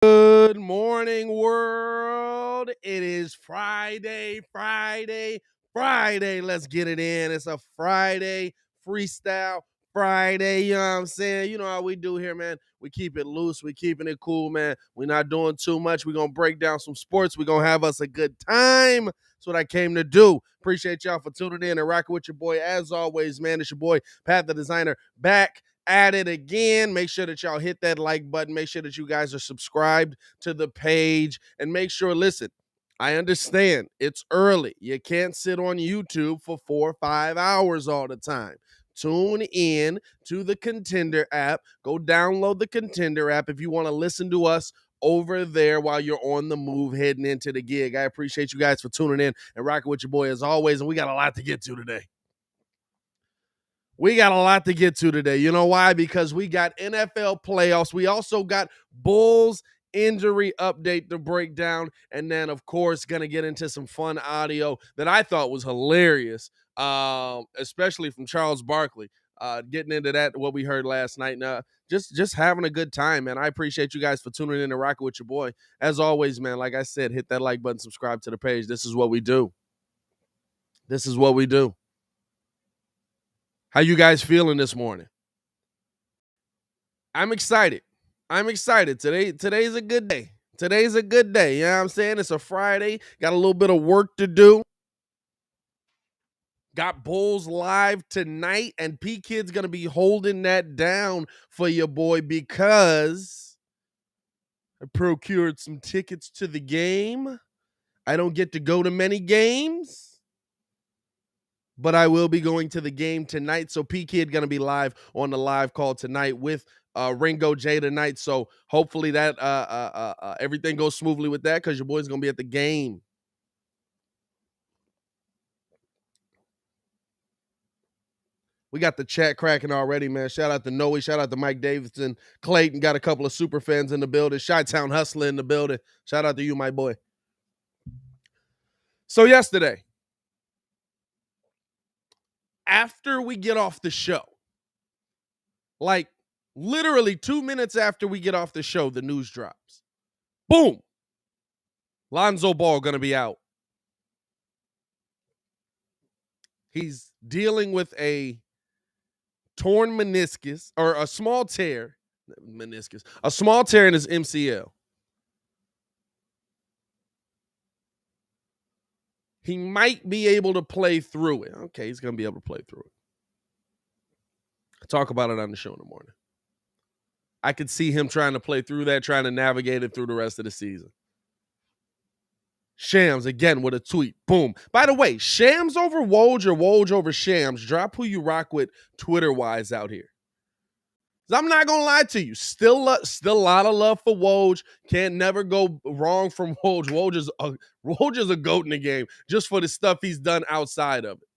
Good morning, world. It is Friday. Let's get it in. It's a Friday freestyle Friday. You know what I'm saying? You know how we do here, man. We keep it loose. We keeping it cool, man. We're not doing too much. We're going to break down some sports. We're going to have us a good time. That's what I came to do. Appreciate y'all for tuning in and rocking with your boy. As always, man, it's your boy, Pat the Designer, back at it again. Make sure that y'all hit that like button. Make sure that you guys are subscribed to the page, and make sure, listen, I understand it's early. You can't sit on YouTube for 4 or 5 hours all the time. Tune in to the Kontender app. Go download the Kontender app if you want to listen to us over there while you're on the move heading into the gig. I appreciate you guys for tuning in and rocking with your boy as always, and we got a lot to get to today. We got a lot to get to today. You know why? Because we got NFL playoffs. We also got Bulls injury update to break down. And then, of course, going to get into some fun audio that I thought was hilarious, especially from Charles Barkley. Getting into that, what we heard last night. Now, just having a good time, man. I appreciate you guys for tuning in and rocking with your boy. As always, man, like I said, hit that like button, subscribe to the page. This is what we do. This is what we do. How you guys feeling this morning? I'm excited. Today's a good day. Today's a good day. You know what I'm saying? It's a Friday. Got a little bit of work to do. Got Bulls live tonight, and P.kidd's going to be holding that down for your boy because I procured some tickets to the game. I don't get to go to many games, but I will be going to the game tonight. So P.kidd going to be live on the live call tonight with Ringo J tonight. So hopefully that everything goes smoothly with that, because your boy's going to be at the game. We got the chat cracking already, man. Shout out to Noe. Shout out to Mike Davidson. Clayton got a couple of super fans in the building. Chi-Town Hustler in the building. Shout out to you, my boy. So yesterday, after we get off the show, like literally 2 minutes after we get off the show, the news drops. Boom. Lonzo Ball going to be out. He's dealing with a torn meniscus, or a small tear in his MCL. He might be able to play through it. Okay, he's going to be able to play through it. I'll talk about it on the show in the morning. I could see him trying to play through that, trying to navigate it through the rest of the season. Shams, again, with a tweet. Boom. By the way, Shams over Woj or Woj over Shams. Drop who you rock with Twitter-wise out here. I'm not going to lie to you. Still a lot of love for Woj. Can't never go wrong from Woj. Woj is a GOAT in the game just for the stuff he's done outside of it.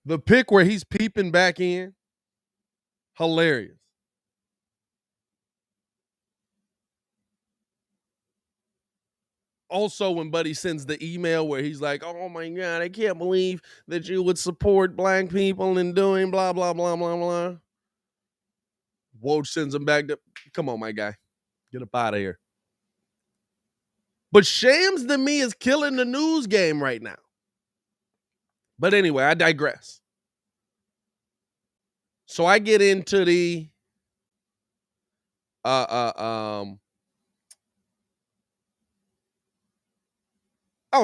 The pick where he's peeping back in, hilarious. Also, when Buddy sends the email where he's like, oh my God, I can't believe that you would support black people and doing blah, blah, blah, blah, blah. Woj sends him back to, come on, my guy. Get up out of here. But Shams, to me, is killing the news game right now. But anyway, I digress. So I get into the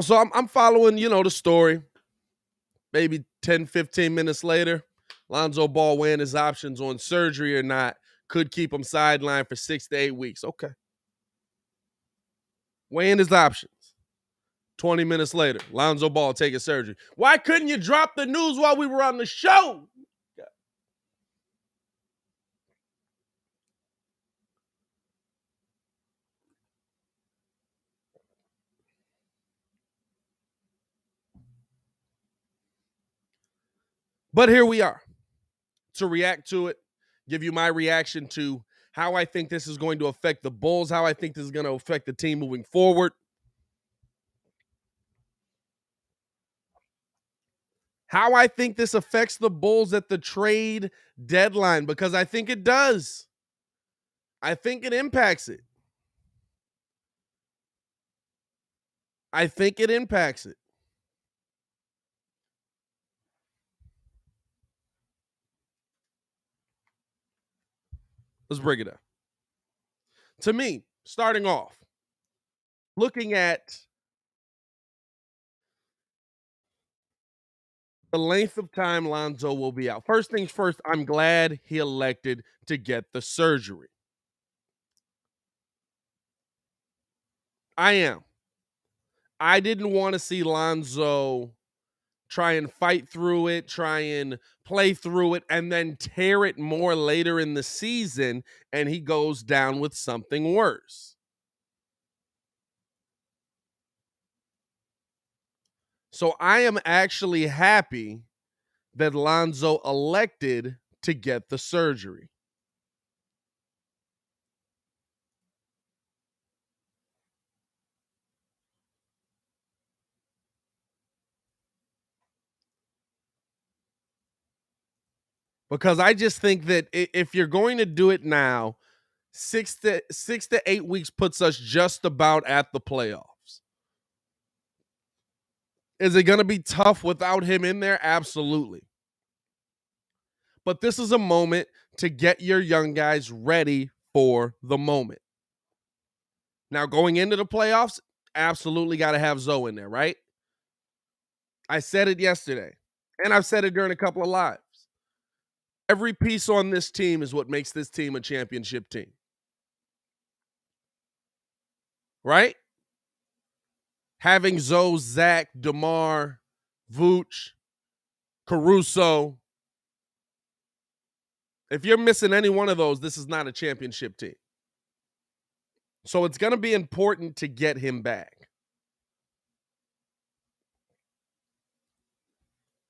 so I'm following, the story. Maybe 10, 15 minutes later, Lonzo Ball weighing his options on surgery or not. Could keep him sidelined for 6 to 8 weeks. Okay. Weighing his options. 20 minutes later, Lonzo Ball taking surgery. Why couldn't you drop the news while we were on the show? But here we are to react to it, give you my reaction to how I think this is going to affect the Bulls, how I think this is going to affect the team moving forward. how I think this affects the Bulls at the trade deadline, because I think it does. I think it impacts it. I think it impacts it. Let's break it down. To me, starting off, looking at the length of time Lonzo will be out. First things first, I'm glad he elected to get the surgery. I am. I didn't want to see Lonzo try and fight through it, try and play through it, and then tear it more later in the season, and he goes down with something worse. So I am actually happy that Lonzo elected to get the surgery. Because I just think that if you're going to do it now, 6 to 8 weeks puts us just about at the playoffs. Is it going to be tough without him in there? Absolutely. But this is a moment to get your young guys ready for the moment. Now, going into the playoffs, absolutely got to have Zoe in there, right? I said it yesterday, and I've said it during a couple of lives. Every piece on this team is what makes this team a championship team. Right? Having Zoe, Zach, DeMar, Vooch, Caruso. If you're missing any one of those, this is not a championship team. So it's going to be important to get him back.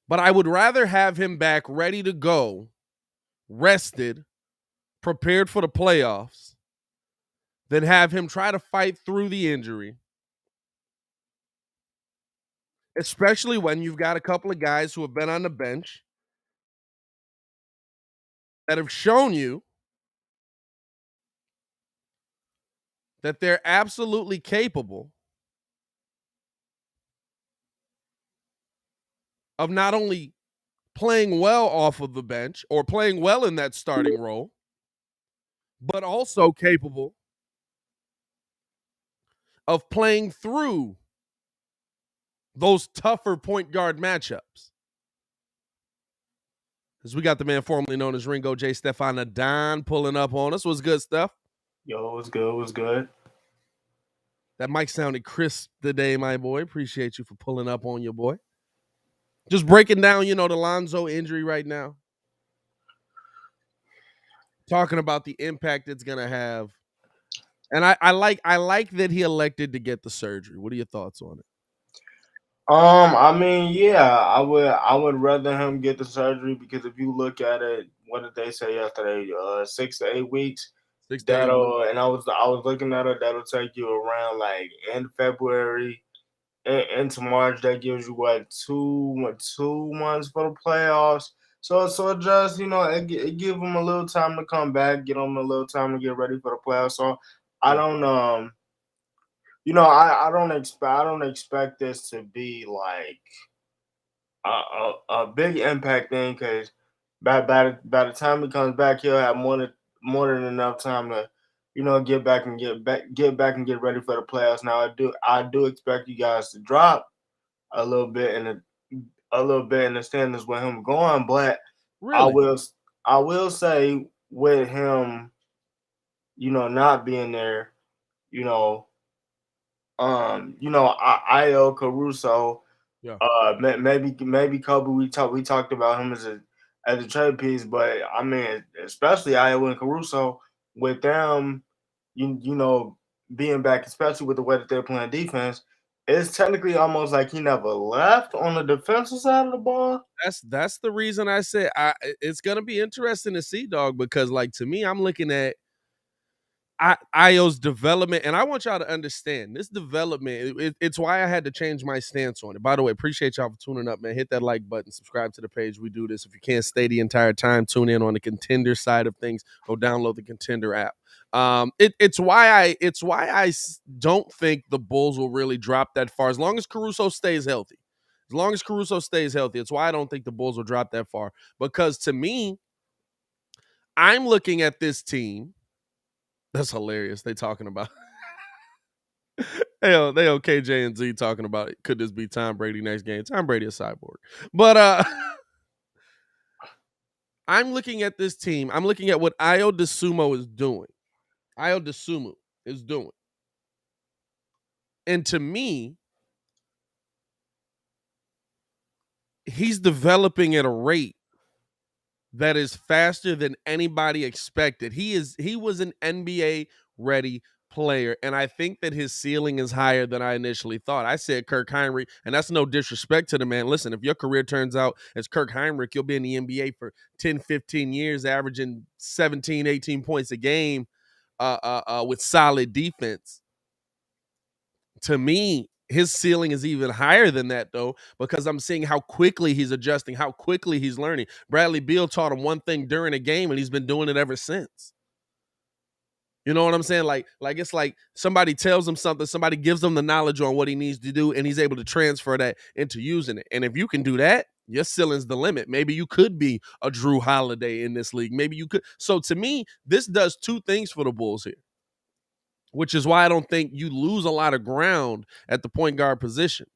But I would rather have him back ready to go, rested, prepared for the playoffs, than have him try to fight through the injury. Especially when you've got a couple of guys who have been on the bench that have shown you that they're absolutely capable of not only playing well off of the bench or playing well in that starting role, but also capable of playing through those tougher point guard matchups. Because we got the man formerly known as Ringo J. Stefana Don pulling up on us. What's good, Steph? Yo, what's good? What's good? That mic sounded crisp today, my boy. Appreciate you for pulling up on your boy. Just breaking down, the Lonzo injury right now. Talking about the impact it's gonna have. And I like that he elected to get the surgery. What are your thoughts on it? I mean, yeah, I would rather him get the surgery because if you look at it, what did they say yesterday? 6 to 8 weeks. 6 to 8 weeks. That'll and I was looking at it. That'll take you around like end February into March. That gives you what 2 months for the playoffs. So it just it give them a little time to come back, get them a little time to get ready for the playoffs. So I Yeah. don't I don't expect this to be like a big impact thing because by the time he comes back, he'll have more than enough time to get back and get ready for the playoffs. Now I do expect you guys to drop a little bit in the standings with him going, but I Really? will I will say with him not being there, you know Io Caruso, Yeah. maybe Kobe. We talked about him as a trade piece, but I mean, especially Io and Caruso with them, being back, especially with the way that they're playing defense, it's technically almost like he never left on the defensive side of the ball. That's the reason I said it's gonna be interesting to see, dog, because like to me, I'm looking at Io's development, and I want y'all to understand this development. It's why I had to change my stance on it. By the way, appreciate y'all for tuning up, man. Hit that like button, subscribe to the page. We do this. If you can't stay the entire time, tune in on the Contender side of things. Go download the Contender app. It's why I don't think the Bulls will really drop that far as long as Caruso stays healthy. As long as Caruso stays healthy, it's why I don't think the Bulls will drop that far. Because to me, I'm looking at this team. That's hilarious. They talking about they on KJ and Z talking about it. Could this be Tom Brady next game? Tom Brady a cyborg. But I'm looking at this team. I'm looking at what Ayo Dosunmu is doing. Ayo Dosunmu is doing. And to me, he's developing at a rate that is faster than anybody expected. He was an NBA ready player, and I think that his ceiling is higher than I initially thought. I said Kirk Heinrich, and that's no disrespect to the man. Listen, if your career turns out as Kirk Heinrich, you'll be in the NBA for 10, 15 years, averaging 17, 18 points a game with solid defense. To me, his ceiling is even higher than that, though, because I'm seeing how quickly he's adjusting, how quickly he's learning. Bradley Beal taught him one thing during a game, and he's been doing it ever since. You know what I'm saying? Like it's like somebody tells him something, somebody gives him the knowledge on what he needs to do, and he's able to transfer that into using it. And if you can do that, your ceiling's the limit. Maybe you could be a Drew Holiday in this league. Maybe you could. So to me, this does two things for the Bulls here, which is why I don't think you lose a lot of ground at the point guard position.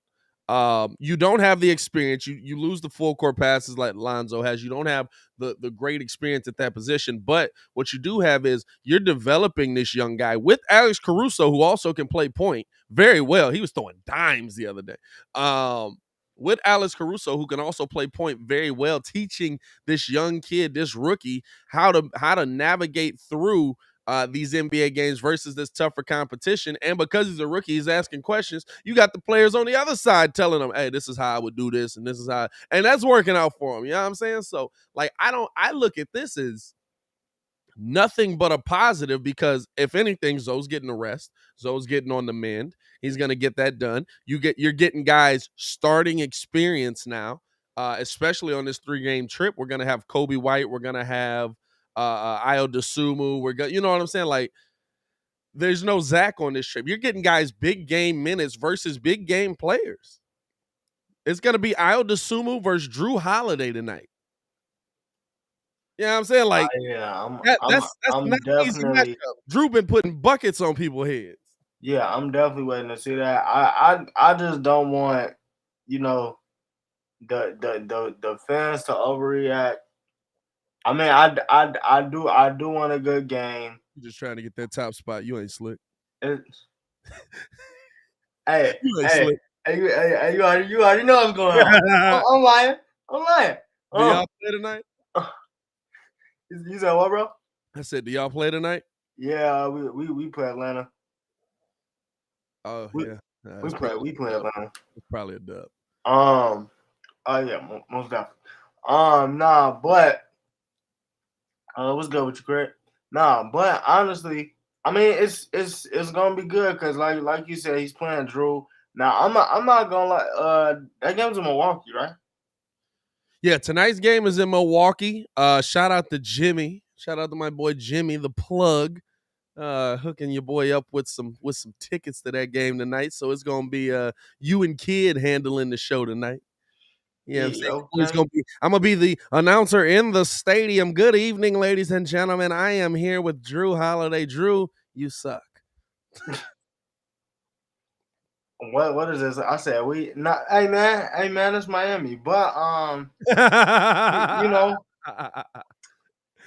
You don't have the experience. You lose the full court passes like Lonzo has. You don't have the great experience at that position. But what you do have is you're developing this young guy with Alex Caruso, who also can play point very well. He was throwing dimes the other day. With Alex Caruso, who can also play point very well, teaching this young kid, this rookie, how to navigate through these NBA games versus this tougher competition. And because he's a rookie, he's asking questions. You got the players on the other side telling him, hey, this is how I would do this, and this is how, and that's working out for him. You know what I'm saying? So, like, I look at this as nothing but a positive because if anything, Zoe's getting a rest. Zoe's getting on the mend. He's gonna get that done. You're getting guys starting experience now, especially on this 3-game trip. We're gonna have Kobe White. We're gonna have Ayo Dosunmu. You know what I'm saying? Like, there's no Zach on this trip. You're getting guys big game minutes versus big game players. It's gonna be Ayo Dosunmu versus Drew Holiday tonight. You know what I'm saying? Like, yeah, that's I'm not an easy definitely. matchup. Drew been putting buckets on people's heads. Yeah, I'm definitely waiting to see that. I just don't want, you know, the fans to overreact. I mean, I do want a good game. You're just trying to get that top spot. You ain't slick. It, hey, You ain't hey, slick. you already know what's going on. I'm lying. I'm lying. Do y'all play tonight? You said what, bro? I said, do y'all play tonight? Yeah, we play Atlanta. Oh, We play Atlanta. It's probably a dub. Oh yeah, most definitely. Nah, but what's good with you, Craig? Nah, but honestly, I mean, it's gonna be good because like you said, he's playing Drew. Now I'm not gonna lie. That game's in Milwaukee, right? Yeah, tonight's game is in Milwaukee. Shout out to Jimmy. Shout out to my boy Jimmy, the plug. Hooking your boy up with some tickets to that game tonight. So it's gonna be you and Kid handling the show tonight. Yeah, I'm saying Okay. I'm gonna be the announcer in the stadium. Good evening, ladies and gentlemen. I am here with Drew Holiday. Drew, you suck. What is this? I said we not. Hey man, it's Miami, but you know, I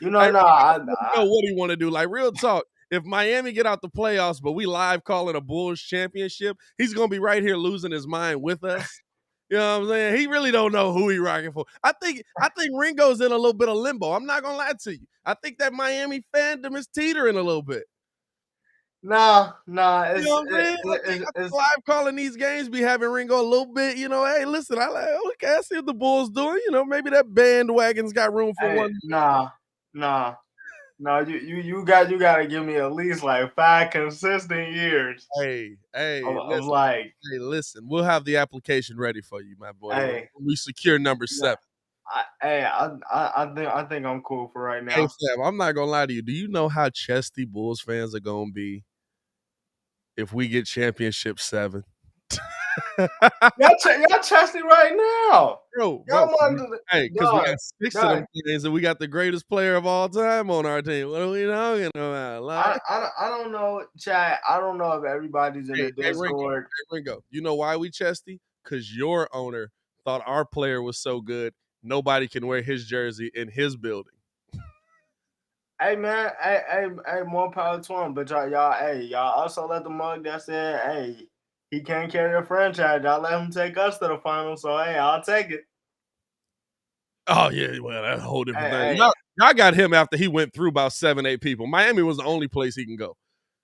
no, don't know what he want to do. Like, real talk. If Miami get out the playoffs, but we live calling a Bulls championship, he's gonna be right here losing his mind with us. You know what I'm saying? He really don't know who he rocking for. I think Ringo's in a little bit of limbo. I'm not gonna lie to you. I think that Miami fandom is teetering a little bit. nah. You know what I'm saying? I think live calling these games be having Ringo a little bit. You know, hey, listen, okay, I see what the Bulls doing. You know, maybe that bandwagon's got room for one. Nah. No, you gotta give me at least like 5 consistent years Hey, hey, of listen. like, Hey, listen. We'll have the application ready for you, my boy. When hey, we secure number yeah, 7. I think I'm cool for right Hey, now. Sam, I'm not gonna lie to you. Do you know how chesty Bulls fans are gonna be if we get championship 7? Y'all testing right now. Bro, Y'all 'cause want we to hey, 'cause we dog, got 6 of dog. them things, and we got the greatest player of all time on our team. What are we talking about? Like, I don't know, Chad. I don't know if everybody's in hey, the hey, Ringo, Discord. hey, Ringo. You know why we chesty? Because your owner thought our player was so good, nobody can wear his jersey in his building. Hey man, hey, more power to him. But y'all also let the mug that said, hey, he can't carry a franchise. Y'all let him take us to the final. So hey, I'll take it. Oh yeah, well, that's a whole different thing. Hey, Y'all got him after he went through about 7, 8 people. Miami was the only place he can go.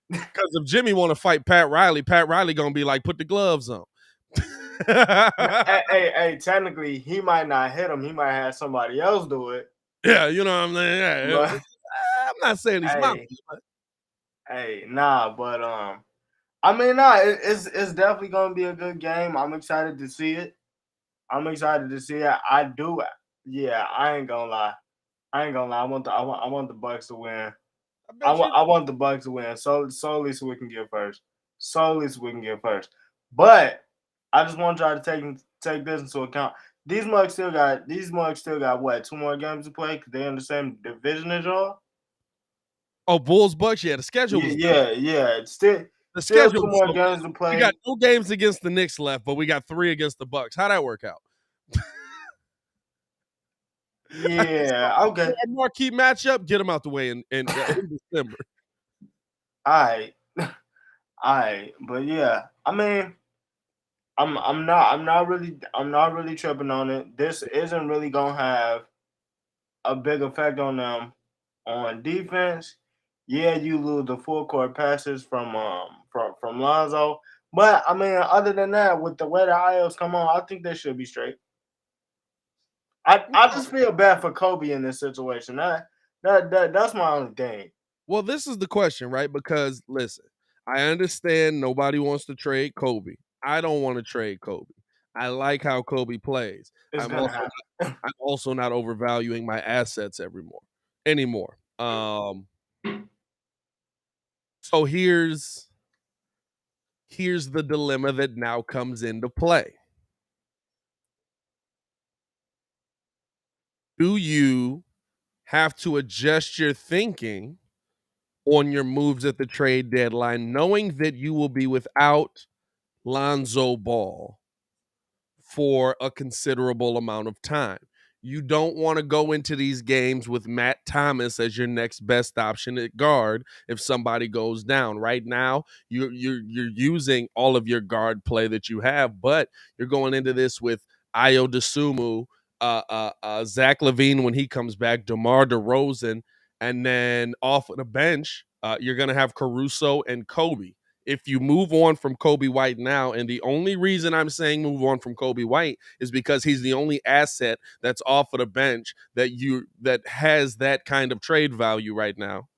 Because if Jimmy want to fight Pat Riley gonna be like, put the gloves on. technically, he might not hit him. He might have somebody else do it. Yeah, you know what I'm saying. Yeah, But I'm not saying he's mafia, hey, but nah. But I mean, nah. It's definitely gonna be a good game. I'm excited to see it. I'm excited to see it. I do. Yeah, I ain't gonna lie. I want the Bucks to win. I bet you. I want the Bucks to win solely so we can get first. Solely so we can get first. But I just want y'all to take this into account. These mugs still got what, 2 more games to play because they're in the same division as y'all. Oh, Bulls Bucks. Yeah, the schedule was done. Yeah. It's The still schedule two was more so good. games to We got play. no games against the Knicks left, but we got 3 against the Bucks. How'd that work out? So, Yeah. Okay. our marquee matchup, get them out the way in December. All right. All right. But yeah, I mean, I'm not really tripping on it. This isn't really gonna have a big effect on them on defense. Yeah, you lose the full court passes from Lonzo, but I mean, other than that, with the way the IOs come on, I think they should be straight. I just feel bad for Kobe in this situation. That's my only thing. Well, this is the question, right? Because listen, I understand nobody wants to trade Kobe. I don't want to trade Kobe. I like how Kobe plays. It's gonna happen. I'm also not overvaluing my assets anymore. So here's the dilemma that now comes into play. Do you have to adjust your thinking on your moves at the trade deadline, knowing that you will be without Lonzo Ball for a considerable amount of time? You don't want to go into these games with Matt Thomas as your next best option at guard if somebody goes down. Right now, you're using all of your guard play that you have, but you're going into this with Ayo Dosunmu, Zach LaVine when he comes back, DeMar DeRozan, and then off of the bench, you're going to have Caruso and Kobe. If you move on from Kobe White now, and the only reason I'm saying move on from Kobe White is because he's the only asset that's off of the bench that has that kind of trade value right now.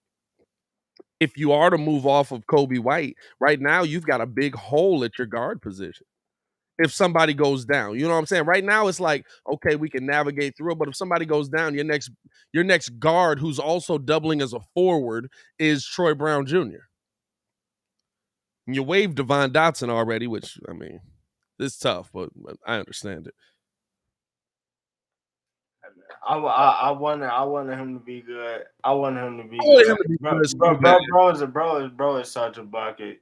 If you are to move off of Kobe White, right now you've got a big hole at your guard position. If somebody goes down, you know what I'm saying? Right now it's like, okay, we can navigate through it, but if somebody goes down, your next guard who's also doubling as a forward is Troy Brown Jr. You waived Devon Dotson already, which I mean, it's tough, but I understand it. I wanted him to be good. I wanted him to be I want him good. to be Bro, good so bro, bad. bro, bro is such a bucket.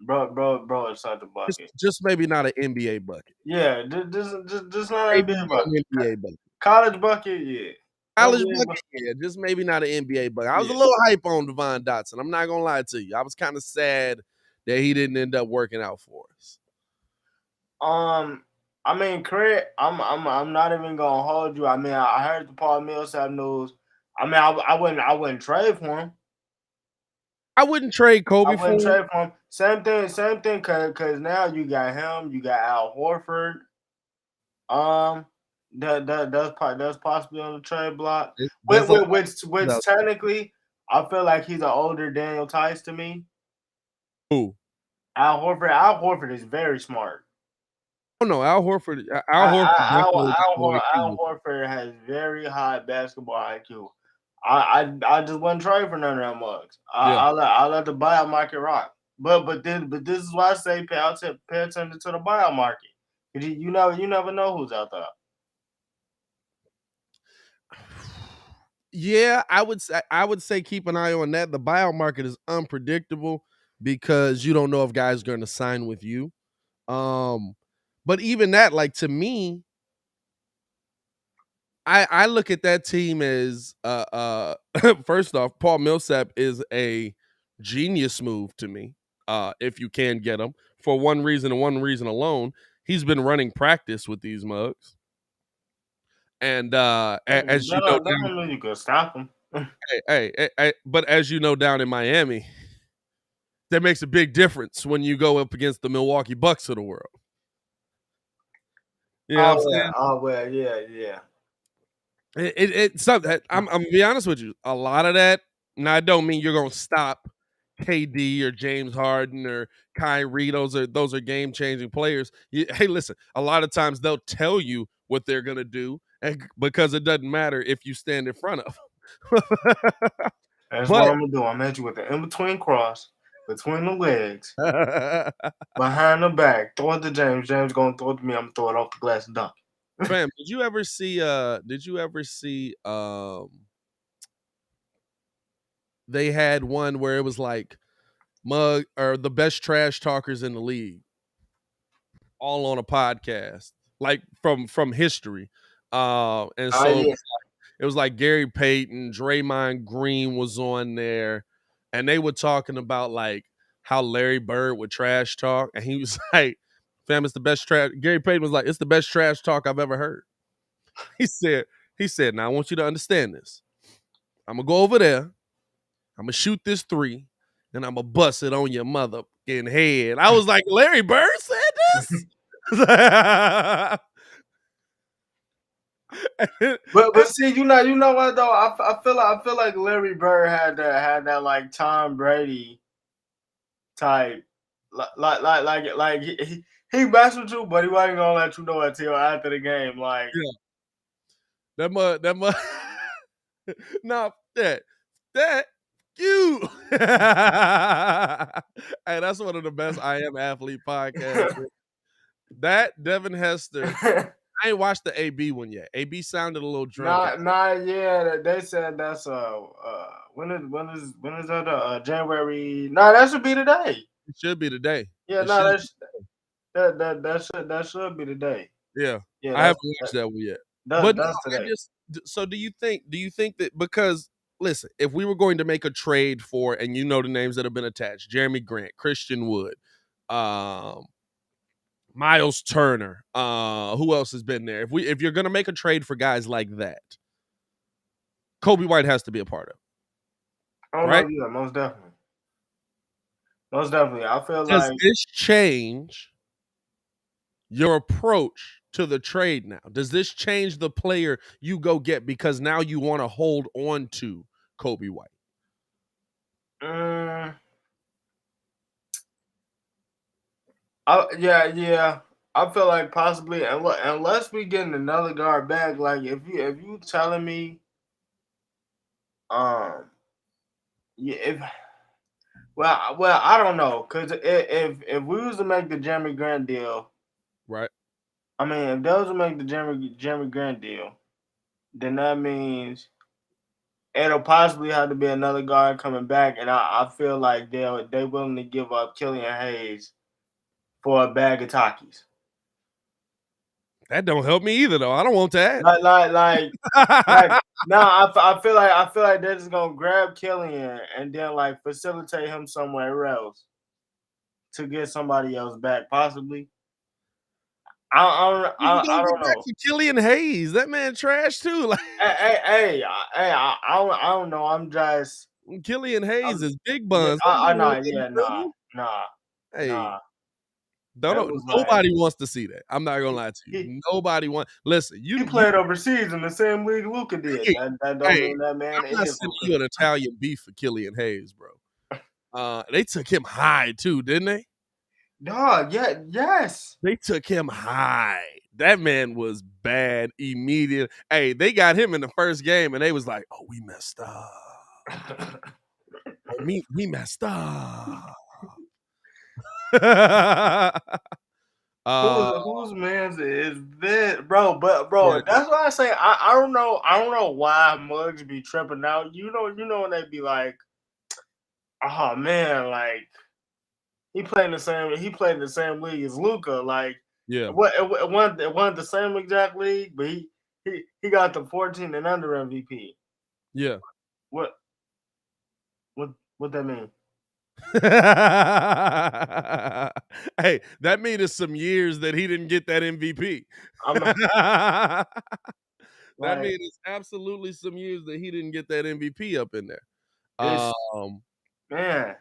Bro is such a Just, bucket. just maybe not an NBA bucket. Yeah, just not Maybe NBA not bucket. an NBA bucket. College bucket, yeah. College NBA bucket, yeah, just maybe not an NBA bucket. I was a yeah. little hype on Devon Dotson. I'm not gonna lie to you. I was kind of sad that he didn't end up working out for us. I mean, Craig, I'm not even gonna hold you. I mean, I heard the Paul Millsap news. I mean, I wouldn't trade for him. I wouldn't trade I Kobe for wouldn't him. trade for him. Same thing. Cause now you got him. You got Al Horford. Um, That's possibly on the trade block. There's a lot Which of technically, I feel like he's an older Daniel Tice to me. who? Al Horford is very smart. Oh no, Al Horford. Al Horford definitely got more Al IQ. Horford has very high basketball IQ. I just wouldn't trade for none of them mugs. Yeah. I let the buyout market rock. But this is why I say pay attention to the buyout market. You never know who's out there. Yeah, I would say keep an eye on that. The buyout market is unpredictable because you don't know if guys are going to sign with you. But even that, like to me, I look at that team as first off, Paul Millsap is a genius move to me. If you can get him for one reason and one reason alone, he's been running practice with these mugs, and as you know, That don't mean you can stop him. but as you know, down in Miami, that makes a big difference when you go up against the Milwaukee Bucks of the world. You know what I'm saying? Oh well, yeah. It's something. I'm gonna be honest with you. A lot of that. Now, I don't mean you're gonna stop KD or James Harden or Kyrie. Those are game changing players. Hey, listen. A lot of times they'll tell you what they're gonna do, and because it doesn't matter if you stand in front of them. That's what But I'm gonna do. I'm gonna hit you with the in between cross between the legs, behind the back. Throw it to James. James gonna throw it to me. I'm gonna throw it off the glass and dunk. fam, did you ever see? They had one where it was like mug or the best trash talkers in the league, all on a podcast, like from history. And Oh so yeah. it was like Gary Payton, Draymond Green was on there, and they were talking about like how Larry Bird would trash talk, and he was like, "Fam, it's the best trash." Gary Payton was like, "It's the best trash talk I've ever heard." He said, "Now I want you to understand this. I'm gonna go over there. I'm gonna shoot this three, and I'm gonna bust it on your mother in head." I was like, Larry Bird said this? But see, you know what though? I feel like Larry Bird had that like Tom Brady type, like he messed with you, but he wasn't gonna let you know until after the game. Like Yeah, that mud. No, that you. Hey, that's one of the best I Am Athlete podcasts. That Devin Hester. I ain't watched the AB one yet. AB sounded a little drunk. not yeah. They said that's when is that January? No, that should be today. It should be today. Yeah, It no, should. that should be today. Yeah, Yeah, I haven't watched that one yet. But no, that's I today. just. So do you think that because listen, if we were going to make a trade for, and you know the names that have been attached, Jeremy Grant, Christian Wood, um, Miles Turner, who else has been there? If you're gonna make a trade for guys like that, Kobe White has to be a part of, Oh no, right? yeah, most definitely, most definitely. I feel Does like this change your approach to the trade now? Does this change the player you go get because now you want to hold on to Kobe White? mm, yeah. I feel like possibly, unless we get another guard back. Like if you telling me, um, yeah, if I don't know, cause if we was to make the Jeremy Grant deal, Right? I mean, if they was to make the Jeremy Grant deal, then that means it'll possibly have to be another guard coming back, and I feel like they willing to give up Killian Hayes for a bag of Takis. That don't help me either, though. I don't want that. Like no, I feel like they're just gonna grab Killian and then like facilitate him somewhere else to get somebody else back, possibly. Who you gonna I don't get back know. for Killian Hayes? That man trash too. Like I don't know. Killian Hayes is big Yeah, buns. That man nah, ain't in the yeah, building. nah, Hey, nah. That was like Nobody wants to see that. I'm not gonna lie to he you. Nobody want. Listen, he you. played overseas in the same league Luka did. That don't Hey, mean that I'm man not is sending Luka. you an Italian beef for Killian Hayes, bro. They took him high too, didn't they? Dog, yeah, yes. They took him high. That man was bad immediately. Hey, they got him in the first game, and they was like, "Oh, we messed up. Oh, we messed up." Whose man's is this, bro? But Yeah, bro, that's why I say I don't know. I don't know why mugs be tripping out. When they be like, oh man, like he played in the same league as Luca. Like yeah, it wasn't the same exact league, but he got the 14 and under MVP. yeah. What what that mean? Hey, that means some years that he didn't get that MVP. I'm not That like means it's absolutely some years that he didn't get that MVP up in there. it's Um, man.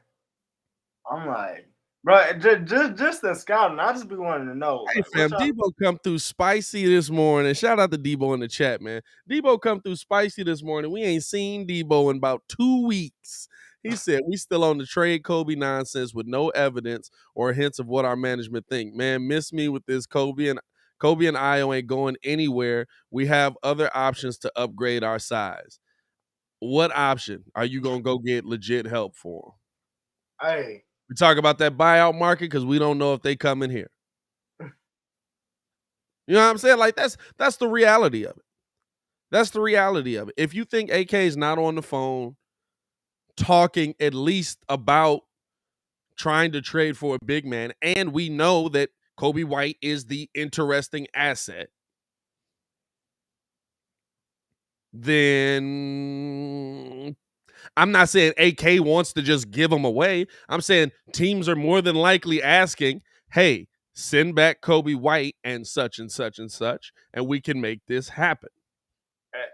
I'm like, bro, just the scouting. I just be wanting to know, hey like, what fam, y'all. Debo come through spicy this morning. Shout out to Debo in the chat, man. Debo come through spicy this morning. We ain't seen Debo in about 2 weeks. He said we still on the trade Kobe nonsense with no evidence or hints of what our management think. Man, miss me with this Kobe and Io ain't going anywhere. We have other options to upgrade our size. What option are you gonna go get legit help for? Hey, We talk about that buyout market because we don't know if they come in here. You know what I'm saying? Like that's the reality of it. That's the reality of it. If you think AK is not on the phone talking at least about trying to trade for a big man, and we know that Kobe White is the interesting asset, then I'm not saying AK wants to just give them away. I'm saying teams are more than likely asking, hey, send back Kobe White and such and such and such, and we can make this happen.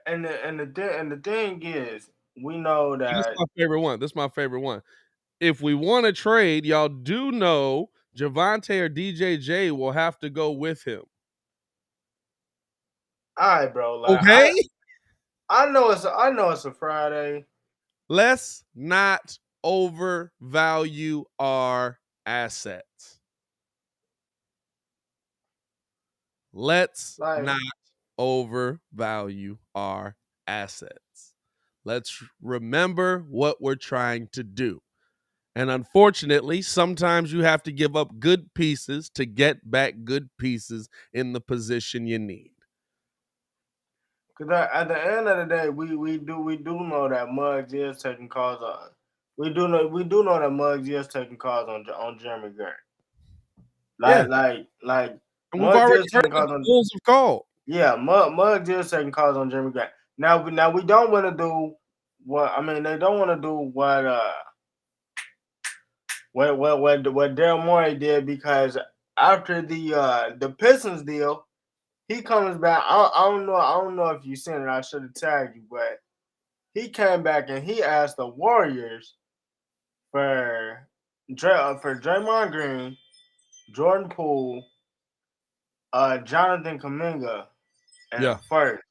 and the thing is, we know And this is that. my favorite one. This is my favorite one. If we want to trade, y'all do know Javante or DJJ will have to go with him. All right, bro. Like Okay? I know it's a Friday. Let's not overvalue our assets. Let's Like, not overvalue our assets. Let's remember what we're trying to do. And unfortunately, sometimes you have to give up good pieces to get back good pieces in the position you need. cause at the end of the day, we do know that Muggs is taking calls on. We do know that Muggs is taking calls on Jeremy Grant. Yeah. Like And we've Muggs already is heard taking that calls the on. Bulls have called. Yeah, Muggs is taking calls on Jeremy Grant. Now we don't want to do what I mean. They don't want to do what Daryl Morey did, because after the Pistons deal, he comes back. I don't know if you seen it. I should have tagged you, but he came back and he asked the Warriors for for Draymond Green, Jordan Poole, Jonathan Kuminga, and a Yeah. first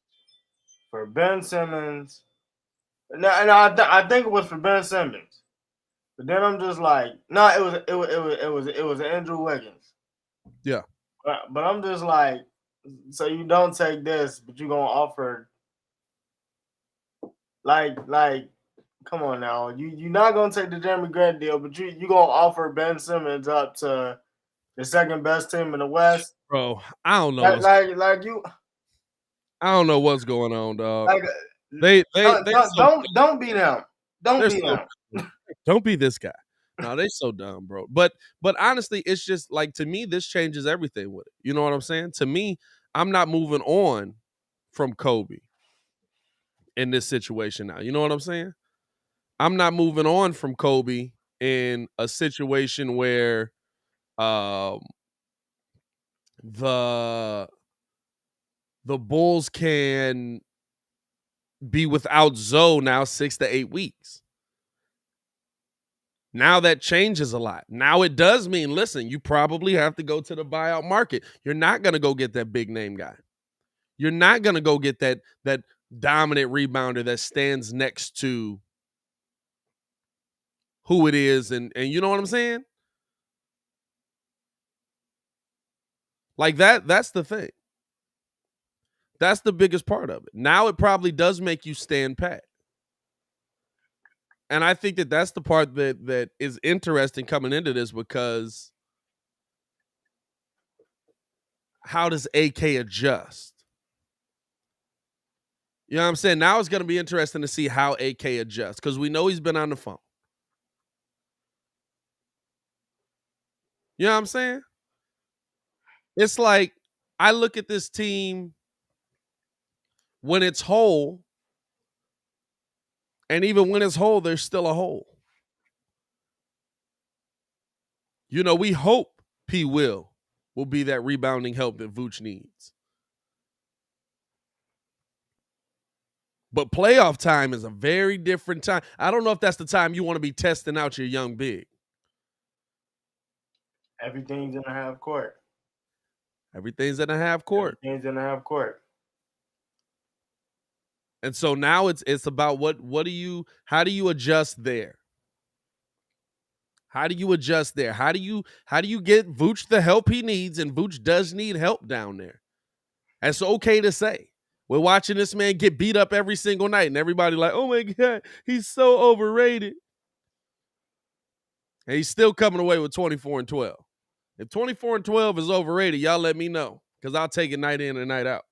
for Ben Simmons. I think it was for Ben Simmons. But then I'm just like, no, it was Andrew Wiggins. Yeah. But I'm just like, so you don't take this, but you gonna offer like come on now. You're not gonna take the Jeremy Grant deal, but you gonna offer Ben Simmons up to the second best team in the West. Bro, I don't know Like what's like like you I don't know what's going on, dog. like They don't be them. Don't they're be so them. dumb. Don't be this guy. No, they so dumb, bro. But honestly, it's just like, to me, this changes everything with it. You know what I'm saying? To me, I'm not moving on from Kobe in this situation now. You know what I'm saying? I'm not moving on from Kobe in a situation where um the the Bulls can be without Zoe now 6 to 8 weeks. Now that changes a lot. Now it does mean, listen, you probably have to go to the buyout market. You're not going to go get that big name guy. You're not going to go get that dominant rebounder that stands next to who it is, and you know what I'm saying? Like that's the thing. That's the biggest part of it. Now it probably does make you stand pat. And I think that that's the part that is interesting coming into this, because how does AK adjust? You know what I'm saying? Now it's going to be interesting to see how AK adjusts, because we know he's been on the phone. You know what I'm saying? It's like, I look at this team when it's whole, and even when it's whole, there's still a hole. You know, we hope will be that rebounding help that Vooch needs. But playoff time is a very different time. I don't know if that's the time you want to be testing out your young big. Everything's in the half court. Everything's in a half court. Everything's in the half court. And so now it's about how do you adjust there? How do you adjust there? How do you get Vooch the help he needs? And Vooch does need help down there. That's okay to say. We're watching this man get beat up every single night, and everybody like, oh my God, he's so overrated. And he's still coming away with 24 and 12. If 24 and 12 is overrated, y'all let me know, because I'll take it night in and night out.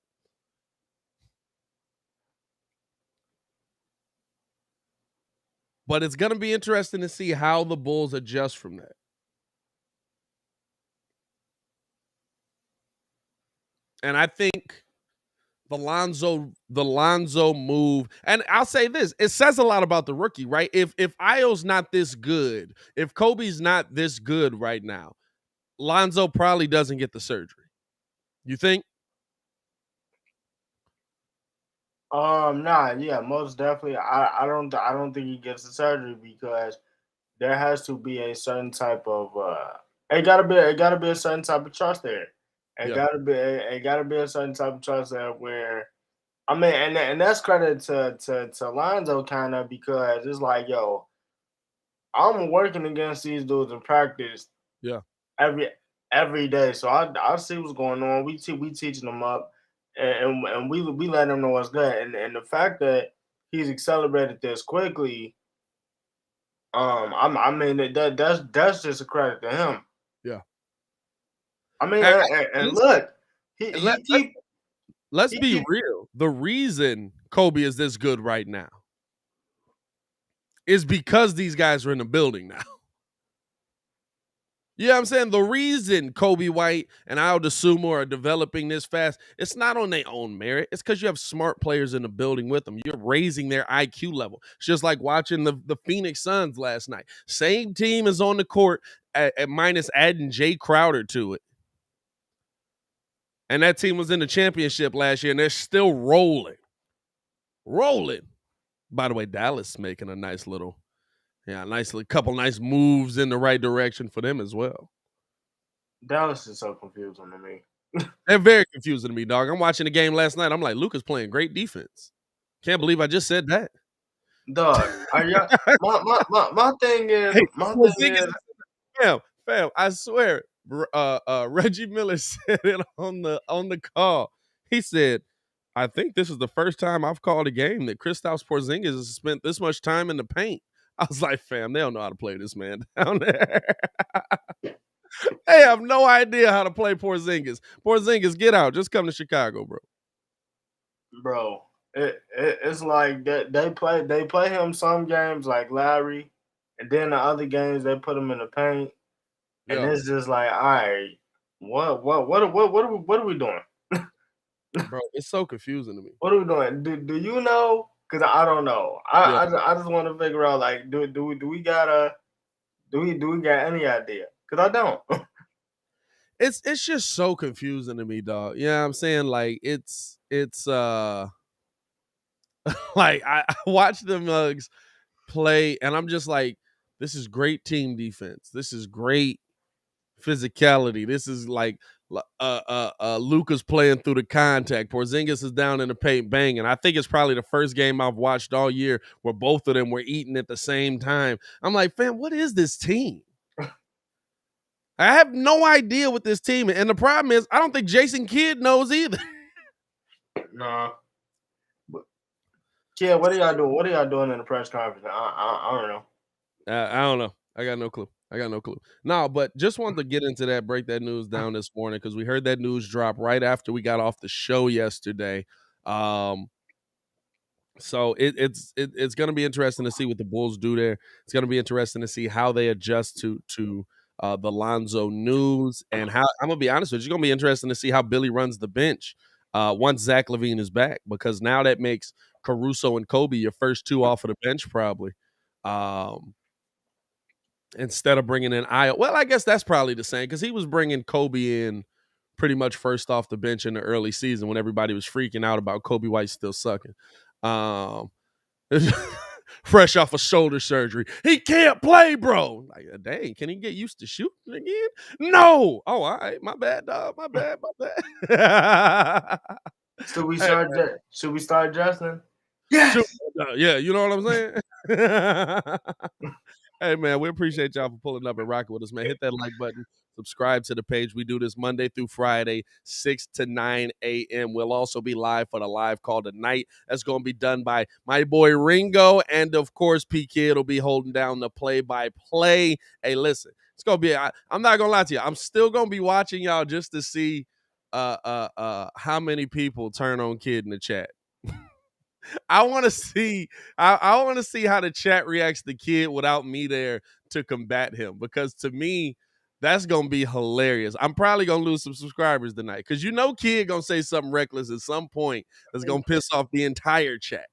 But it's going to be interesting to see how the Bulls adjust from that. And I think the Lonzo move, and I'll say this, it says a lot about the rookie, right? If Io's not this good, if Kobe's not this good right now, Lonzo probably doesn't get the surgery. You think? Yeah, most definitely. I don't think he gets the surgery, because there has to be a certain type of it gotta be a certain type of trust there. It gotta be a certain type of trust there where, I mean, and that's credit to Lonzo, kind of, because it's like, yo, I'm working against these dudes in practice. Yeah. Every day. So I see what's going on. We teaching them up, and we let them know what's good. And the fact that he's accelerated this quickly, I mean that's just a credit to him. Yeah. I mean, and look, let's be real. The reason Kobe is this good right now is because these guys are in the building now. You know what I'm saying? The reason Kobe White and Al DeSumo are developing this fast, it's not on their own merit. It's because you have smart players in the building with them. You're raising their IQ level. It's just like watching the Phoenix Suns last night. Same team is on the court at minus adding Jay Crowder to it. And that team was in the championship last year, and they're still rolling. Rolling. By the way, Dallas making a nice couple nice moves in the right direction for them as well. Dallas is so confusing to me. They're very confusing to me, dog. I'm watching the game last night. I'm like, Luka's playing great defense. Can't believe I just said that. Dog, my thing is, fam, I swear, Reggie Miller said it on the call. He said, I think this is the first time I've called a game that Kristaps Porzingis has spent this much time in the paint. I was like, fam, they don't know how to play this man down there. They have no idea how to play Porzingis. Porzingis, get out. Just come to Chicago, bro. Bro, it's like that they play him some games like Larry, and then the other games they put him in the paint, and it's just like, all right, what are we doing? Bro, it's so confusing to me. What are we doing? Do you know? Because I don't know. I just want to figure out, like, do we got any idea? Because I don't. It's just so confusing to me, dog. You know what I'm saying? Like, it's like I watch the Mugs play, and I'm just like, This is great team defense. This is great physicality. This is like Luka's playing through the contact. Porzingis is down in the paint banging. I think it's probably the first game I've watched all year where both of them were eating at the same time. I'm like, fam, what is this team? I have no idea what this team is. And the problem is, I don't think Jason Kidd knows either. Nah. Yeah, what are y'all doing? What are y'all doing in the press conference? I don't know. I don't know. I got no clue. No, but just wanted to get into that, break that news down this morning because we heard that news drop right after we got off the show yesterday. So it's going to be interesting to see what the Bulls do there. It's going to be interesting to see how they adjust to the Lonzo news, and how I'm going to be honest with you. It's going to be interesting to see how Billy runs the bench once Zach LaVine is back, because now that makes Caruso and Kobe your first two off of the bench probably. Instead of bringing in well, I guess that's probably the same because he was bringing Kobe in pretty much first off the bench in the early season when everybody was freaking out about Kobe White still sucking. Fresh off of shoulder surgery. He can't play, bro. Like, dang, can he get used to shooting again? No. Oh, all right. My bad, dog. My bad. Should we start adjusting? Yes. Yeah, you know what I'm saying? Hey, man, we appreciate y'all for pulling up and rocking with us, man. Hit that like button. Subscribe to the page. We do this Monday through Friday, 6 to 9 a.m. We'll also be live for the live call tonight. That's going to be done by my boy Ringo. And, of course, P.kidd will be holding down the play-by-play. Hey, listen, it's going to be – I'm not going to lie to you. I'm still going to be watching y'all just to see how many people turn on Kidd in the chat. I want to see. I want to see how the chat reacts to Kidd without me there to combat him, because to me, that's gonna be hilarious. I'm probably gonna lose some subscribers tonight because Kidd gonna say something reckless at some point that's gonna piss off the entire chat.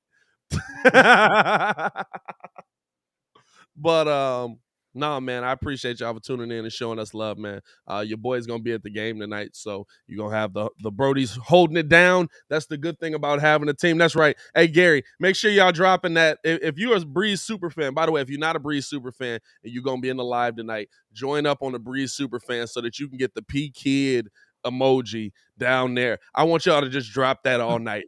But no, man, I appreciate y'all for tuning in and showing us love, man. Your boy's gonna be at the game tonight, so you're gonna have the Brodies holding it down. That's the good thing about having a team. That's right. Hey, Gary, make sure y'all dropping that. If you're a Breeze super fan, by the way, if you're not a Breeze super fan and you're gonna be in the live tonight, join up on the Breeze super fan so that you can get the P.kidd emoji down there. I want y'all to just drop that all night.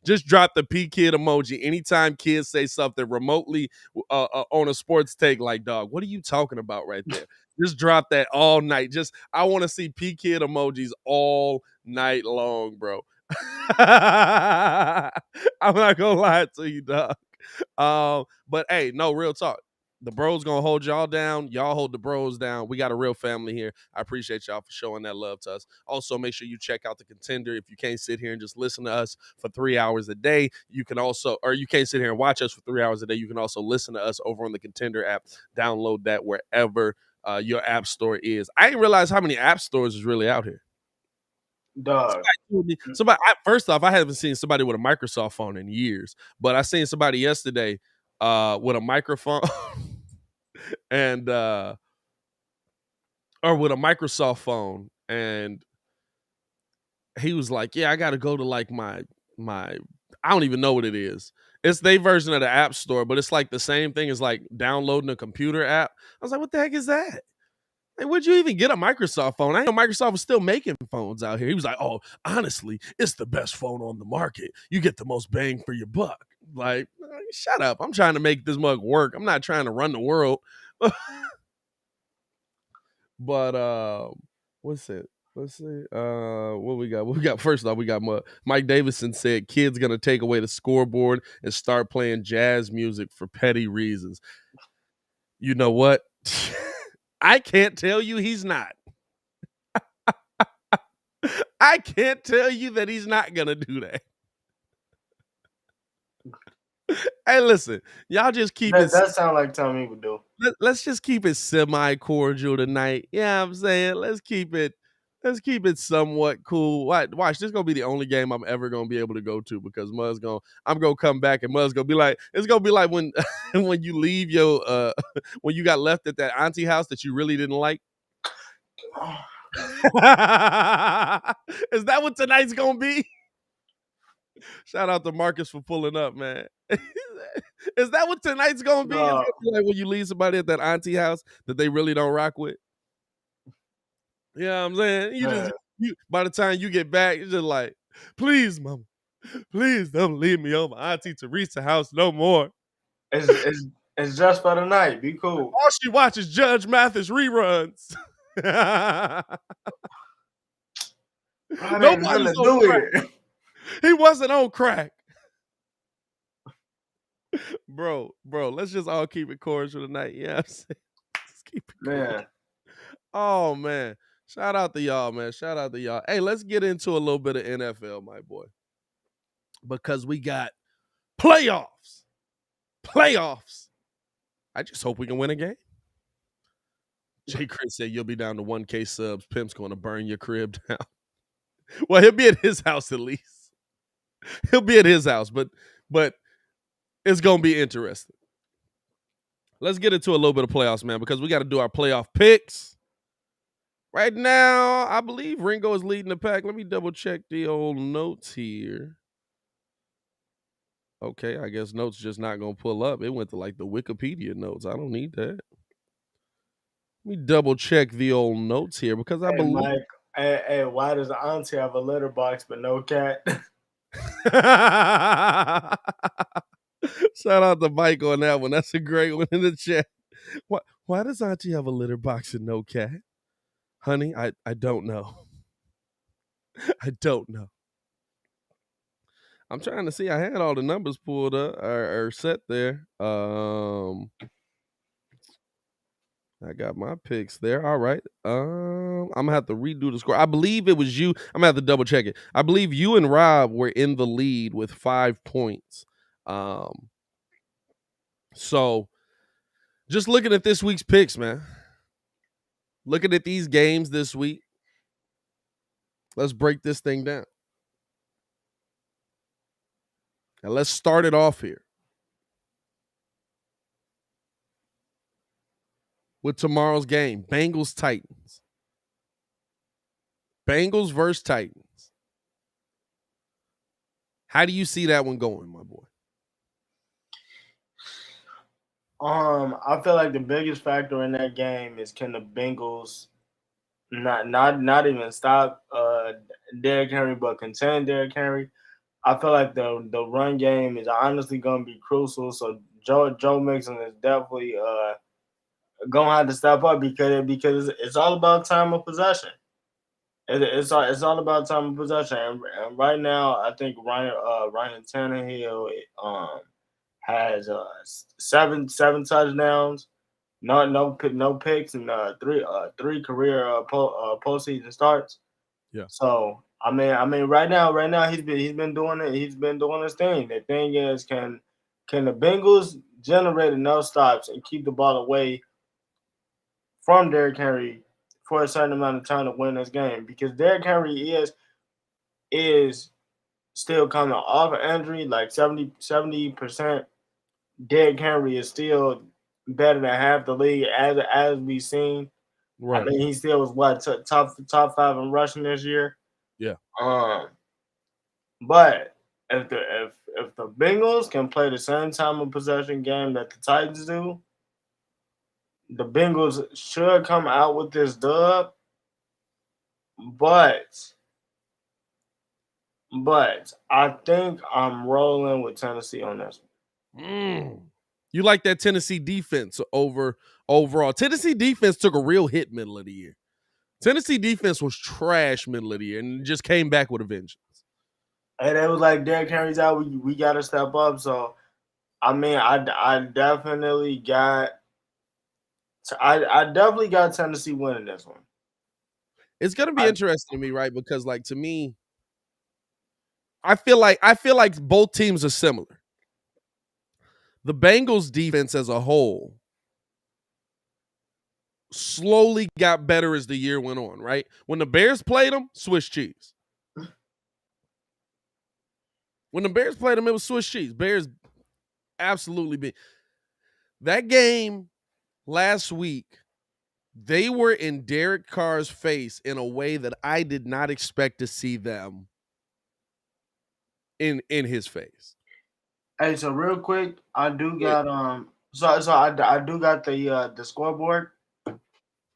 Just drop the P.kidd emoji anytime kids say something remotely on a sports take, like, dog, what are you talking about right there? Just drop that all night. I want to see P.kidd emojis all night long, bro. I'm not gonna lie to you, dog. But hey, no, real talk. The bros gonna hold y'all down. Y'all hold the bros down. We got a real family here. I appreciate y'all for showing that love to us. Also, make sure you check out the Contender. If you can't sit here and just listen to us for 3 hours a day, you can also, or you can't sit here and watch us for 3 hours a day, you can also listen to us over on the Contender app. Download that wherever your app store is. I didn't realize how many app stores is really out here. Dog. First off, I haven't seen somebody with a Microsoft phone in years, but I seen somebody yesterday with a microphone and or with a Microsoft phone, and he was like, yeah, I gotta go to like my I don't even know what it is. It's their version of the app store, but it's like the same thing as like downloading a computer app. I was like, what the heck is that? Like, where'd you even get a Microsoft phone? I know Microsoft was still making phones out here. He was like, oh, honestly, it's the best phone on the market. You get the most bang for your buck. Like, shut up. I'm trying to make this mug work. I'm not trying to run the world. But what's it? Let's see. What we got? First off, we got Mike Davison said Kidd's gonna take away the scoreboard and start playing jazz music for petty reasons. You know what? I can't tell you he's not. I can't tell you that he's not gonna do that. Hey, listen, y'all just keep it. That sound like Tommy would do. Let's just keep it semi-cordial tonight. Yeah, I'm saying let's keep it somewhat cool. Watch, this is gonna be the only game I'm ever gonna be able to go to, because I'm gonna come back and Muzz gonna be like, it's gonna be like when when you leave your when you got left at that auntie house that you really didn't like. Is that what tonight's gonna be? Shout out to Marcus for pulling up, man. Is that what tonight's gonna be? It's No, gonna be like when you leave somebody at that auntie house that they really don't rock with. You know what I'm saying? man, By the time you get back, it's just like, please, mama, please don't leave me over Auntie Teresa's house no more. it's it's it's just for the night. Be cool. All she watches Judge Mathis reruns. Bro, that ain't nothing Nobody's to on do crack. with it. He wasn't on crack. Bro, let's just all keep it cordial tonight. Yeah, you know what I'm saying? Let's keep it cordial. Man, Oh, man. Shout out to y'all, man. Shout out to y'all. Hey, let's get into a little bit of NFL, my boy. Because we got playoffs. Playoffs. I just hope we can win a game. Jay Chris said you'll be down to 1K subs. Pimp's going to burn your crib down. Well, he'll be at his house at least. He'll be at his house, but it's going to be interesting. Let's get into a little bit of playoffs, man, because we got to do our playoff picks. Right now, I believe Ringo is leading the pack. Let me double check the old notes here. Okay, I guess notes just not going to pull up. It went to like the Wikipedia notes. I don't need that. Let me double check the old notes here because I hey believe. Mike, hey, why does the auntie have a litter box but no cat? Shout out to Mike on that one. That's a great one in the chat. Why does Auntie have a litter box and no cat? Honey, I don't know. I don't know. I'm trying to see. I had all the numbers pulled up or set there. I got my picks there. All right. I'm gonna have to redo the score. I believe it was you. I'm gonna have to double check it. I believe you and Rob were in the lead with 5 points. So just looking at this week's picks, man. Looking at these games this week. Let's break this thing down. And let's start it off here with tomorrow's game. Bengals Titans. Bengals versus Titans. How do you see that one going, my boy? I feel like the biggest factor in that game is can the Bengals not even stop Derrick Henry, but contain Derrick Henry. I feel like the run game is honestly going to be crucial. So Joe Mixon is definitely going to have to step up because it's all about time of possession. It's all about time of possession. And right now, I think Ryan Tannehill has seven touchdowns. No picks and three career postseason starts. Yeah. So I mean right now he's been doing it. He's been doing his thing. The thing is, can the Bengals generate enough stops and keep the ball away from Derrick Henry for a certain amount of time to win this game? Because Derrick Henry is still coming off an injury, like 70%. Derrick Henry is still better than half the league as we've seen. Right. I mean, he still was what top 5 in rushing this year. Yeah. But if the Bengals can play the same time of possession game that the Titans do, the Bengals should come out with this dub. But I think I'm rolling with Tennessee on this one. You like that Tennessee defense overall. Tennessee defense took a real hit middle of the year. Tennessee defense was trash middle of the year and just came back with a vengeance. And it was like Derrick Henry's out. We got to step up. So, I mean, I definitely got Tennessee winning this one. It's gonna be interesting to me, right? Because, like, to me, I feel like both teams are similar. The Bengals defense as a whole slowly got better as the year went on, right? When the Bears played them, Swiss cheese. When the Bears played them, it was Swiss cheese. Bears absolutely beat. That game last week, they were in Derek Carr's face in a way that I did not expect to see them in his face. Hey, so real quick, I do Yeah. got I do got the scoreboard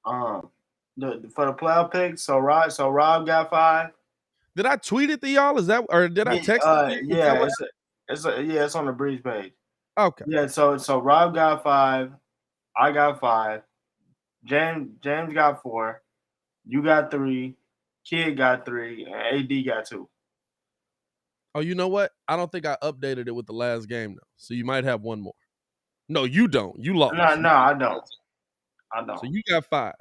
for the playoff picks. So Rob got 5. Did I tweet it to y'all? Is that, or did I Yeah, text it to you? Is that yeah, what it's on the breeze page. happened? Okay. Yeah, so Rob got 5, I got 5, James got 4, you got 3, Kid got 3, and AD got 2. Oh, you know what? I don't think I updated it with the last game though. So you might have one more. No, you don't. You No, lost. no, I don't. I So don't. you got 5.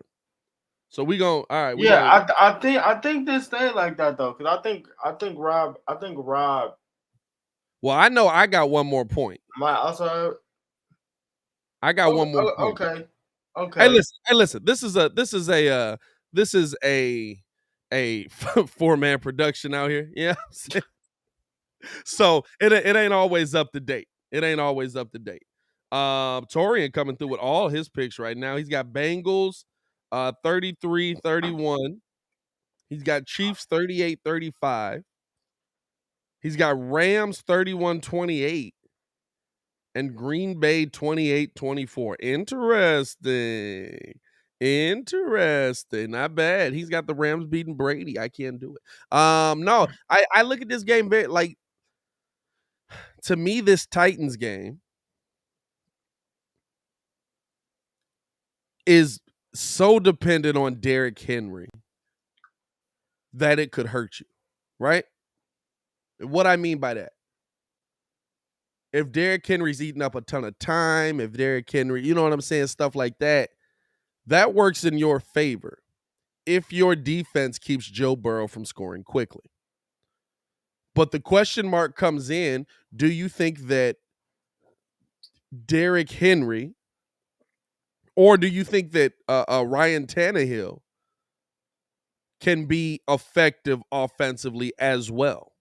So we going all right, we Yeah, going I think this stay like that though, because I think Rob well, I know I got one more point. might also. I got one more point. Okay, Hey, okay. listen. This is a 4-man production out here. Yeah. So it ain't always up to date. It ain't always up to date. Torian coming through with all his picks right now. He's got Bengals 33-31. He's got Chiefs 38-35. He's got Rams 31-28 and Green Bay 28-24. Interesting. Interesting. Not bad. He's got the Rams beating Brady. I can't do it. No, I look at this game very like, to me, this Titans game is so dependent on Derrick Henry that it could hurt you, right? What I mean by that, if Derrick Henry's eating up a ton of time, if Derrick Henry, you know what I'm saying, stuff like that, that works in your favor if your defense keeps Joe Burrow from scoring quickly. But the question mark comes in, do you think that Derrick Henry, or do you think that Ryan Tannehill can be effective offensively as well?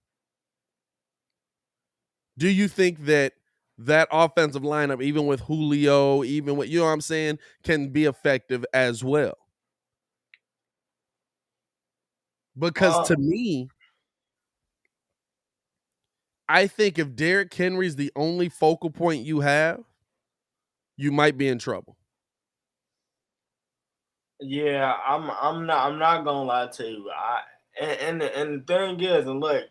Do you think that that offensive lineup, even with Julio, even with, you know what I'm saying, can be effective as well? Because Uh, to me, I think if Derrick Henry's the only focal point you have, you might be in trouble. yeah, I'm not gonna lie to you. And the thing is, and look,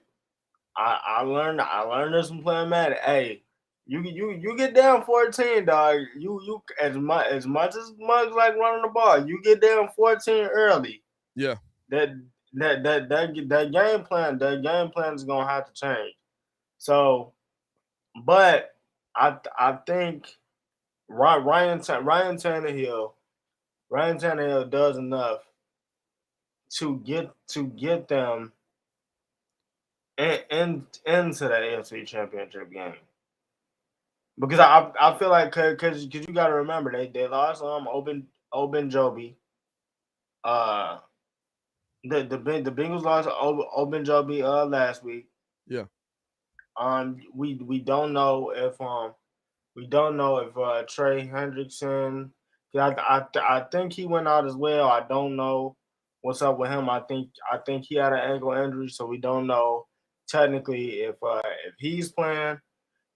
I learned this from playing Madden. Hey, you get down 14, dog. You as much like running the ball, you get down 14 early. Yeah. That that game plan is gonna have to change. So, but I think Ryan Tannehill does enough to get them into the AFC Championship game. Because I feel like because you got to remember they lost Oben Joby. Uh, the Bengals lost Oben Joby last week. Yeah. We don't know if Trey Hendrickson. Yeah, I think he went out as well. I don't know what's up with him. I think he had an ankle injury, so we don't know technically if he's playing.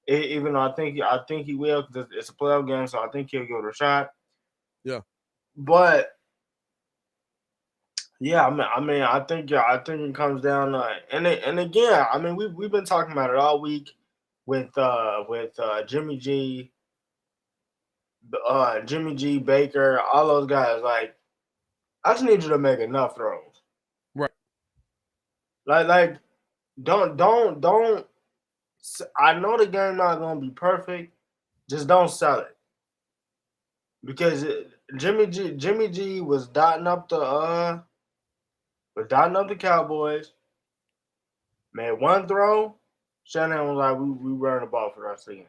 Even though I think he will because it's a playoff game, so I think he'll give it a shot. Yeah. But yeah, I think it comes down and again, I mean we've been talking about it all week with Jimmy G, Baker, all those guys. Like I just need you to make enough throws. Right. Like don't. I know the game not gonna be perfect. Just don't sell it because Jimmy G was dotting up the Cowboys. Made one throw. Shanahan was like, "We run the ball for the rest of the game.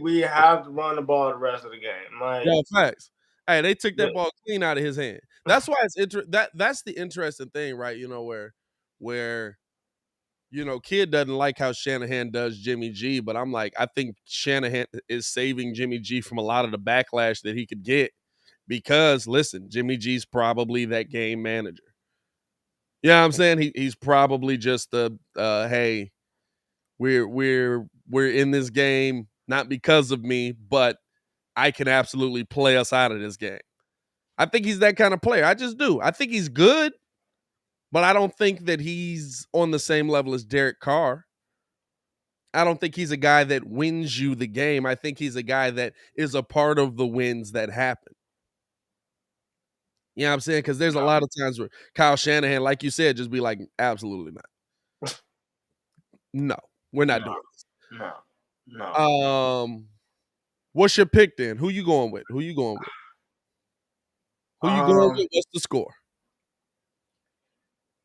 We have to run the ball the rest of the game." Like, Yo, facts. Hey, they took that the, ball clean out of his hand. That's why that's the interesting thing, right? You know, where Kid doesn't like how Shanahan does Jimmy G, but I'm like, I think Shanahan is saving Jimmy G from a lot of the backlash that he could get because listen, Jimmy G's probably that game manager. Yeah, I'm saying he's probably just the hey, we're in this game not because of me, but I can absolutely play us out of this game. I think he's that kind of player. I just do. I think he's good, but I don't think that he's on the same level as Derek Carr. I don't think he's a guy that wins you the game. I think he's a guy that is a part of the wins that happen. You know what I'm saying? Because there's a lot of times where Kyle Shanahan, like you said, just be like, absolutely not. No, we're not doing this. No. What's your pick then? Who you going with? Who you going with? What's the score?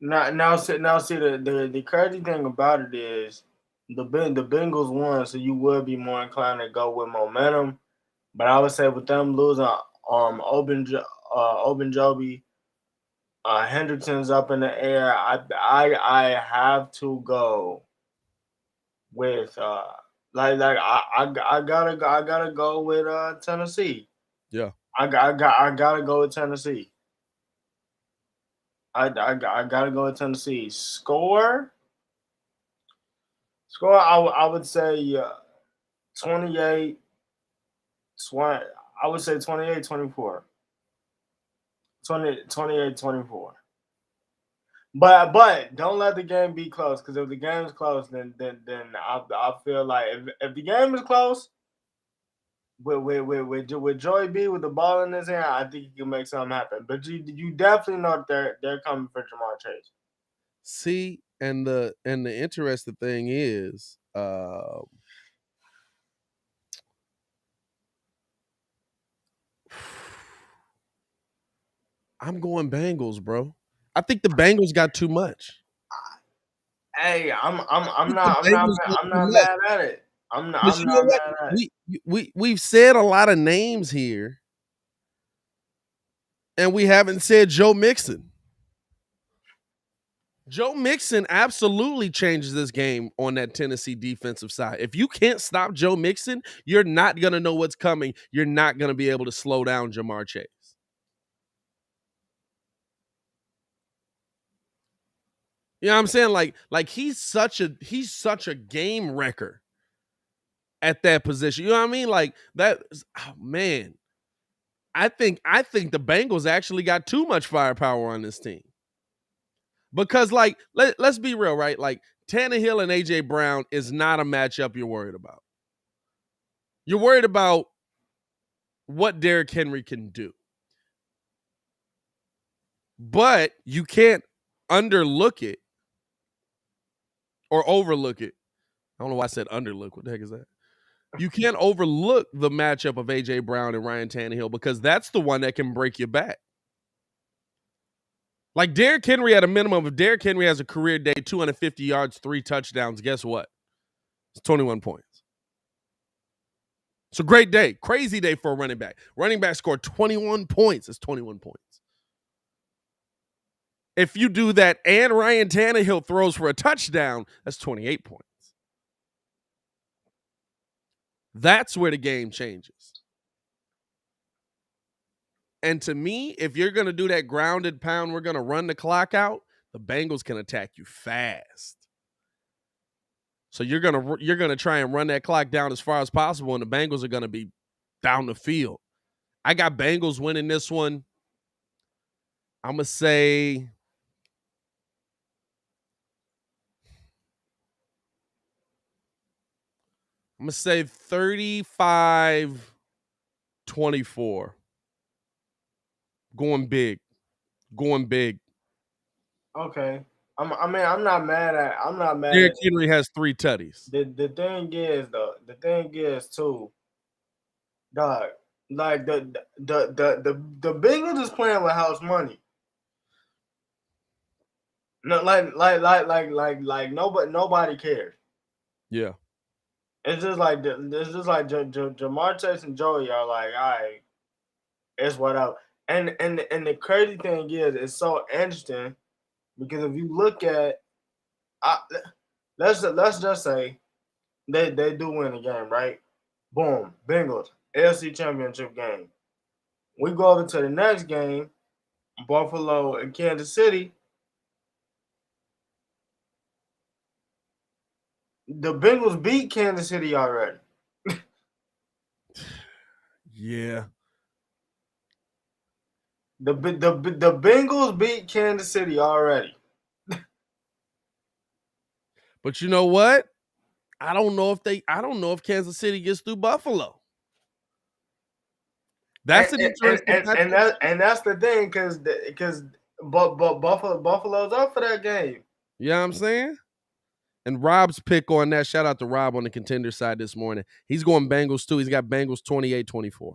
Now, see, the crazy thing about it is the Bengals won, so you would be more inclined to go with momentum. But I would say with them losing, Obenjobi, Hendrickson's up in the air. I have to go with I gotta go with Tennessee. Yeah, I gotta go with Tennessee. I gotta go with Tennessee. Score. I would say 28, 20. I would say 28-24. 28-24. But don't let the game be close, because if the game is close, then I feel like if the game is close with Joey B with the ball in his hand, I think he can make something happen. But you definitely know that they're coming for Jamar Chase. See, and the interesting thing is, I'm going Bengals, bro. I think the Bengals got too much. Hey, I'm Bengals got too not much. mad at it. I'm But you know not what? mad at it. We've said a lot of names here, and we haven't said Joe Mixon. Joe Mixon absolutely changes this game on that Tennessee defensive side. If you can't stop Joe Mixon, you're not going to know what's coming. You're not going to be able to slow down Jamar Chase. You know what I'm saying? Like he's such a game wrecker at that position. You know what I mean? Like that. Oh man, I think the Bengals actually got too much firepower on this team. Because like let's be real, right? Like Tannehill and AJ Brown is not a matchup you're worried about. You're worried about what Derrick Henry can do. But you can't underlook it or overlook it. I don't know why I said underlook. What the heck is that? You can't overlook the matchup of AJ Brown and Ryan Tannehill, because that's the one that can break your back. Like Derrick Henry, at a minimum, if Derrick Henry has a career day, 250 yards, 3 touchdowns, guess what? It's 21 points. It's a great day, crazy day for a running back. Running back scored 21 points. It's 21 points. If you do that and Ryan Tannehill throws for a touchdown, that's 28 points. That's where the game changes. And to me, if you're going to do that grounded pound, we're going to run the clock out, the Bengals can attack you fast. So you're gonna try and run that clock down as far as possible, and the Bengals are gonna be down the field. I got Bengals winning this one. I'm gonna say 35-24. Going big. Okay. I'm not mad at Derrick it. Henry has 3 tutties. The thing is though, too, dog, like the Bengals is playing with house money. No, nobody cares. Yeah. It's just like Jamar Chase and Joey are like, all right, it's whatever. And the crazy thing is, it's so interesting because if you look at, I, let's just say they do win the game, right? Boom, Bengals, AFC Championship game. We go over to the next game, Buffalo and Kansas City. The Bengals beat Kansas City already. Yeah. The Bengals beat Kansas City already. But you know what? I don't know if Kansas City gets through Buffalo. That's an interesting matchup. And that's the thing because Buffalo's up for that game. You know what I'm saying? And Rob's pick on that, shout out to Rob on the Contender side this morning. He's going Bengals too. He's got Bengals 28-24.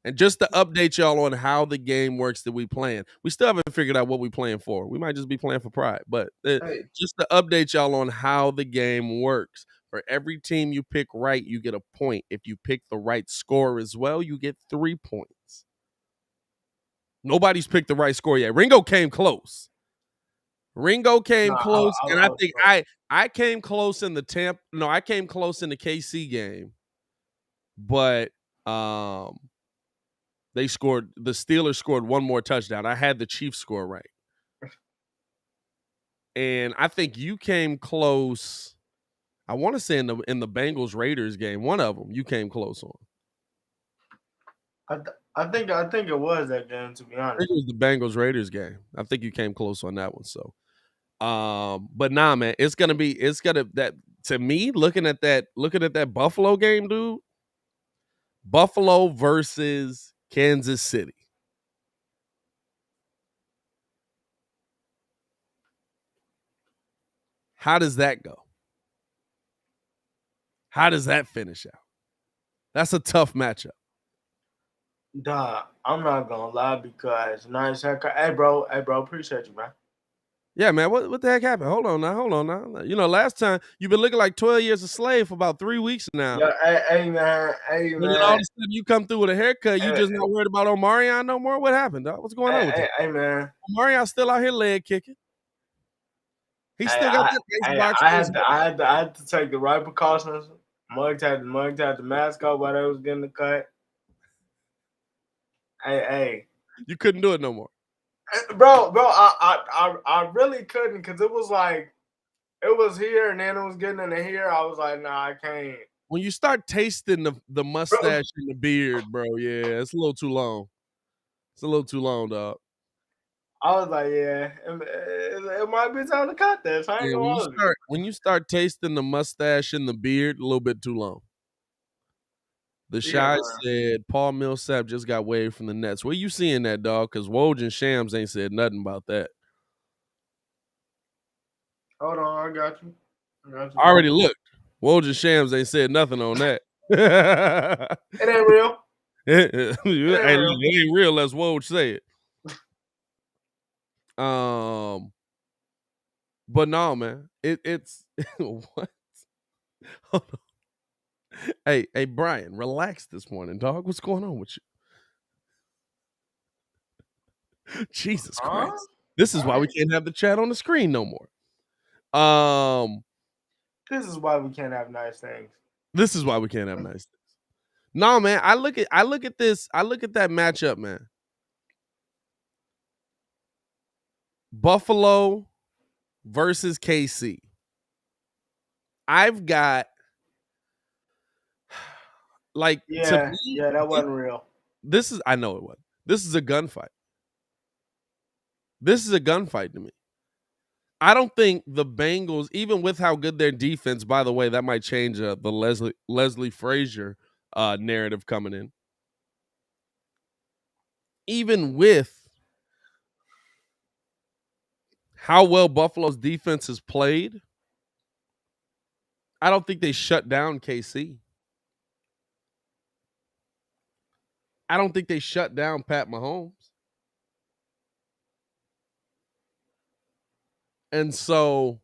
And just to update y'all on how the game works that we playing. We still haven't figured out what we playing for. We might just be playing for pride. But Hey, just to update y'all on how the game works. For every team you pick right, you get a point. If you pick the right score as well, you get 3 points. Nobody's picked the right score yet. Ringo came close. And I think I came close in the I came close in the KC game, but the Steelers scored one more touchdown. I had the Chiefs score right. And I think you came close. I want to say in the Bengals Raiders game, one of them you came close on. I think it was that game, to be I think honest. it was the Bengals Raiders game. I think you came close on that one. So but nah, man, it's gonna that to me, looking at that Buffalo game, dude. Buffalo versus Kansas City. How does that go? How does that finish out? That's a tough matchup. Duh, I'm not gonna lie because nice haircut. Hey bro, appreciate you, man. Yeah, man. What the heck happened? Hold on now. You know, last time you've been looking like 12 years a slave for about 3 weeks now. Yeah, hey man, And then all of a sudden you come through with a haircut. You hey, just not worried about Omarion no more? What happened, dog? What's going on with you? hey man. Omarion's still out here leg kicking. He Hey, still got that ice box. I had to take the right precautions. Mugged had the mask off while they was getting the cut. Hey, You couldn't do it no more. bro, I really couldn't because it was like it was here and then it was getting into here. I was like, nah, I can't. When you start tasting the Bro, mustache and the beard, bro, yeah, it's a little too long. It's a little too long, dog. I was like, yeah, it might be time to cut this. I ain't Yeah, gonna hold you. when you start tasting the mustache and the beard, a little bit too long. The Yeah, Shy man. said Paul Millsap just got waived from the Nets. Where you seeing that, dog? Because Woj and Shams ain't said nothing about that. Hold on, I got you. I already looked. Woj and Shams ain't said nothing on that. It ain't real. Hey, It ain't real. it ain't real unless Woj say it. But no, man. It's what? Hold on. Hey, Brian, relax this morning, dog. What's going on with you? Jesus Huh? Christ. This is All why we right. can't have the chat on the screen no more. Um, This is why we can't have nice things. this is why we can't have nice things. No, man. I look at this. I look at that matchup, man. Buffalo versus KC. I've got like to Yeah, me, yeah, that wasn't real. this is I know it was. This is a gunfight. This is a gunfight to me. I don't think the Bengals, even with how good their defense, by the way, that might change the Leslie Frazier narrative coming in. Even with how well Buffalo's defense has played, I don't think they shut down KC. I don't think they shut down Pat Mahomes. And so,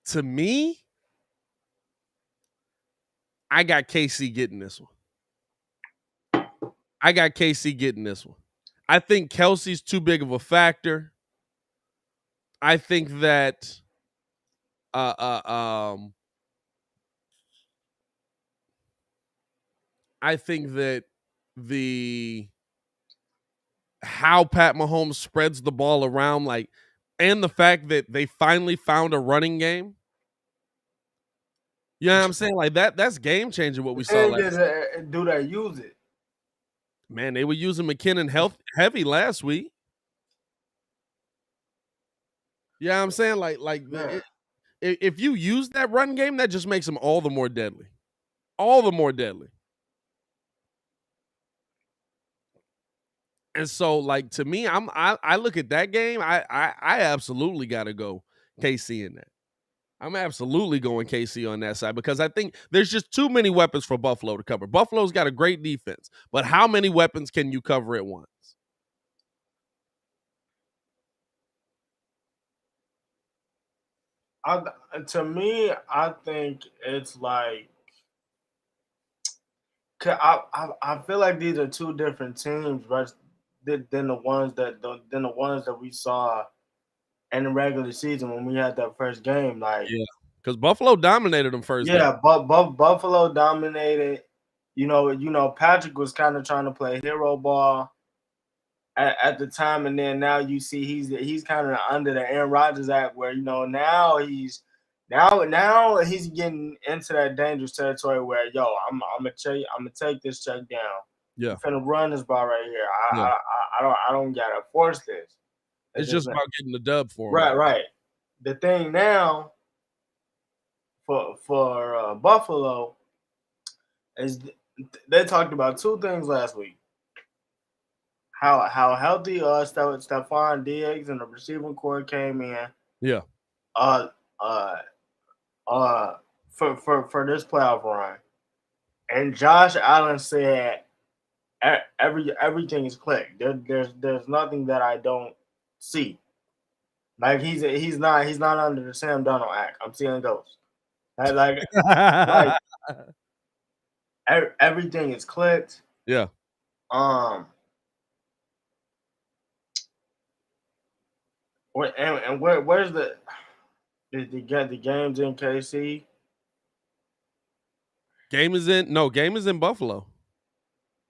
to me, I got KC getting this one. I got KC getting this one. I think Kelsey's too big of a factor. I think that uh uh um I think that the how Pat Mahomes spreads the ball around, like and the fact that they finally found a running game. You know what I'm saying? Like that's game changing what The we saw thing last. is, do they use it? Man, they were using McKinnon heavy last week. You know what I'm saying? Man, If you use that run game, that just makes them all the more deadly. All the more deadly. And so, like, to me, I look at that game. I absolutely got to go KC in that. I'm absolutely going KC on that side because I think there's just too many weapons for Buffalo to cover. Buffalo's got a great defense, but how many weapons can you cover at once? to me, I think it's like I feel like these are two different teams, right? Than the ones that we saw in the regular season when we had that first game. Like, Yeah, because Buffalo dominated them first game. yeah, but Buffalo dominated. Patrick was kind of trying to play hero ball at the time, and then now you see he's kind of under the Aaron Rodgers act, where now he's getting into that dangerous territory where I'm gonna take this check down. Yeah, I'm finna run this ball right here. yeah. I don't gotta force this. It's just about getting the dub for them. Right. The thing now for Buffalo is they talked about two things last week. How healthy Stephon Diggs and the receiving core came in. Yeah. Uh uh for this playoff run. And Josh Allen said everything is clicked. There's nothing that I don't see. Like he's not under the Sam Darnold act. I'm seeing ghosts. Like everything is clicked. Yeah. Um where's the games in KC? Game is in Buffalo.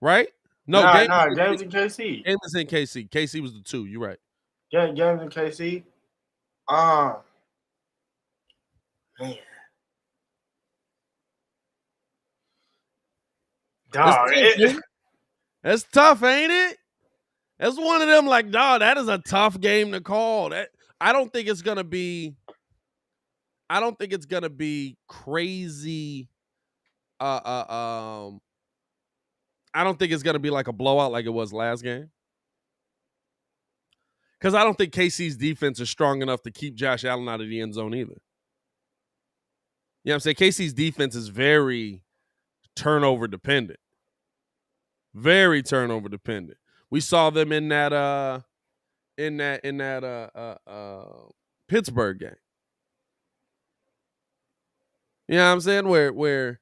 Right? No, Games in KC. Game is in KC. KC was the 2. You're right. Games in KC. Man. Dog, That's tough, ain't it? That's one of them like, dog, that is a tough game to call. I don't think it's gonna be crazy. I don't think it's gonna be like a blowout like it was last game. Because I don't think KC's defense is strong enough to keep Josh Allen out of the end zone either. You know what I'm saying? KC's defense is very turnover dependent. Very turnover dependent. We saw them in that Pittsburgh game. You know what I'm saying? Where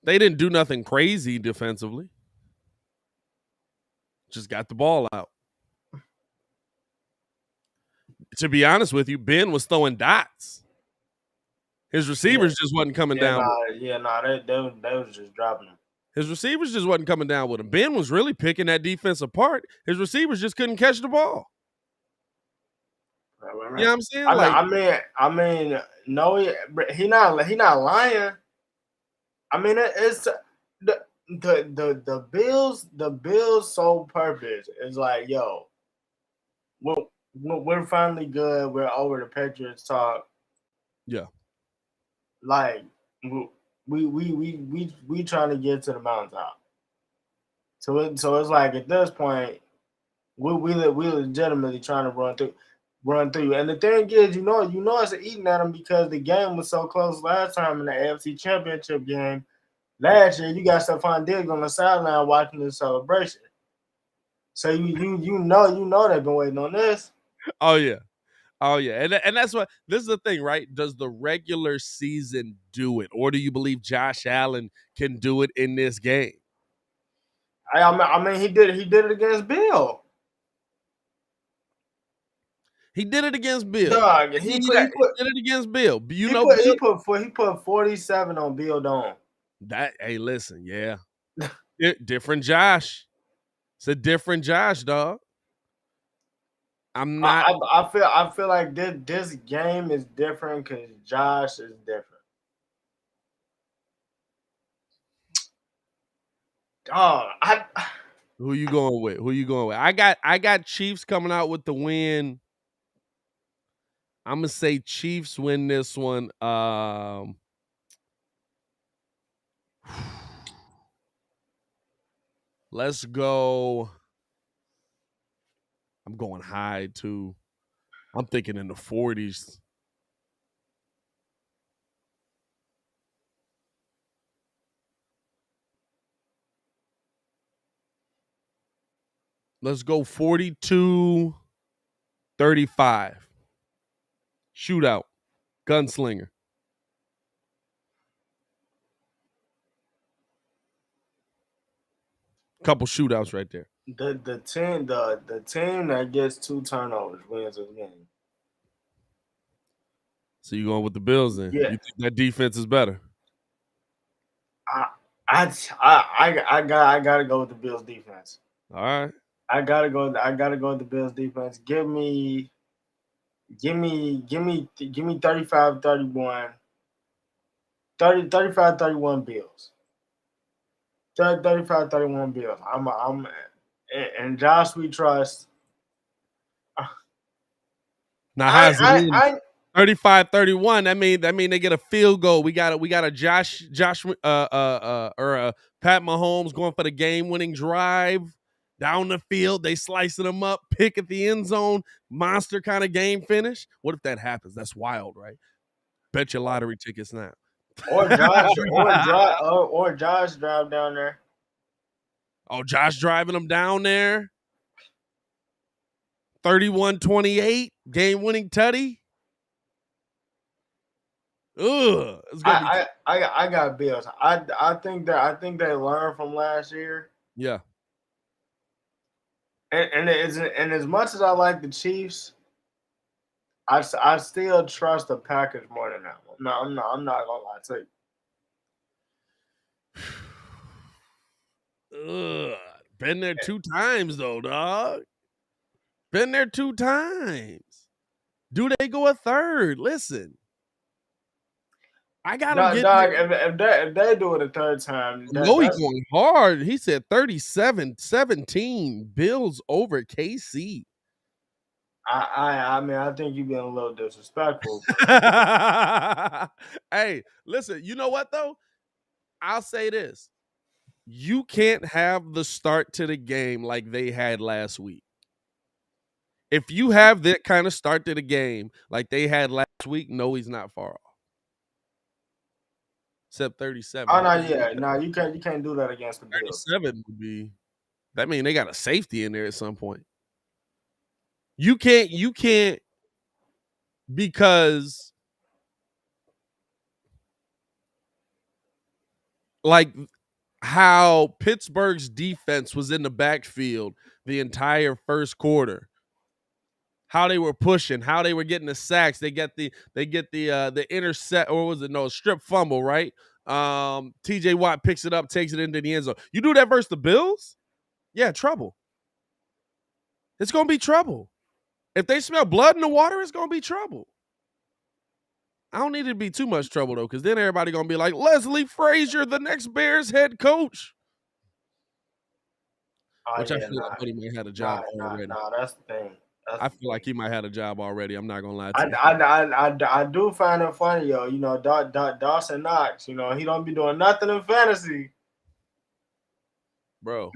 they didn't do nothing crazy defensively. Just got the ball out. To be honest with you, Ben was throwing dots. His receivers just wasn't coming down. They was just dropping them. His receivers just wasn't coming down with him. Ben was really picking that defense apart. His receivers just couldn't catch the ball. Right. You know what I'm saying? I mean, no, he not lying. I mean, it's the Bills' sole purpose is like, yo, we're finally good. We're over the Patriots talk. Yeah. Like we trying to get to the mountaintop. So it's like at this point, we legitimately trying to run through. And the thing is, it's eating at them because the game was so close last time in the AFC Championship game. Last year, you got Stephon Diggs on the sideline watching the celebration. So you know they've been waiting on this. Oh yeah. And that's what this is the thing, right? Does the regular season do it, or do you believe Josh Allen can do it in this game? I mean, he did it against Bill. He did it against Bill. Dog, he did it against Bill. He put 47 on Bill Dome. Hey, listen, yeah. Different Josh. It's a different Josh, dog. I'm not. I feel like this game is different because Josh is different. Oh, Who you going with? Who you going with? I got Chiefs coming out with the win. I'm gonna say Chiefs win this one. Let's go. I'm going high too. I'm thinking in the 40s. Let's go 42-35. Shootout. Gunslinger. Couple shootouts right there. the team that gets 2 turnovers wins this game. So you going with the Bills then? Yeah. You think that defense is better? I gotta go with the Bills defense. All right. I gotta go with the Bills defense. Give me 35-31. 35-31 Bills. 35-31 Bills. I'm and Josh we trust. Now how's I it I 35-31? That mean they get a field goal. We got a Josh or a Pat Mahomes going for the game-winning drive down the field. They slicing them up, pick at the end zone, monster kind of game finish. What if that happens? That's wild, right? Bet your lottery tickets now. or Josh drive down there. Oh, Josh driving them down there. 31-28, game-winning tutty. Ugh, it's gonna be. I got Bills. I think they learned from last year. Yeah. And as much as I like the Chiefs, I still trust the Packers more than that one. No, I'm not gonna lie to you. Ugh, been there 2 times though, dog. Been there 2 times. Do they go a third? Listen, I got them getting. Dog, if they do it a third time, No, he's that's going hard. He said 37-17 Bills over KC. I mean I think you're being a little disrespectful. Hey, listen, you know what though? I'll say this. You can't have the start to the game like they had last week. If you have that kind of start to the game like they had last week, no, he's not far off. Except 37. Oh no, yeah, no, you can't do that against the Bills. 37 would be. That means they got a safety in there at some point. You can't because like how Pittsburgh's defense was in the backfield the entire first quarter. How they were pushing, how they were getting the sacks. They get the intercept, or was it no strip fumble, right? TJ Watt picks it up, takes it into the end zone. You do that versus the Bills? Yeah, trouble. It's gonna be trouble. If they smell blood in the water, it's gonna be trouble. I don't need it to be too much trouble though, because then everybody gonna be like, Leslie Frazier, the next Bears head coach. Which I feel like he might have a job already. Nah, that's the thing. I feel like he might have a job already. I'm not gonna lie to you. I do find it funny, yo. You know, Dawson Knox. You know, he don't be doing nothing in fantasy, bro.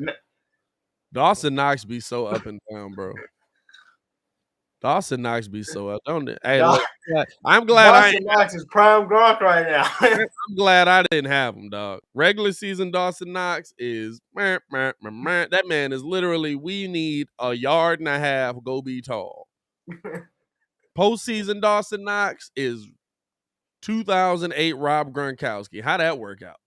Dawson Knox be so up and down, bro. Dawson Knox be so up. Don't it? Hey, look, I'm glad Dawson Knox is prime Gronk right now. I'm glad I didn't have him, dog. Regular season Dawson Knox is that man is literally, we need a yard and a half, go be tall. Postseason Dawson Knox is 2008 Rob Gronkowski. How'd that work out?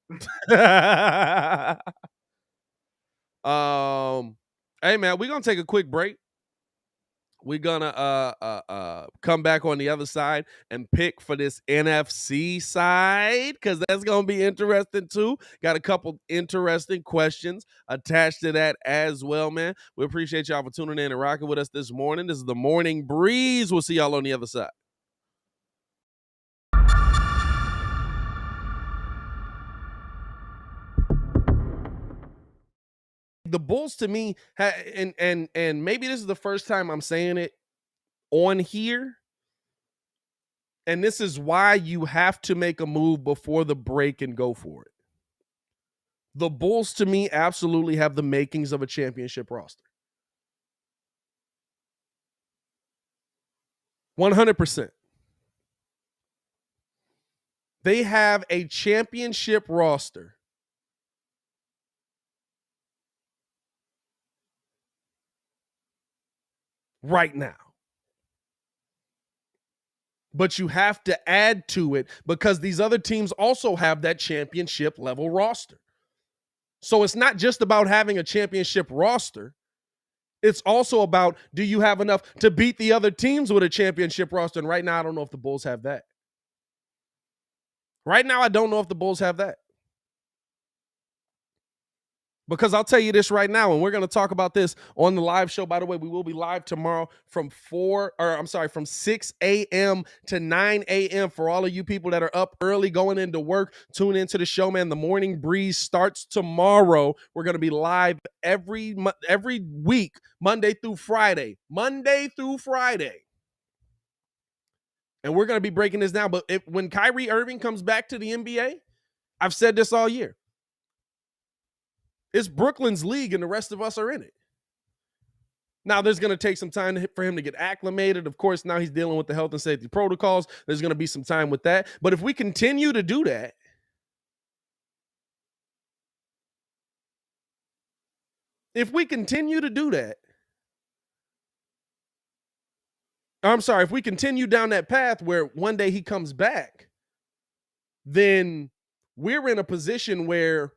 Hey man, we're gonna take a quick break. we're gonna come back on the other side and pick for this NFC side, because that's gonna be interesting too. Got a couple interesting questions attached to that as well, man. We appreciate y'all for tuning in and rocking with us this morning. This is the Morning Breeze. We'll see y'all on the other side. The Bulls, to me, and maybe this is the first time I'm saying it on here, and this is why you have to make a move before the break and go for it. The Bulls, to me, absolutely have the makings of a championship roster. 100%. They have a championship roster right now. But you have to add to it because these other teams also have that championship level roster. So it's not just about having a championship roster. It's also about, do you have enough to beat the other teams with a championship roster? And right now, I don't know if the Bulls have that. Right now, I don't know if the Bulls have that. Because I'll tell you this right now, and we're going to talk about this on the live show. By the way, we will be live tomorrow from 6 a.m. to 9 a.m. For all of you people that are up early going into work, tune into the show, man. The Morning Breeze starts tomorrow. We're going to be live every week, Monday through Friday. And we're going to be breaking this down. But when Kyrie Irving comes back to the NBA, I've said this all year, it's Brooklyn's league and the rest of us are in it. Now, there's going to take some time for him to get acclimated. Of course, now he's dealing with the health and safety protocols. There's going to be some time with that. But if we continue to do that, if we continue down that path where one day he comes back, then we're in a position where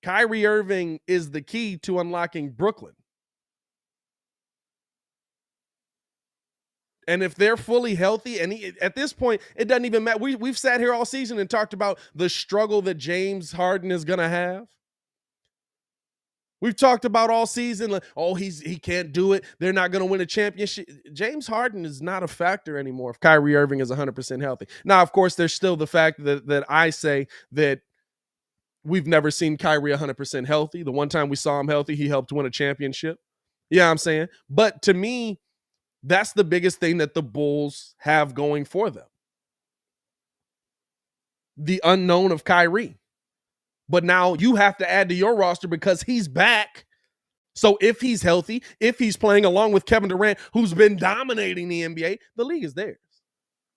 Kyrie Irving is the key to unlocking Brooklyn. And if they're fully healthy, and at this point, it doesn't even matter. We've sat here all season and talked about the struggle that James Harden is going to have. We've talked about all season, like, he can't do it. They're not going to win a championship. James Harden is not a factor anymore if Kyrie Irving is 100% healthy. Now, of course, there's still the fact that I say that we've never seen Kyrie 100% healthy. The one time we saw him healthy, he helped win a championship. Yeah, I'm saying. But to me, that's the biggest thing that the Bulls have going for them. The unknown of Kyrie. But now you have to add to your roster because he's back. So if he's healthy, if he's playing along with Kevin Durant, who's been dominating the NBA, the league is theirs.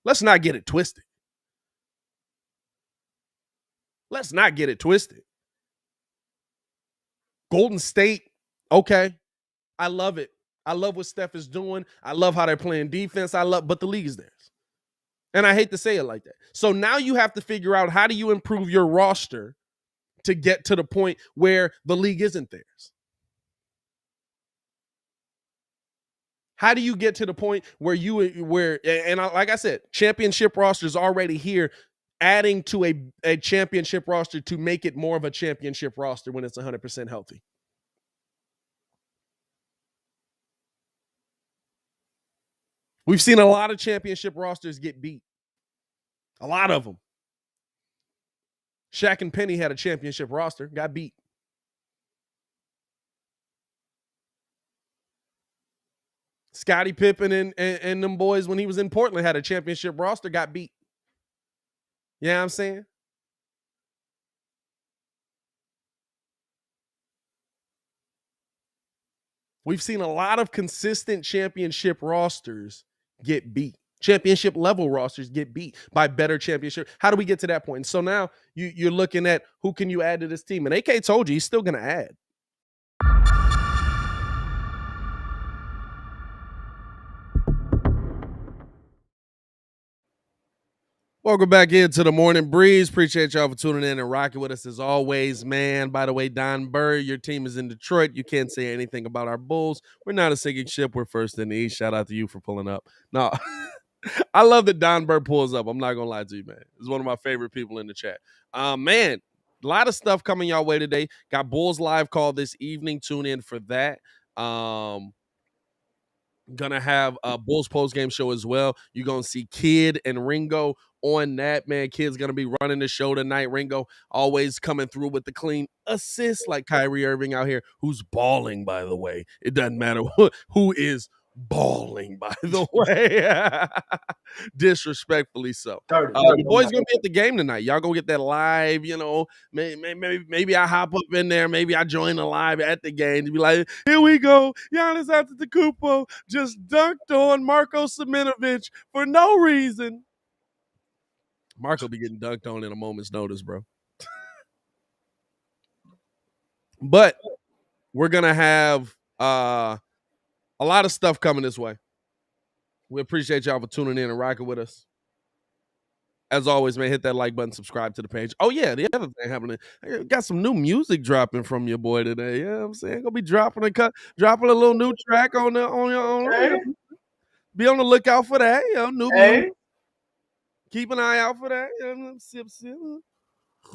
Let's not get it twisted. Golden State, okay. I love it. I love what Steph is doing. I love how they're playing defense. But the league is theirs. And I hate to say it like that. So now you have to figure out, how do you improve your roster to get to the point where the league isn't theirs? How do you get to the point where like I said, championship roster is already here, adding to a championship roster to make it more of a championship roster when it's 100% healthy? We've seen a lot of championship rosters get beat. A lot of them. Shaq and Penny had a championship roster, got beat. Scottie Pippen and them boys, when he was in Portland, had a championship roster, got beat. You know what I'm saying? We've seen a lot of consistent championship rosters get beat. Championship level rosters get beat by better championship. How do we get to that point? And so now you're looking at who can you add to this team. And AK told you he's still going to add. Welcome back into the Morning Breeze. Appreciate y'all for tuning in and rocking with us as always, man. By the way, Don Burr, your team is in Detroit. You can't say anything about our Bulls. We're not a sinking ship. We're first in the East. Shout out to you for pulling up. No, I love that Don Burr pulls up. I'm not going to lie to you, man. He's one of my favorite people in the chat. Man, a lot of stuff coming y'all way today. Got Bulls live call this evening. Tune in for that. Gonna have a Bulls post game show as well. You're gonna see Kidd and Ringo on that, man. Kidd's gonna be running the show tonight. Ringo always coming through with the clean assist, like Kyrie Irving out here, who's balling, by the way. It doesn't matter who is balling, by the way. Disrespectfully so. 30. Your boy's gonna be at the game tonight. Y'all gonna get that live, you know. Maybe I hop up in there. Maybe I join the live at the game to be like, here we go. Giannis Antetokounmpo just dunked on Marko Simonovic for no reason. Marko be getting dunked on in a moment's notice, bro. But we're gonna have a lot of stuff coming this way. We appreciate y'all for tuning in and rocking with us. As always, man, hit that like button, subscribe to the page. Oh, yeah, the other thing happening, I got some new music dropping from your boy today. You know what I'm saying? Gonna be dropping a little new track on Hey, be on the lookout for that. You know, new hey, music. Keep an eye out for that. You know, sip.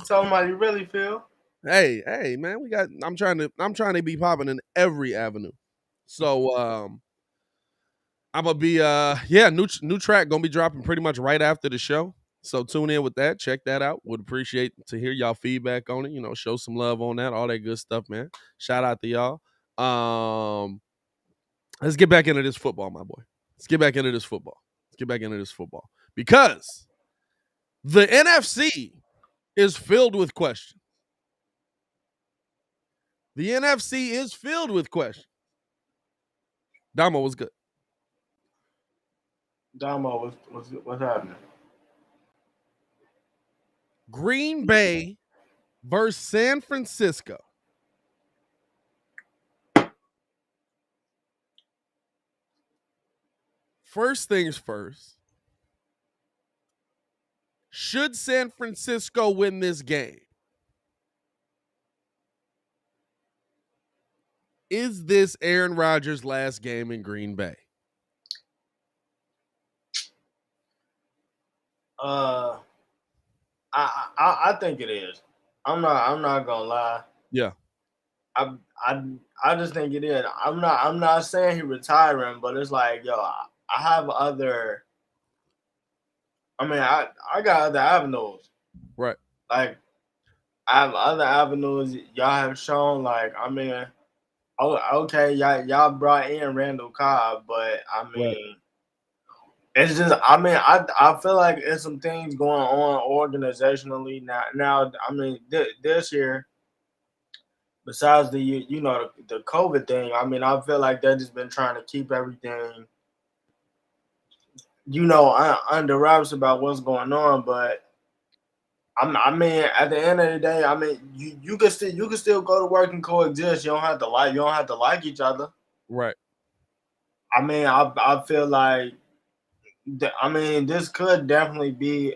tell them how you really feel. Hey, man, I'm trying to be popping in every avenue. So I'm gonna be new track gonna be dropping pretty much right after the show. So tune in with that. Check that out. Would appreciate to hear y'all feedback on it. You know, show some love on that. All that good stuff, man. Shout out to y'all. Let's get back into this football, my boy. Let's get back into this football. Because the NFC is filled with questions. The NFC is filled with questions. Damo was good. Damo, what's happening? Green Bay versus San Francisco. First things first. Should San Francisco win this game? Is this Aaron Rodgers' last game in Green Bay? I think it is. I'm not gonna lie. Yeah. I just think it is. I'm not saying he retiring, but it's like, yo, I have other. I mean, I got other avenues. Right. Like, I have other avenues. Y'all have shown, like, I mean, okay, y'all brought in Randall Cobb, but I mean, Right. it's just, I mean, I feel like there's some things going on organizationally now. I mean, this year, besides the the COVID thing, I mean, I feel like they've just been trying to keep everything, under wraps about what's going on. But I mean, at the end of the day, I mean, you can still go to work and coexist. You don't have to like each other. Right. I mean, I feel like, I mean, this could definitely be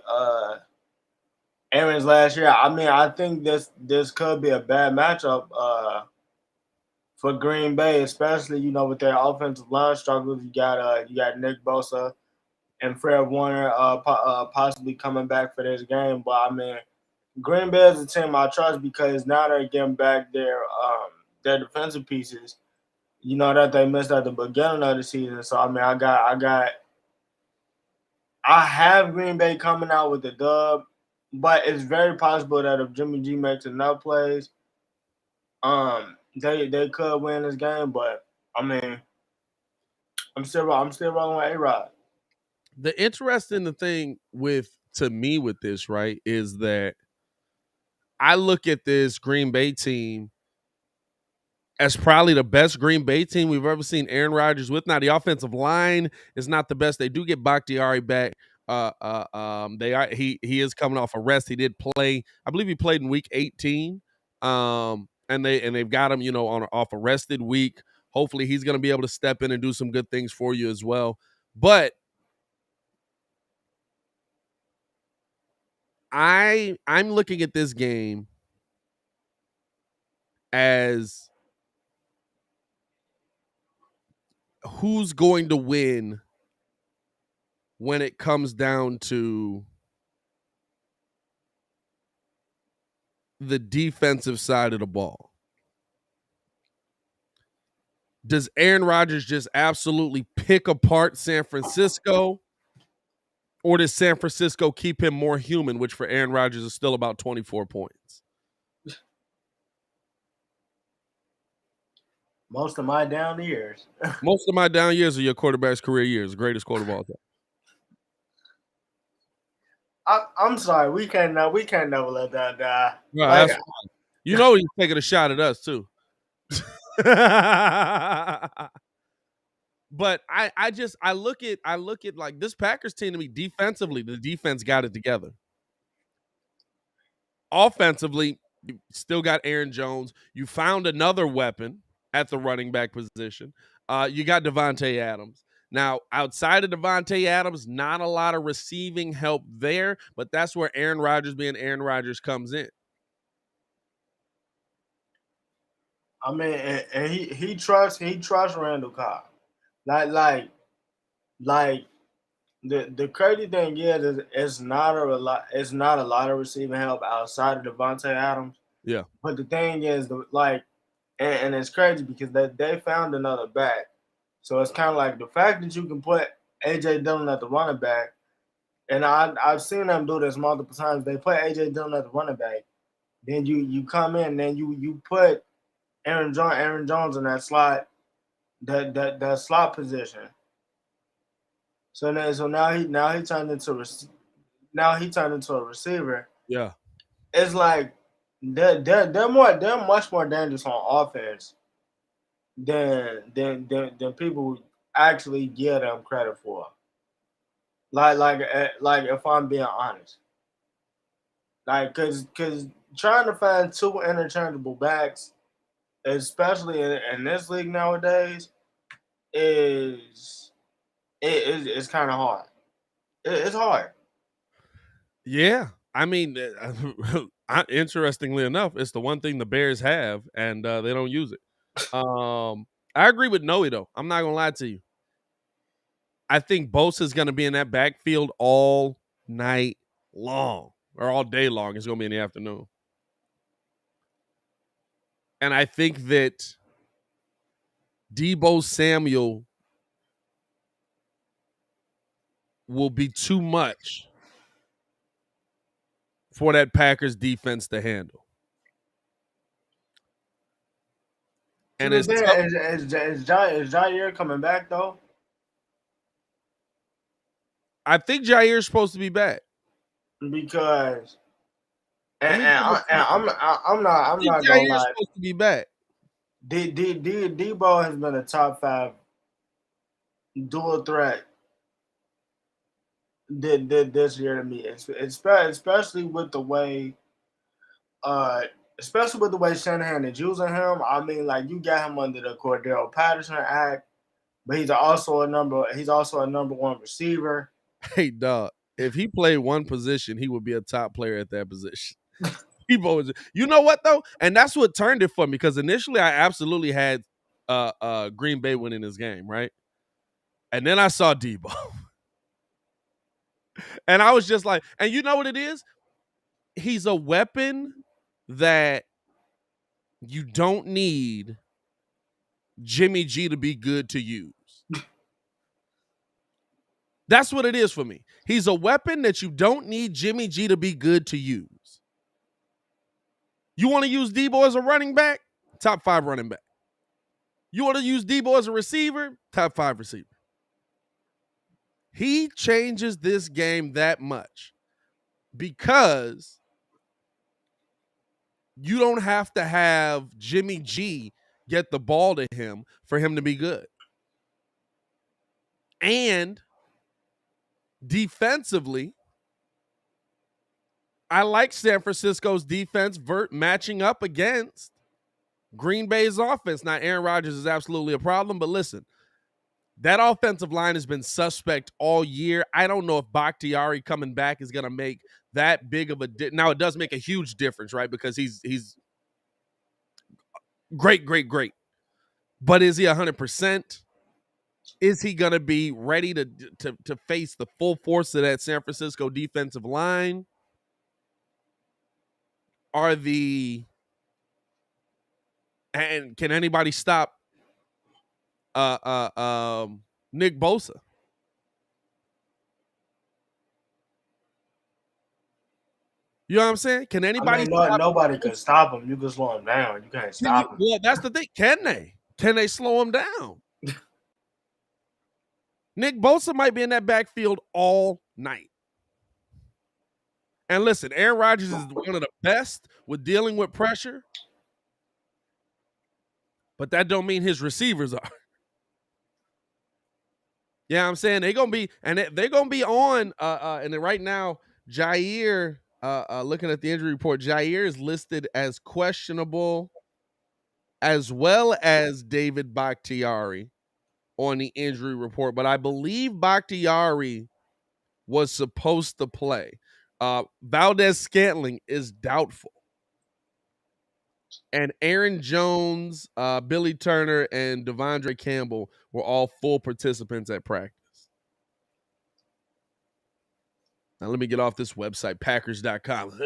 Aaron's last year. I mean, I think this could be a bad matchup for Green Bay, especially with their offensive line struggles. You got Nick Bosa and Fred Warner possibly coming back for this game. But I mean, Green Bay is a team I trust because now they're getting back their defensive pieces. That they missed at the beginning of the season. So I mean, I have Green Bay coming out with the dub, but it's very possible that if Jimmy G makes enough plays, they could win this game. But I mean, I'm still rolling with A-Rod. The interesting thing to me with this, right, is that I look at this Green Bay team as probably the best Green Bay team we've ever seen Aaron Rodgers with. Now, the offensive line is not the best. They do get Bakhtiari back. He is coming off a rest. He did play. I believe he played in week 18. And they've got him, off a rested week. Hopefully, he's going to be able to step in and do some good things for you as well. But I'm looking at this game as who's going to win when it comes down to the defensive side of the ball. Does Aaron Rodgers just absolutely pick apart San Francisco? Or does San Francisco keep him more human, which for Aaron Rodgers is still about 24 points? Most of my down years. Most of my down years are your quarterback's career years, the greatest quarterback of all time. I'm sorry, we can't never let that die. No, Like, you know he's taking a shot at us too. But I look at like this Packers team to me defensively, the defense got it together. Offensively, you still got Aaron Jones. You found another weapon at the running back position. You got Devontae Adams. Now, outside of Devontae Adams, not a lot of receiving help there, but that's where Aaron Rodgers being Aaron Rodgers comes in. I mean, and he trusts Randall Cobb. Like the crazy thing is it's not a lot of receiving help outside of Devontae Adams. Yeah. But the thing is, and it's crazy because they found another back. So it's kind of like the fact that you can put A.J. Dillon at the running back, and I've seen them do this multiple times. They put A.J. Dillon at the running back, then you come in, then you put Aaron Jones in that slot, that slot position. So now he turned into a receiver. Yeah. It's like they're much more dangerous on offense than people actually give them credit for. Like if I'm being honest, like because trying to find two interchangeable backs, especially in this league nowadays, is kind of hard. It's hard. Yeah. I mean, interestingly enough, it's the one thing the Bears have, and they don't use it. I agree with Noe, though. I'm not going to lie to you. I think Bosa's going to be in that backfield all night long, or all day long. It's going to be in the afternoon. And I think that Deebo Samuel will be too much for that Packers defense to handle. And is Jair coming back though? I think Jair's supposed to be back because, I'm not gonna lie. Supposed to be back. Deebo has been a top 5 dual threat this year to me, especially with the way Shanahan is using him. I mean, like you got him under the Cordell Patterson Act, but he's also a number 1 receiver. Hey, dog, if he played one position, he would be a top player at that position. You know what though? And that's what turned it for me, because initially I absolutely had Green Bay winning this game, right? And then I saw Deebo. And I was just like, and you know what it is? He's a weapon that you don't need Jimmy G to be good to use. That's what it is for me. He's a weapon that you don't need Jimmy G to be good to use. You want to use Deebo as a running back? Top 5 running back. You want to use Deebo as a receiver? Top 5 receiver. He changes this game that much because you don't have to have Jimmy G get the ball to him for him to be good. And defensively, I like San Francisco's defense matching up against Green Bay's offense. Now, Aaron Rodgers is absolutely a problem, but listen, that offensive line has been suspect all year. I don't know if Bakhtiari coming back is going to make that big of a now it does make a huge difference, right? Because he's great, but is he 100%? Is he gonna be ready to face the full force of that San Francisco defensive line? And can anybody stop Nick Bosa? You know what I'm saying? Can anybody stop nobody can stop him. You can slow him down. You can't stop him. Well, that's the thing. Can they? Can they slow him down? Nick Bosa might be in that backfield all night. And listen, Aaron Rodgers is one of the best with dealing with pressure, but that don't mean his receivers are. Yeah, I'm saying they're gonna be, and they're gonna be on. And then right now, Jair, looking at the injury report, Jair is listed as questionable, as well as David Bakhtiari on the injury report. But I believe Bakhtiari was supposed to play. Valdez Scantling is doubtful. And Aaron Jones, Billy Turner, and Devondre Campbell were all full participants at practice. Now let me get off this website, Packers.com.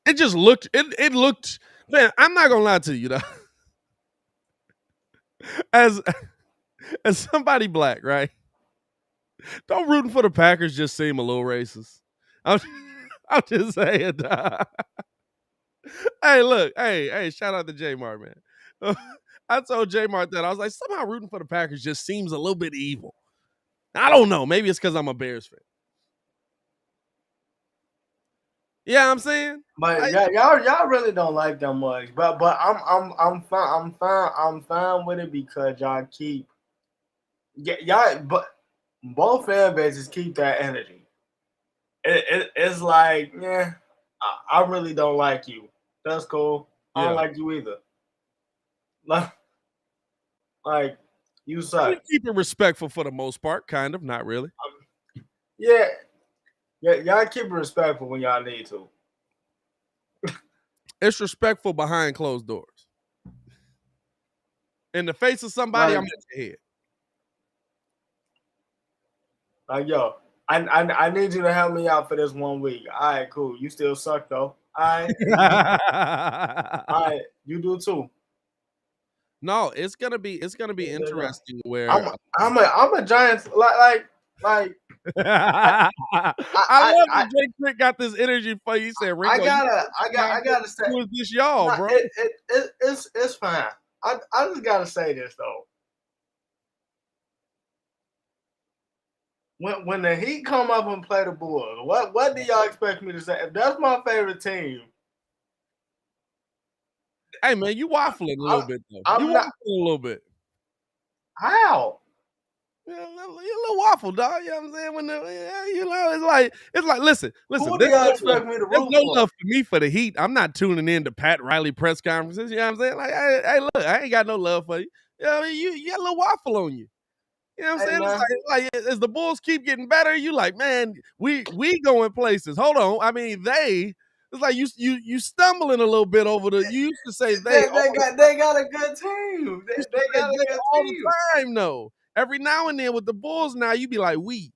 It just looked, it looked, man, I'm not gonna lie to you, though. As somebody black, right? Don't rooting for the Packers just seem a little racist. I'm just saying. Hey, look, hey, shout out to J Mart, man. I told J Mart that I was like, somehow rooting for the Packers just seems a little bit evil. I don't know. Maybe it's because I'm a Bears fan. Yeah, I'm saying. But y'all really don't like them much. But I'm fine with it because y'all keep but both fan bases keep that energy. It's like, yeah, I really don't like you. That's cool. I don't like you either. Like you suck. We keep it respectful for the most part, kind of, not really. Yeah, y'all keep it respectful when y'all need to. It's respectful behind closed doors. In the face of somebody, I'm at your head. Like, yo, I need you to help me out for this 1 week. All right, cool. You still suck though. All right, you do too. No, it's gonna be interesting. Where I'm a Giants like. I love that Jake Crick got this energy for you. He said, Ringo, I gotta say, who is this y'all, bro? It's fine. I just gotta say this though. When the Heat come up and play the Bulls, what do y'all expect me to say? If that's my favorite team. Hey man, you waffling a little bit though. You waffling a little bit. How? You're a little waffle, dog. You know what I'm saying? When it's like, listen. Who do y'all expect me to root no for? love for me for the Heat. I'm not tuning in to Pat Riley press conferences. You know what I'm saying? Like, hey, look, I ain't got no love for you. You know what I mean? You got a little waffle on you. You know what I'm saying? It's like as the Bulls keep getting better, you like, man, we going places. Hold on. I mean, it's like you stumbling a little bit over the. You used to say they got a good team. They got a good all team. the time, though. Every now and then with the Bulls, now you be like, we.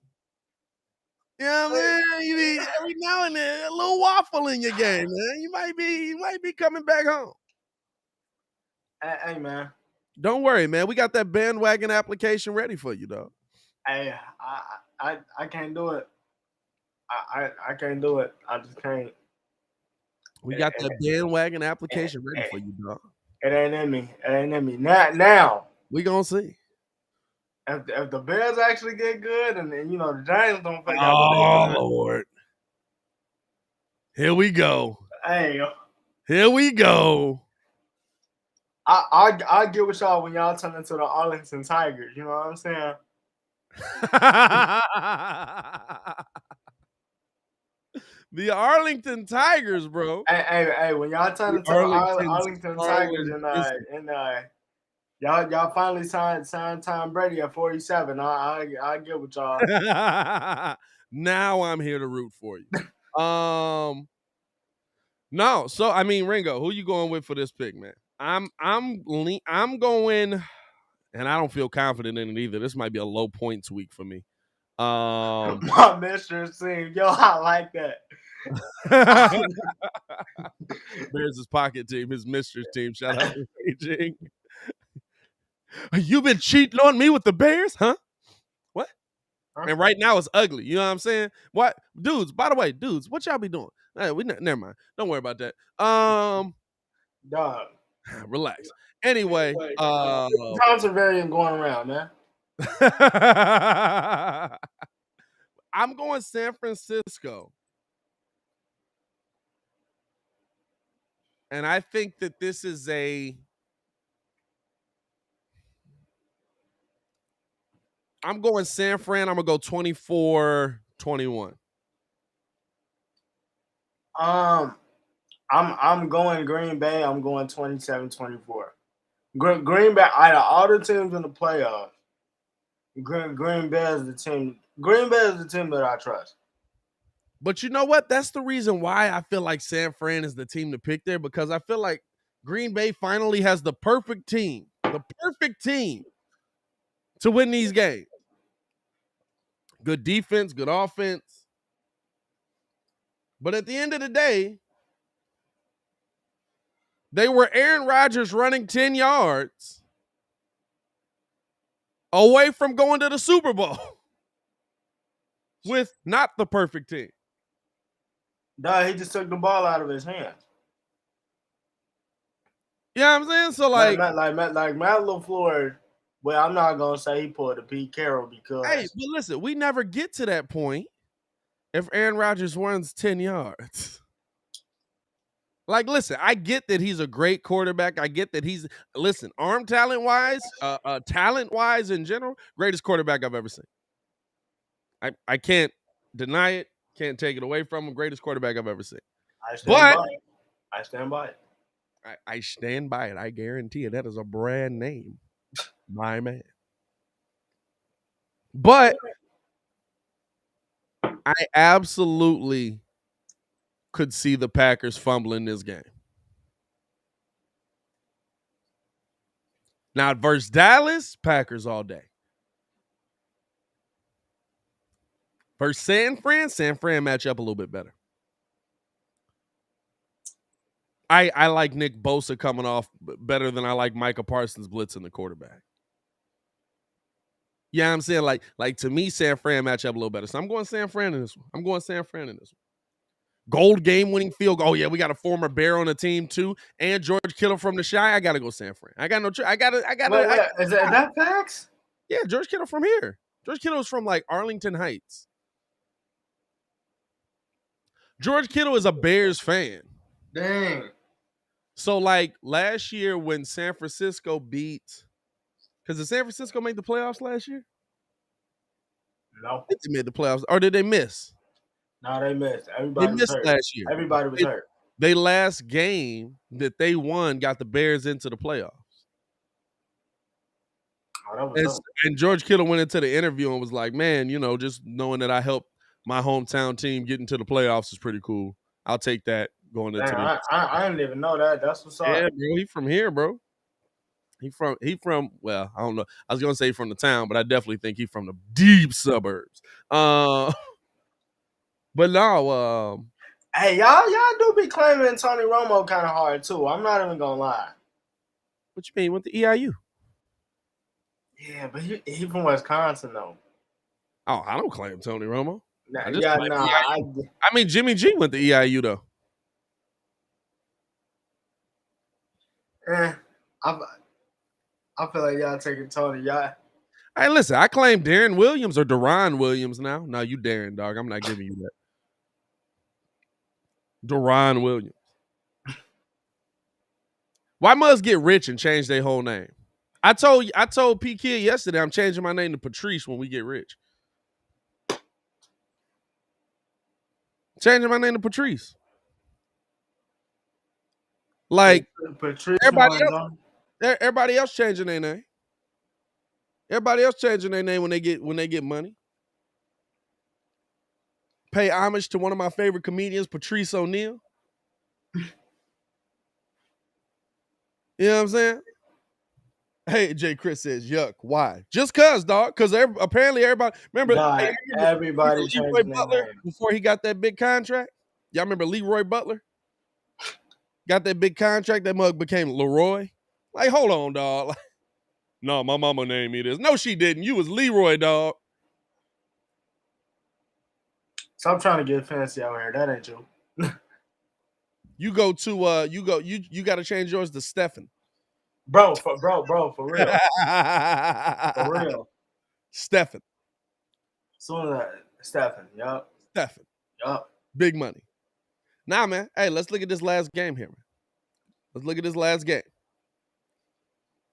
You know what I mean? You be every now and then a little waffle in your game, man. You might be coming back home. Hey man. Don't worry, man. We got that bandwagon application ready for you, though. Hey, I can't do it. I can't do it. I just can't. We got that bandwagon application ready for you, dog. It ain't in me. It ain't in me. Now. We gonna see. If the Bears actually get good, and then, the Giants don't figure out. Oh Lord! Here we go. Hey, here we go. I get with y'all when y'all turn into the Arlington Tigers. You know what I'm saying? The Arlington Tigers, bro. Hey, when y'all turn into the Arlington Tigers and y'all finally signed Tom Brady at 47, I get with y'all. Now I'm here to root for you. No, so I mean, Ringo, who you going with for this pick, man? I'm going, and I don't feel confident in it either. This might be a low points week for me. My mistress team. Yo, I like that. There's his pocket team, his mistress team. Shout out to Raging. You been cheating on me with the Bears, huh? What? And right now it's ugly. You know what I'm saying? What, dudes? By the way, dudes, what y'all be doing? Never mind. Don't worry about that. Dog. Relax. Anyway, Controversial going around, man. I'm going San Francisco. And I think that this is I'm going San Fran. I'm going to go 24-21. I'm going Green Bay. I'm going 27-24. Green Bay, out of all the teams in the playoffs, Green Bay is the team. Green Bay is the team that I trust. But you know what? That's the reason why I feel like San Fran is the team to pick there, because I feel like Green Bay finally has the perfect team to win these games. Good defense, good offense. But at the end of the day, they were Aaron Rodgers running 10 yards away from going to the Super Bowl with not the perfect team. He just took the ball out of his hands. You know what I'm saying? So like Matt LaFleur, well, I'm not gonna say he pulled a Pete Carroll because hey, but listen, we never get to that point if Aaron Rodgers runs 10 yards. Like, listen, I get that he's a great quarterback. I get that arm talent-wise, talent-wise in general, greatest quarterback I've ever seen. I can't deny it, can't take it away from him. Greatest quarterback I've ever seen. I stand by it. I stand by it. I guarantee you that is a brand name, my man. But I absolutely could see the Packers fumbling this game. Now, versus Dallas, Packers all day. Versus San Fran match up a little bit better. I like Nick Bosa coming off better than I like Micah Parsons blitzing the quarterback. Yeah, I'm saying like to me, San Fran match up a little better. So I'm going San Fran in this one. Gold game-winning field goal. Oh yeah, we got a former Bear on the team too, and George Kittle from the Shy. I gotta go San Fran. I got no. Is that facts? Yeah, George Kittle from here. George Kittle is from like Arlington Heights. George Kittle is a Bears fan. Dang. So like last year when San Francisco beat, because did San Francisco make the playoffs last year? No. They made the playoffs, or did they miss? No, they missed. Everybody missed was hurt last year. Everybody was hurt. They last game that they won got the Bears into the playoffs. And George Kittle went into the interview and was like, man, just knowing that I helped my hometown team get into the playoffs is pretty cool. I'll take that going into the I didn't even know that. That's what's up. Yeah, bro. He from here, bro. He from well, I don't know. I was gonna say from the town, but I definitely think he's from the deep suburbs. But no, hey, y'all do be claiming Tony Romo kind of hard too. I'm not even gonna lie. What you mean with the EIU? Yeah, but he from Wisconsin though. Oh, I don't claim Tony Romo. I mean, Jimmy G went to EIU though. I feel like y'all taking Tony. Y'all. Hey, listen, I claim Darren Williams or Deron Williams now. No, you Darren, dog. I'm not giving you that. Deron Williams. Why must get rich and change their whole name? I told P.kidd yesterday I'm changing my name to Patrice when we get rich. Changing my name to Patrice. Like Patrice, everybody else changing their name. Everybody else changing their name when they get money. pay homage to one of my favorite comedians, Patrice O'Neal. You know what I'm saying? Hey, Jay Chris says, yuck. Why? Just cuz, dog. Because apparently everybody remember, God, everybody Leroy changing their Butler name. before he got that big contract. Y'all remember Leroy Butler? Got that big contract. That mug became Leroy. Like, hold on, dog. Like, no, my mama named me this. No, she didn't. You was Leroy, dog. Stop trying to get fancy out here. That ain't you. You go to you got to change yours to Stephen. Bro, for real. For real. Stephen. Soon as that, Stephen. Yup. Stephen. Yup. Big money. Nah, man. Hey, let's look at this last game here, man. Let's look at this last game.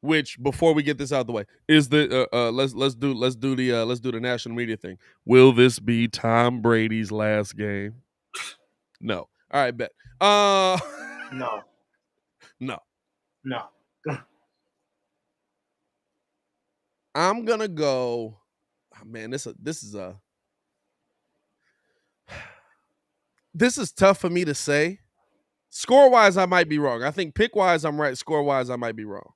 Which, before we get this out of the way, is the let's do the national media thing. Will this be Tom Brady's last game? No. All right, bet. No. No. No. I'm gonna go. Oh, man, this is tough for me to say. Score wise, I might be wrong. I think pick wise, I'm right. Score wise, I might be wrong.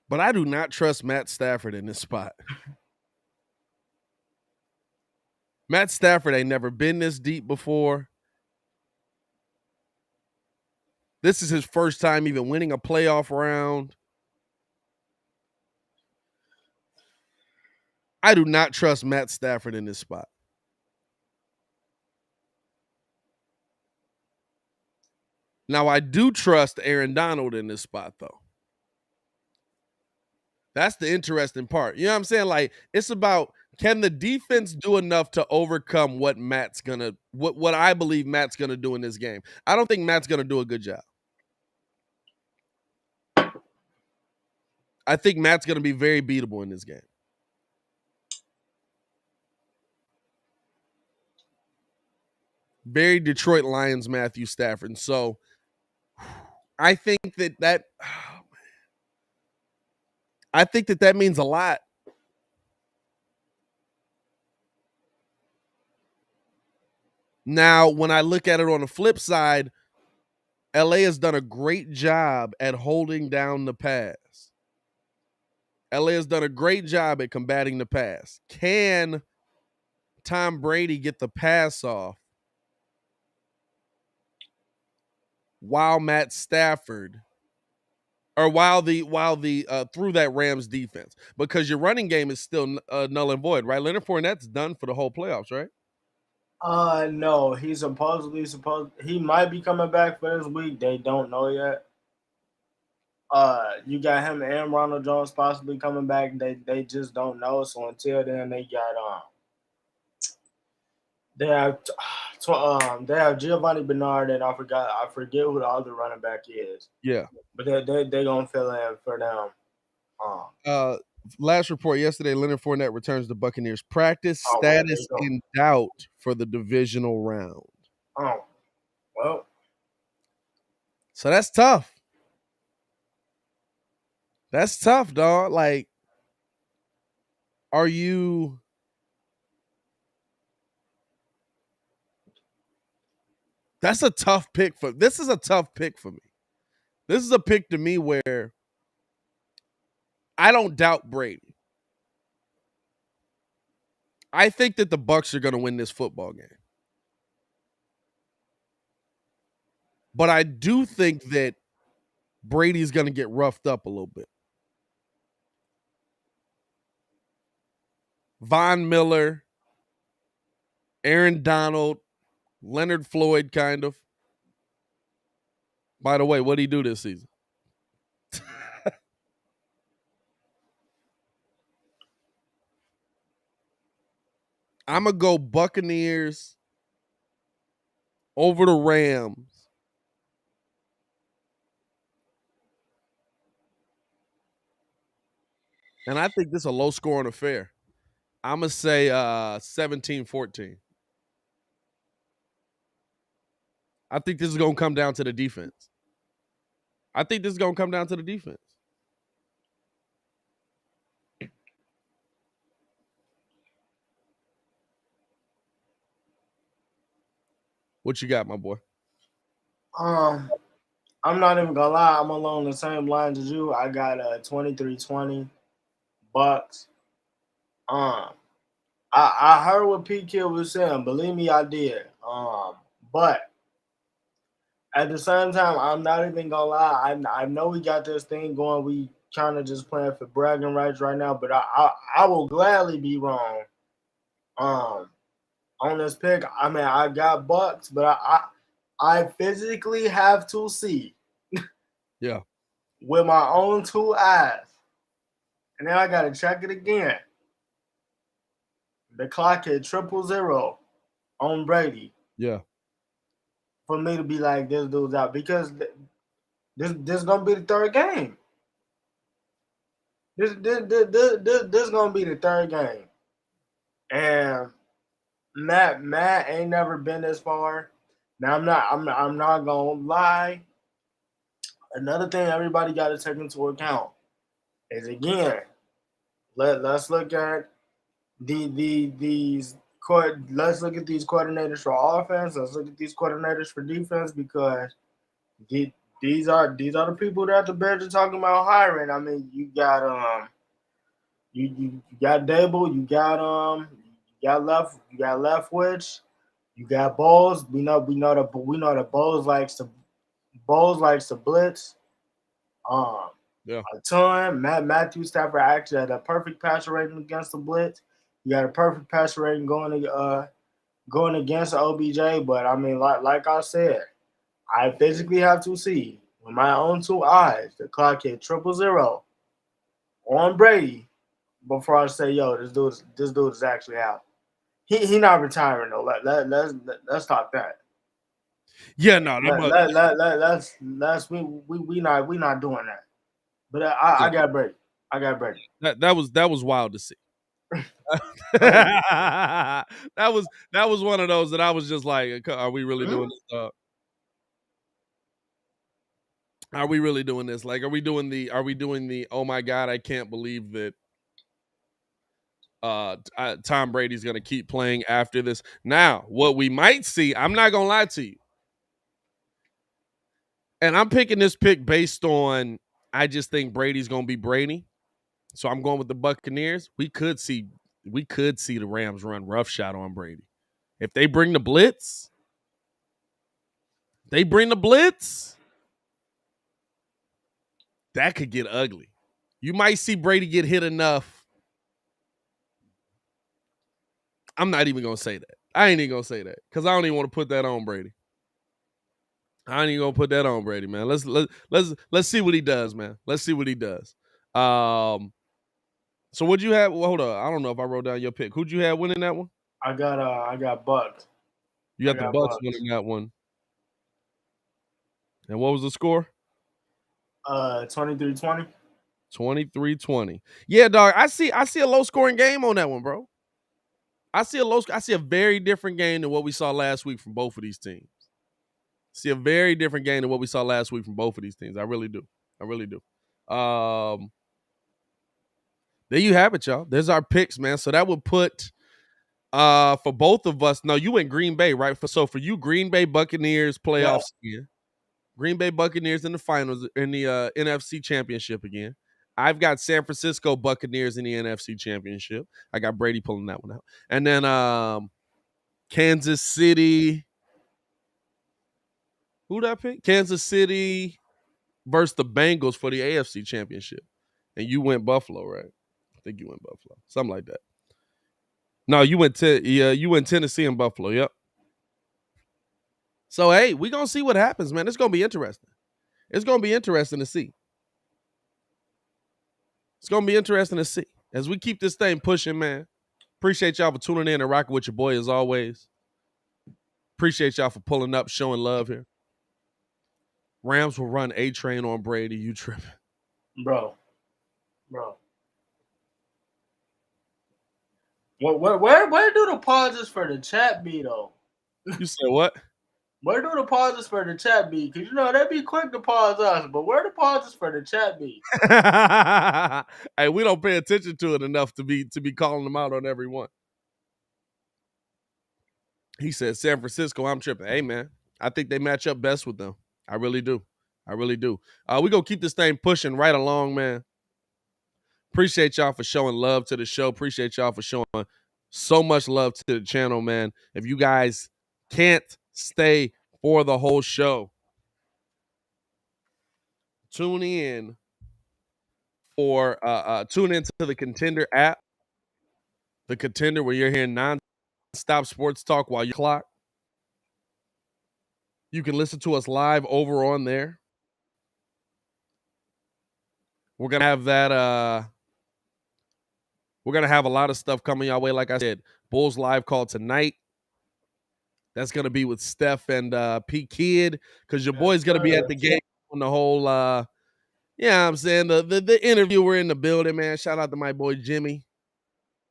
But I do not trust Matt Stafford in this spot. Matt Stafford ain't never been this deep before. This is his first time even winning a playoff round. I do not trust Matt Stafford in this spot. Now, I do trust Aaron Donald in this spot, though. That's the interesting part. You know what I'm saying? Like, it's about, can the defense do enough to overcome what what I believe Matt's gonna do in this game? I don't think Matt's gonna do a good job. I think Matt's gonna be very beatable in this game. Very Detroit Lions Matthew Stafford. And so I think that means a lot. Now, when I look at it on the flip side, LA has done a great job at holding down the pass. LA has done a great job at combating the pass. Can Tom Brady get the pass off while Matt Stafford while the through that Rams defense? Because your running game is still null and void, right? Leonard Fournette's done for the whole playoffs, right? No, he's he might be coming back for this week. They don't know yet. You got him and Ronald Jones possibly coming back. They just don't know. So until then, they have Giovanni Bernard, and I forget who the other running back is. Yeah, but they gonna fill in for them. Last report yesterday, Leonard Fournette returns to Buccaneers practice. Status in doubt for the divisional round. Oh, well. So that's tough. That's tough, dog. Like, are you... This is a tough pick for me. This is a pick to me where I don't doubt Brady. I think that the Bucs are going to win this football game. But I do think that Brady's going to get roughed up a little bit. Von Miller, Aaron Donald, Leonard Floyd, kind of. By the way, what did he do this season? I'm going to go Buccaneers over the Rams. And I think this is a low-scoring affair. I'm going to say 17-14. I think this is going to come down to the defense. What you got, my boy? Um, I'm not even gonna lie. I'm along the same lines as you. I got 23-20 Bucks. Um, I heard what P.kidd was saying. Believe me, I did. But at the same time, I'm not even gonna lie. I know we got this thing going. We kind of just playing for bragging rights right now. But I will gladly be wrong. Um, on this pick. I mean, I got Bucks, but I physically have to see Yeah. with my own two eyes, and then I gotta check it again. The clock hit 000 on Brady Yeah. for me to be like this dude's out because this gonna be the third game. This gonna be the third game, and Matt ain't never been this far. Now I'm not gonna lie. Another thing everybody got to take into account is again let's look at these let's look at these coordinators for offense. Let's look at these coordinators for defense because the, these are the people that the Bears are talking about hiring. I mean, you got Dable, you got Leftwich, you got Bowles. We know that Bowles likes to blitz. Um, Yeah. a ton. Matthew Stafford actually had a perfect passer rating against the blitz. He got a perfect passer rating going against OBJ. But I mean, like I said, I physically have to see with my own two eyes the clock hit 000 on Brady before I say, yo, this dude is actually out. He not retiring though. Let's stop that. Yeah, no, that must, Let's we not doing that. But I yeah, got Brady. I got Brady. that was wild to see. Hey, that was one of those that I was just like, are we really doing this? Are we really doing this? Like, are we doing the oh my god, I can't believe that Tom Brady's gonna keep playing after this. Now, what we might see, I'm not gonna lie to you. And I'm picking this pick based on I just think Brady's gonna be Brady. So I'm going with the Buccaneers. We could see the Rams run roughshod on Brady. If they bring the blitz, that could get ugly. You might see Brady get hit enough. I'm not even gonna say that. I ain't even gonna say that because I don't even want to put that on Brady. I ain't even gonna put that on Brady, man. Let's see what he does, man. Let's see what he does. So what'd you have? Well, hold on. I don't know if I wrote down your pick. Who'd you have winning that one? I got Bucks. You I got the got Bucks Bucks. winning that one. And what was the score? 23-20. 23-20. Yeah, dog. I see a low scoring game on that one, bro. I see a very different game than what we saw last week from both of these teams. See a very different game than what we saw last week from both of these teams. I really do. I really do. There you have it, y'all. There's our picks, man. So that would put for both of us. No, you went Green Bay, right? For you, Green Bay Buccaneers Yeah, playoffs again. Green Bay Buccaneers in the finals in the NFC Championship again. I've got San Francisco Buccaneers in the NFC Championship. I got Brady pulling that one out. And then Kansas City. Who did I pick? Kansas City versus the Bengals for the AFC Championship. And you went Buffalo, right? I think you went Buffalo. Something like that. No, you went Tennessee and Buffalo. Yep. So hey, we're gonna see what happens, man. It's gonna be interesting. It's gonna be interesting to see. It's gonna be interesting to see as we keep this thing pushing, man. Appreciate y'all for tuning in and rocking with your boy as always. Appreciate y'all for pulling up, showing love here. Rams will run A train on Brady. You tripping? bro. Where do the pauses for the chat be though? You said what? Where do the pauses for the chat be? Cause they be quick to pause us, but where the pauses for the chat be? Hey, we don't pay attention to it enough to be calling them out on every one. He said San Francisco, I'm tripping. Hey, man, I think they match up best with them. I really do. I really do. We going to keep this thing pushing right along, man. Appreciate y'all for showing love to the show. Appreciate y'all for showing so much love to the channel, man. If you guys can't stay for the whole show, tune in for tune into the Kontender app, the Kontender, where you're hearing non-stop sports talk while you clock. You can listen to us live over on there. We're gonna have that. We're gonna have a lot of stuff coming your way. Like I said, Bulls live call tonight. That's gonna be with Steph and P.kidd, because your boy's gonna be at the game on the whole. Yeah, I'm saying the interviewer in the building, man. Shout out to my boy Jimmy,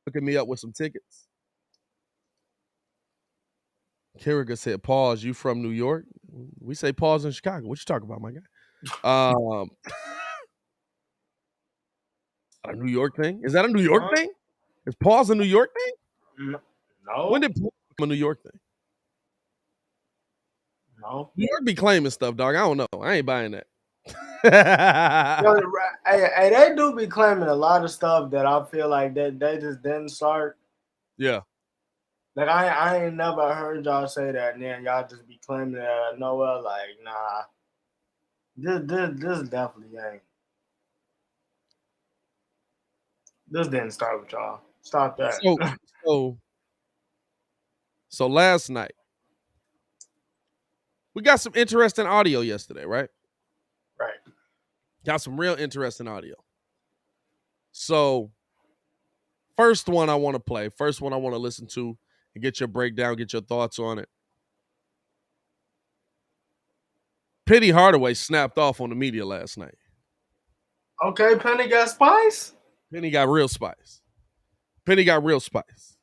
hooking me up with some tickets. Kerrigan said, "Pause. You from New York? We say pause in Chicago. What you talking about, my guy? A New York thing? Is that a New York thing? Is pause a New York thing? No. When did pause become a New York thing? No. New York be claiming stuff, dog. I don't know. I ain't buying that. Hey, they do be claiming a lot of stuff that I feel like that they just didn't start. Yeah. Like I ain't never heard y'all say that, and then y'all just be claiming that out of nowhere. Like, nah, this definitely ain't. This didn't start with y'all. Stop that. So last night we got some interesting audio yesterday, right? Right. Got some real interesting audio. So first one I want to play, first one I want to listen to and get your breakdown, get your thoughts on it. P.kidd Hardaway snapped off on the media last night. Okay, Penny got spice? P.kidd got real spice. P.kidd got real spice.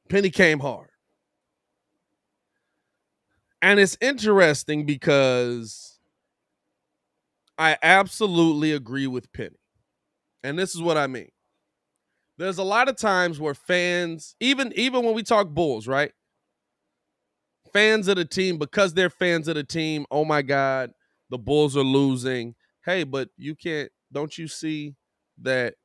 P.kidd came hard. And it's interesting because I absolutely agree with P.kidd. And this is what I mean. There's a lot of times where fans, even when we talk Bulls, right? Fans of the team, because they're fans of the team, oh my God, the Bulls are losing. Hey, but you can't, don't you see that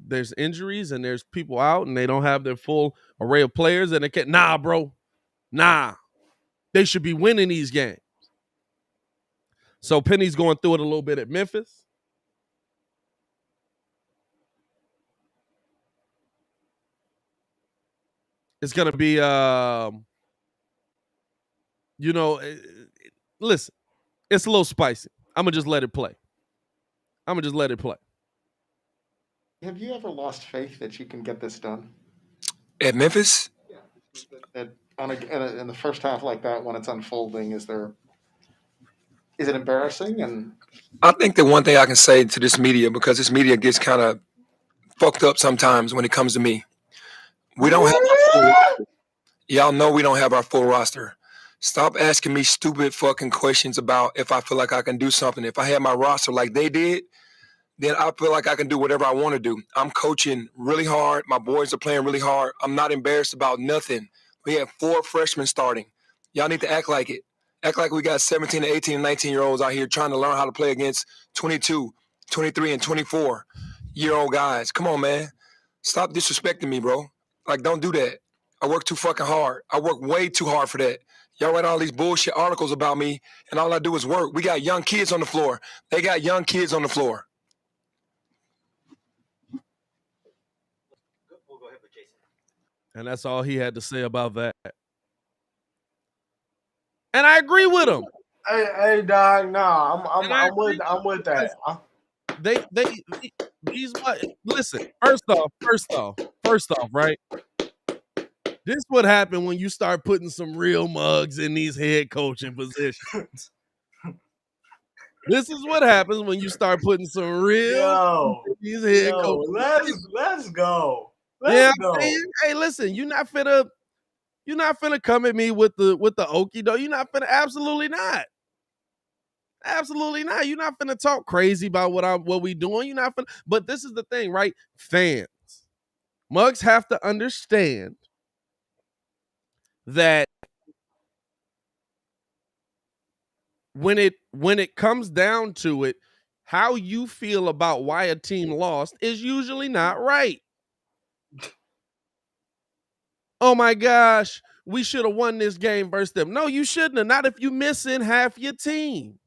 there's injuries and there's people out and they don't have their full array of players and they can't, nah, bro. Nah. They should be winning these games. So Penny's going through it a little bit at Memphis. It's going to be, listen, it's a little spicy. I'm going to just let it play. Have you ever lost faith that you can get this done? At Memphis? Yeah. In the first half like that, when it's unfolding, is it embarrassing? And I think the one thing I can say to this media, because this media gets kind of fucked up sometimes when it comes to me, we don't have our full roster. Y'all know we don't have our full roster. Stop asking me stupid fucking questions about if I feel like I can do something. If I had my roster like they did, then I feel like I can do whatever I want to do. I'm coaching really hard. My boys are playing really hard. I'm not embarrassed about nothing. We have 4 freshmen starting. Y'all need to act like it. Act like we got 17 to 18 and 19-year-olds out here trying to learn how to play against 22, 23, and 24-year-old guys. Come on, man. Stop disrespecting me, bro. Like, don't do that. I work too fucking hard. I work way too hard for that. Y'all write all these bullshit articles about me, and all I do is work. We got young kids on the floor. They got young kids on the floor. And that's all he had to say about that. And I agree with him. Hey, dog. Nah, I'm with that. Listen. First off, right? This is what happened when you start putting some real mugs in these head coaching positions. This is what happens when you start putting some real these head coaching. Let's go. Hey, listen, you're not finna come at me with the okie doke. You're not finna, absolutely not. Absolutely not. You're not finna talk crazy about what we doing. You're not finna, but this is the thing, right? Fans. Muggs have to understand that when it comes down to it, how you feel about why a team lost is usually not right. Oh my gosh, we should have won this game versus them. No, you shouldn't have. Not if you missing half your team.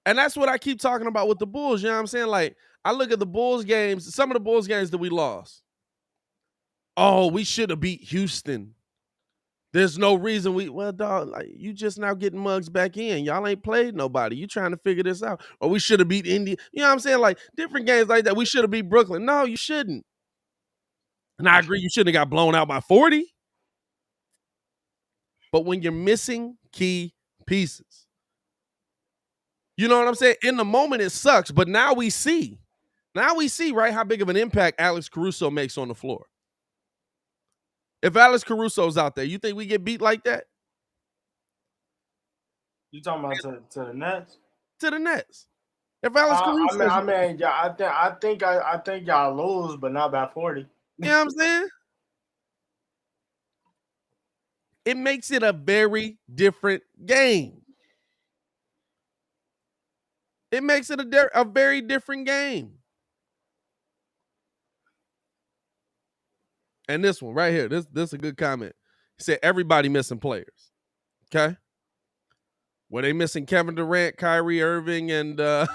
And that's what I keep talking about with the Bulls. You know what I'm saying? Like, I look at the Bulls games, some of the Bulls games that we lost. Oh, we should have beat Houston. There's no reason well, dog, like, you just now getting Muggs back in. Y'all ain't played nobody. You trying to figure this out. Or we should have beat India. You know what I'm saying? Like, different games like that. We should have beat Brooklyn. No, you shouldn't. And I agree, you shouldn't have got blown out by 40. But when you're missing key pieces, you know what I'm saying? In the moment, it sucks. But now we see, right, how big of an impact Alex Caruso makes on the floor. If Alex Caruso's out there, you think we get beat like that? You talking about to the Nets? To the Nets. If Alex Caruso, I think y'all lose, but not by 40. You know what I'm saying? It makes it a very different game. It makes it a very different game. And this one right here, this is a good comment. He said everybody missing players. Okay? Were they missing Kevin Durant, Kyrie Irving, and you know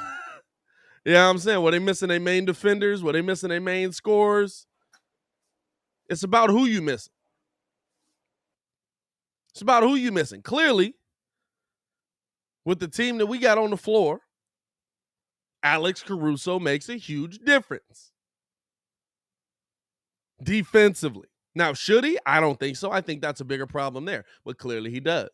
what I'm saying? Were they missing their main defenders? Were they missing their main scorers? It's about who you missing. It's about who you missing. Clearly, with the team that we got on the floor, Alex Caruso makes a huge difference. Defensively. Now, should he? I don't think so. I think that's a bigger problem there. But clearly he does.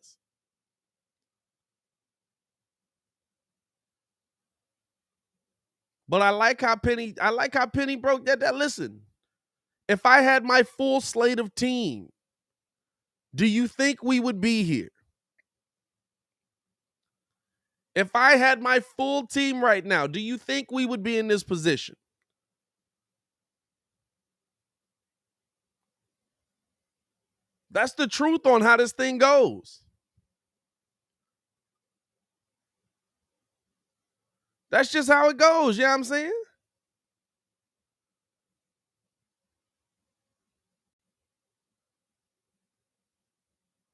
But I like how Penny broke that. Listen, if I had my full slate of team, do you think we would be here? If I had my full team right now, do you think we would be in this position? That's the truth on how this thing goes. That's just how it goes, you know what I'm saying?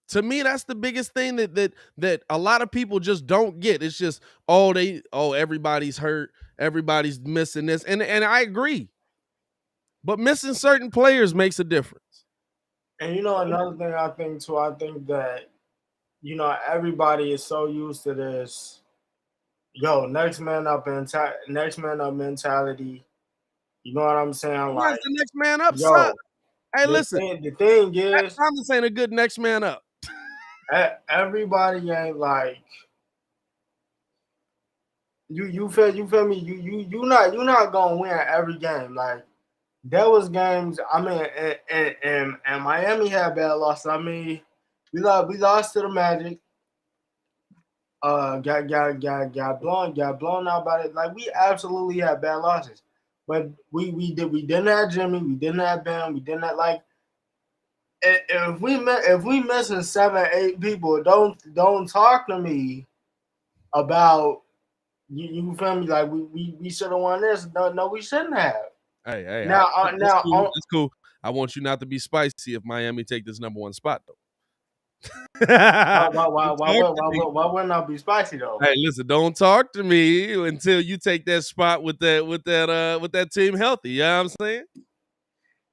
To me, that's the biggest thing that a lot of people just don't get. It's just, everybody's hurt, everybody's missing this. And I agree. But missing certain players makes a difference. And another thing I think too, I think that, everybody is so used to this, next man up mentality. You know what I'm saying? Where's the next man up, son? Hey, listen. The thing is, Thomas ain't a good next man up. Everybody ain't like you feel me? You not gonna win every game. Like, there was games. I mean, and Miami had bad losses. I mean, we lost to the Magic. Got blown out by it. Like, we absolutely had bad losses. But we didn't have Jimmy. We didn't have Ben. We didn't have, like, if we missing 7, 8 people, don't talk to me about you feel me? Like, we should have won this. No, we shouldn't have. Hey, now, it's cool. I want you not to be spicy if Miami take this number 1 spot, though. Why wouldn't I be spicy though? Hey, listen, don't talk to me until you take that spot with that team healthy. You know what I'm saying?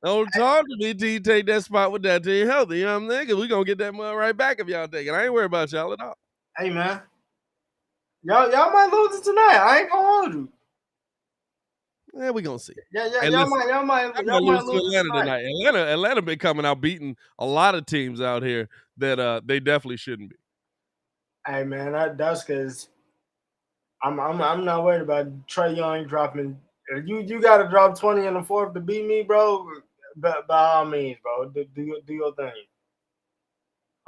Don't talk to me till you take that spot with that team healthy. You know what I'm saying? Because we're gonna get that money right back if y'all take it. I ain't worried about y'all at all. Hey, man. Y'all might lose it tonight. I ain't gonna hold you. Yeah, we gonna see. Y'all might lose to Atlanta tonight. Atlanta been coming out beating a lot of teams out here that they definitely shouldn't be. Hey, man, that's because I'm not worried about Trae Young dropping. If you got to drop 20 in the fourth to beat me, bro. By all means, bro, do your thing.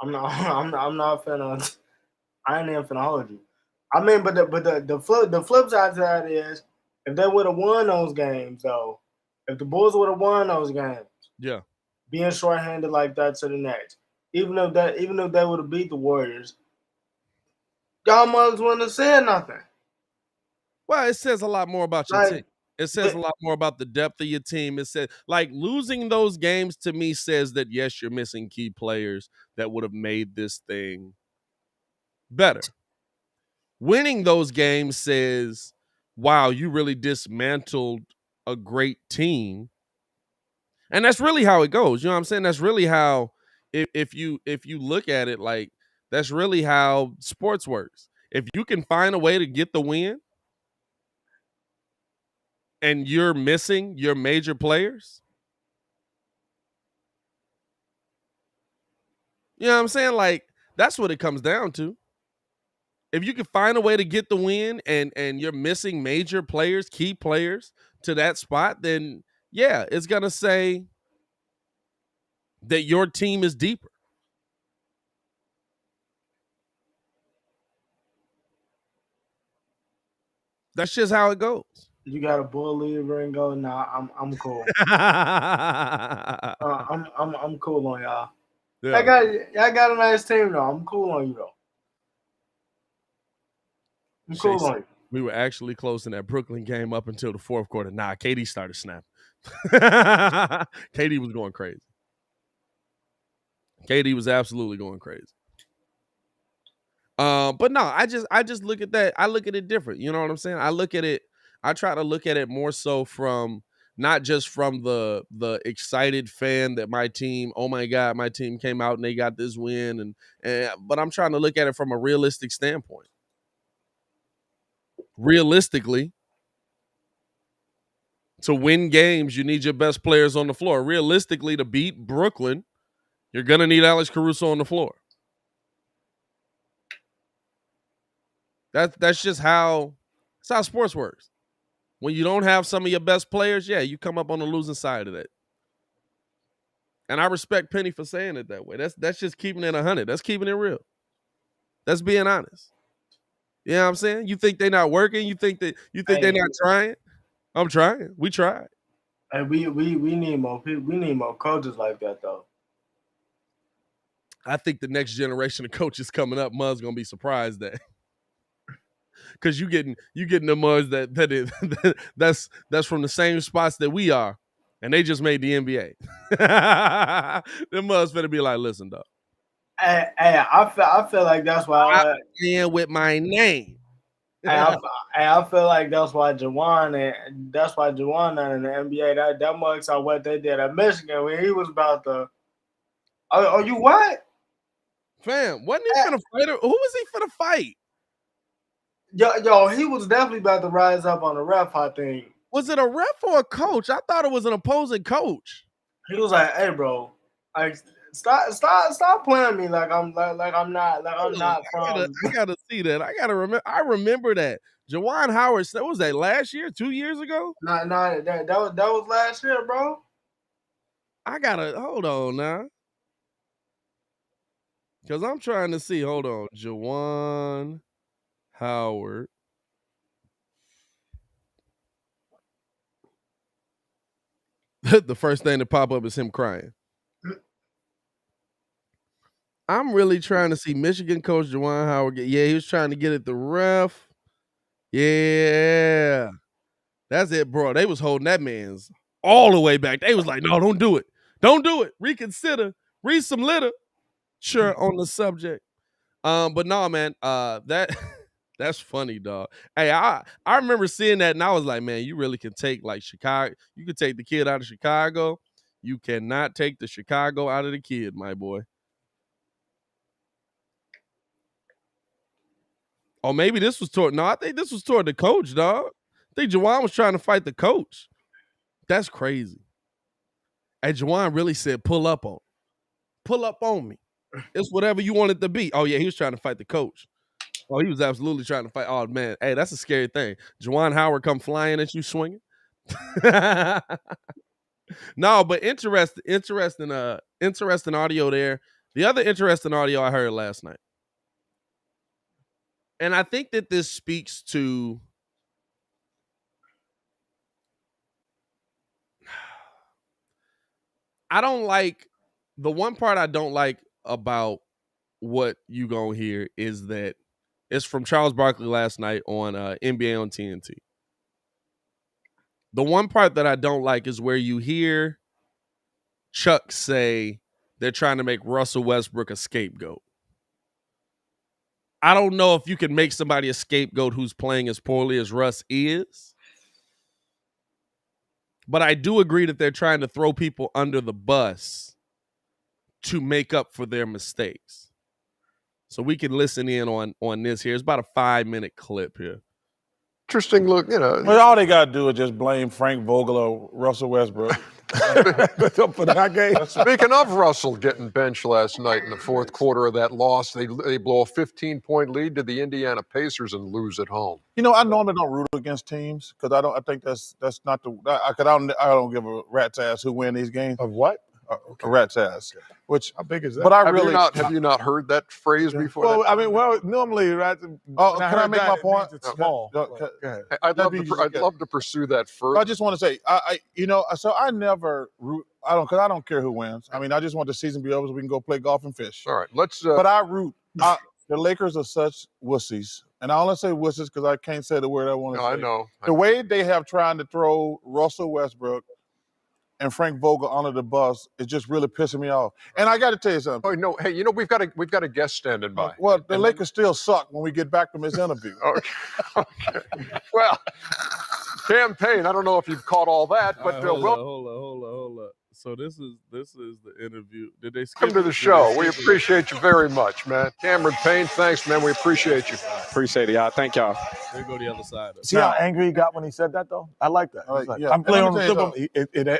I'm not finna. I ain't even finna hold you. I mean, but the flip side to that is, if they would have won those games, though, If the Bulls would have won those games, Yeah. being shorthanded like that to the Nets, even if they would have beat the Warriors, y'all mugs wouldn't have said nothing. Well, it says a lot more about your team. Like, It says a lot more about the depth of your team. It says, like, losing those games to me says that, yes, you're missing key players that would have made this thing better. Winning those games says, wow, you really dismantled a great team. And that's really how it goes. You know what I'm saying? That's really how, if you look at it, like, that's really how sports works. If you can find a way to get the win, and you're missing your major players, you know what I'm saying? Like, that's what it comes down to. If you can find a way to get the win and you're missing major players, key players to that spot, then yeah, it's gonna say that your team is deeper. That's just how it goes. you got a Bull leader and go, nah, I'm cool. Yeah. I'm cool on y'all. Y'all got a nice team though. I'm cool on you though. I'm cool on you. We were actually close in that Brooklyn game up until the fourth quarter. Nah, KD started snapping. KD was going crazy. KD was absolutely going crazy. But no, I just look at that. I look at it different. You know what I'm saying? I try to look at it more so from not just from the excited fan that my team, oh my God, my team came out and they got this win, but I'm trying to look at it from a realistic standpoint. Realistically, to win games, you need your best players on the floor. Realistically, to beat Brooklyn, you're gonna need Alex Caruso on the floor. That's just how sports works. When you don't have some of your best players, yeah, you come up on the losing side of that. And I respect Penny for saying it that way. That's just keeping it 100. That's keeping it real. That's being honest. You know what I'm saying? You think they're not working? You think they're not trying? I'm trying. We tried. And we need more people. We need more coaches like that though. I think the next generation of coaches coming up, Mud's gonna be surprised that. Because you getting the mugs that's from the same spots that we are, and they just made the NBA. Them mugs better be like, listen, dog. Hey, I feel like that's why I'm playing with my name. I feel like that's why Juwan in the NBA. That mugs are what they did at Michigan when he was about to. Oh, you what? Fam, wasn't he finna fight? Who was he finna fight? Yo, he was definitely about to rise up on the ref, I think. Was it a ref or a coach? I thought it was an opposing coach. He was like, "Hey, bro, like stop playing me like I'm from." I gotta see that. I remember that. Juwan Howard. What was that? Last year? 2 years ago? Nah, that was last year, bro. I gotta hold on now. Because I'm trying to see. Hold on. Juwan Howard. The first thing to pop up is him crying. I'm really trying to see Michigan coach Juwan Howard. Yeah, he was trying to get at the ref. Yeah. That's it, bro. They was holding that man's all the way back. They was like, no, don't do it. Don't do it. Reconsider. Read some litter. Sure, on the subject. But no, man, that's funny, dog. Hey, I remember seeing that and I was like, man, you really can take like Chicago. You can take the kid out of Chicago. You cannot take the Chicago out of the kid, my boy. Or maybe this was toward. No, I think this was toward the coach, dog. I think Juwan was trying to fight the coach. That's crazy. And Juwan really said, pull up on me. It's whatever you want it to be. Oh, yeah, he was trying to fight the coach. Oh, he was absolutely trying to fight. Oh, man. Hey, that's a scary thing. Juwan Howard come flying at you swinging. No, but interesting audio there. The other interesting audio I heard last night. And I think that this speaks to don't like the one part I don't like about what you gonna hear is that it's from Charles Barkley last night on NBA on TNT. The one part that I don't like is where you hear Chuck say they're trying to make Russell Westbrook a scapegoat. I don't know if you can make somebody a scapegoat who's playing as poorly as Russ is. But I do agree that they're trying to throw people under the bus to make up for their mistakes. So we can listen in on this here. It's about a 5-minute clip here. Interesting look, Well, all they got to do is just blame Frank Vogel or Russell Westbrook for that game. Speaking of Russell getting benched last night in the fourth quarter of that loss, they blow a 15-point lead to the Indiana Pacers and lose at home. I normally don't root against teams because I think that's not the. I don't give a rat's ass who win these games. Of what? A rat's ass. Which how big is that? But I have you not heard that phrase before? Well, normally, right? Oh, can I make my point? It's small. Go ahead. I'd love to pursue that further. I just want to say, so I never root. Because I don't care who wins. I mean, I just want the season to be over so we can go play golf and fish. All right, let's. But I root. The Lakers are such wussies, and I only say wussies because I can't say the word I want to say. I know. The way they have trying to throw Russell Westbrook and Frank Vogel under the bus is just really pissing me off. And I got to tell you something. Oh no! Hey, we've got a guest standing by. Well, the Lakers still suck when we get back from this interview. Okay. Well, campaign. I don't know if you've caught all that, but hold on. So this is the interview. Did they skip welcome to the show? We appreciate you very much, man. Cameron Payne, thanks, man. We appreciate you. Appreciate it, y'all. Thank y'all. They go the other side. See how angry he got when he said that, though? I like that. I'm playing on the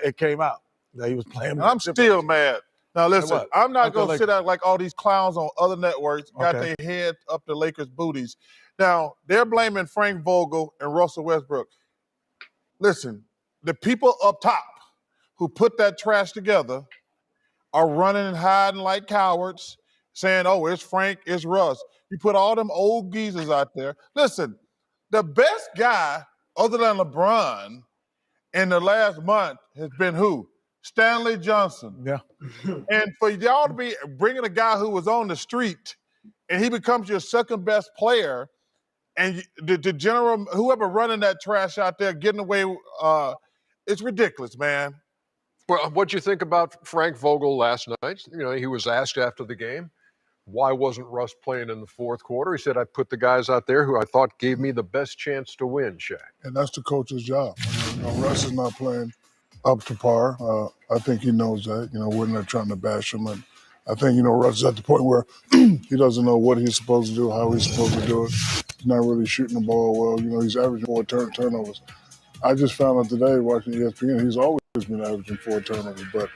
it came out that he was playing. And I'm still mad. Now, listen, I'm not going to sit out like all these clowns on other networks got their head up the Lakers' booties. Now, they're blaming Frank Vogel and Russell Westbrook. Listen, the people up top who put that trash together are running and hiding like cowards, saying, oh, it's Frank, it's Russ. You put all them old geezers out there. Listen, the best guy other than LeBron in the last month has been who? Stanley Johnson. Yeah. And for y'all to be bringing a guy who was on the street and he becomes your second best player, and the general, whoever running that trash out there getting away, it's ridiculous, man. Well, what'd you think about Frank Vogel last night? He was asked after the game, why wasn't Russ playing in the fourth quarter? He said, I put the guys out there who I thought gave me the best chance to win, Shaq. And that's the coach's job. Russ is not playing up to par. I think he knows that. We're not trying to bash him. And I think, Russ is at the point where he doesn't know what he's supposed to do, how he's supposed to do it. He's not really shooting the ball well. He's averaging 4 turnovers. I just found out today watching ESPN, he's always been averaging 4 turnovers. But,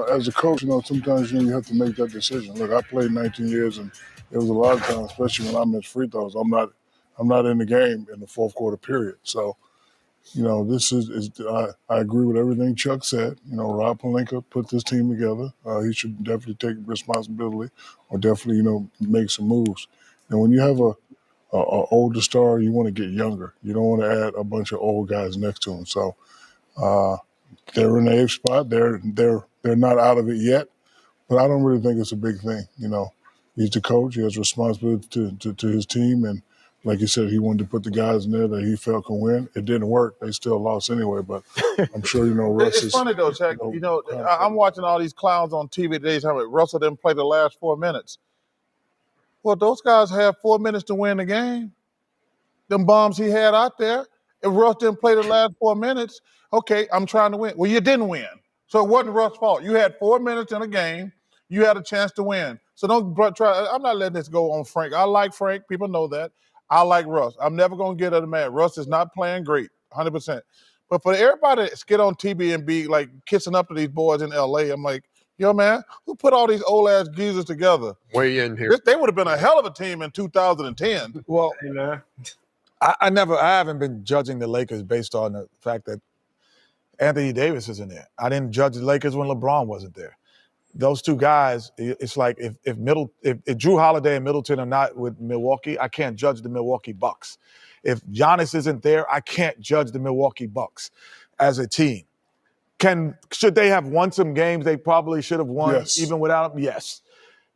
as a coach, sometimes you have to make that decision. Look, I played 19 years, and there was a lot of times, especially when I missed free throws, I'm not in the game in the fourth quarter period. So, this is I agree with everything Chuck said. Rob Pelinka put this team together. He should definitely take responsibility or definitely, make some moves. And when you have a older star, you want to get younger. You don't want to add a bunch of old guys next to him. So they're in the 8th spot. They're not out of it yet, but I don't really think it's a big thing. He's the coach. He has responsibility to his team, and like you said, he wanted to put the guys in there that he felt can win. It didn't work. They still lost anyway, but I'm sure Russ is. It's funny though, Chuck. I'm watching all these clowns on TV today telling me Russell didn't play the last 4 minutes. Well, those guys had 4 minutes to win the game. Them bombs he had out there. If Russ didn't play the last 4 minutes, okay, I'm trying to win. Well, you didn't win. So it wasn't Russ' fault. You had 4 minutes in a game. You had a chance to win. So don't try. I'm not letting this go on Frank. I like Frank. People know that. I like Russ. I'm never going to get other mad. Russ is not playing great, 100%. But for everybody to get on TV and be like kissing up to these boys in L.A., I'm like, yo, man, who put all these old-ass geezers together? Way in here. They would have been a hell of a team in 2010. Well, I haven't been judging the Lakers based on the fact that Anthony Davis isn't there. I didn't judge the Lakers when LeBron wasn't there. Those two guys, it's like if Drew Holiday and Middleton are not with Milwaukee, I can't judge the Milwaukee Bucks. If Giannis isn't there, I can't judge the Milwaukee Bucks as a team. Should they have won some games they probably should have won Yes. even without him? Yes.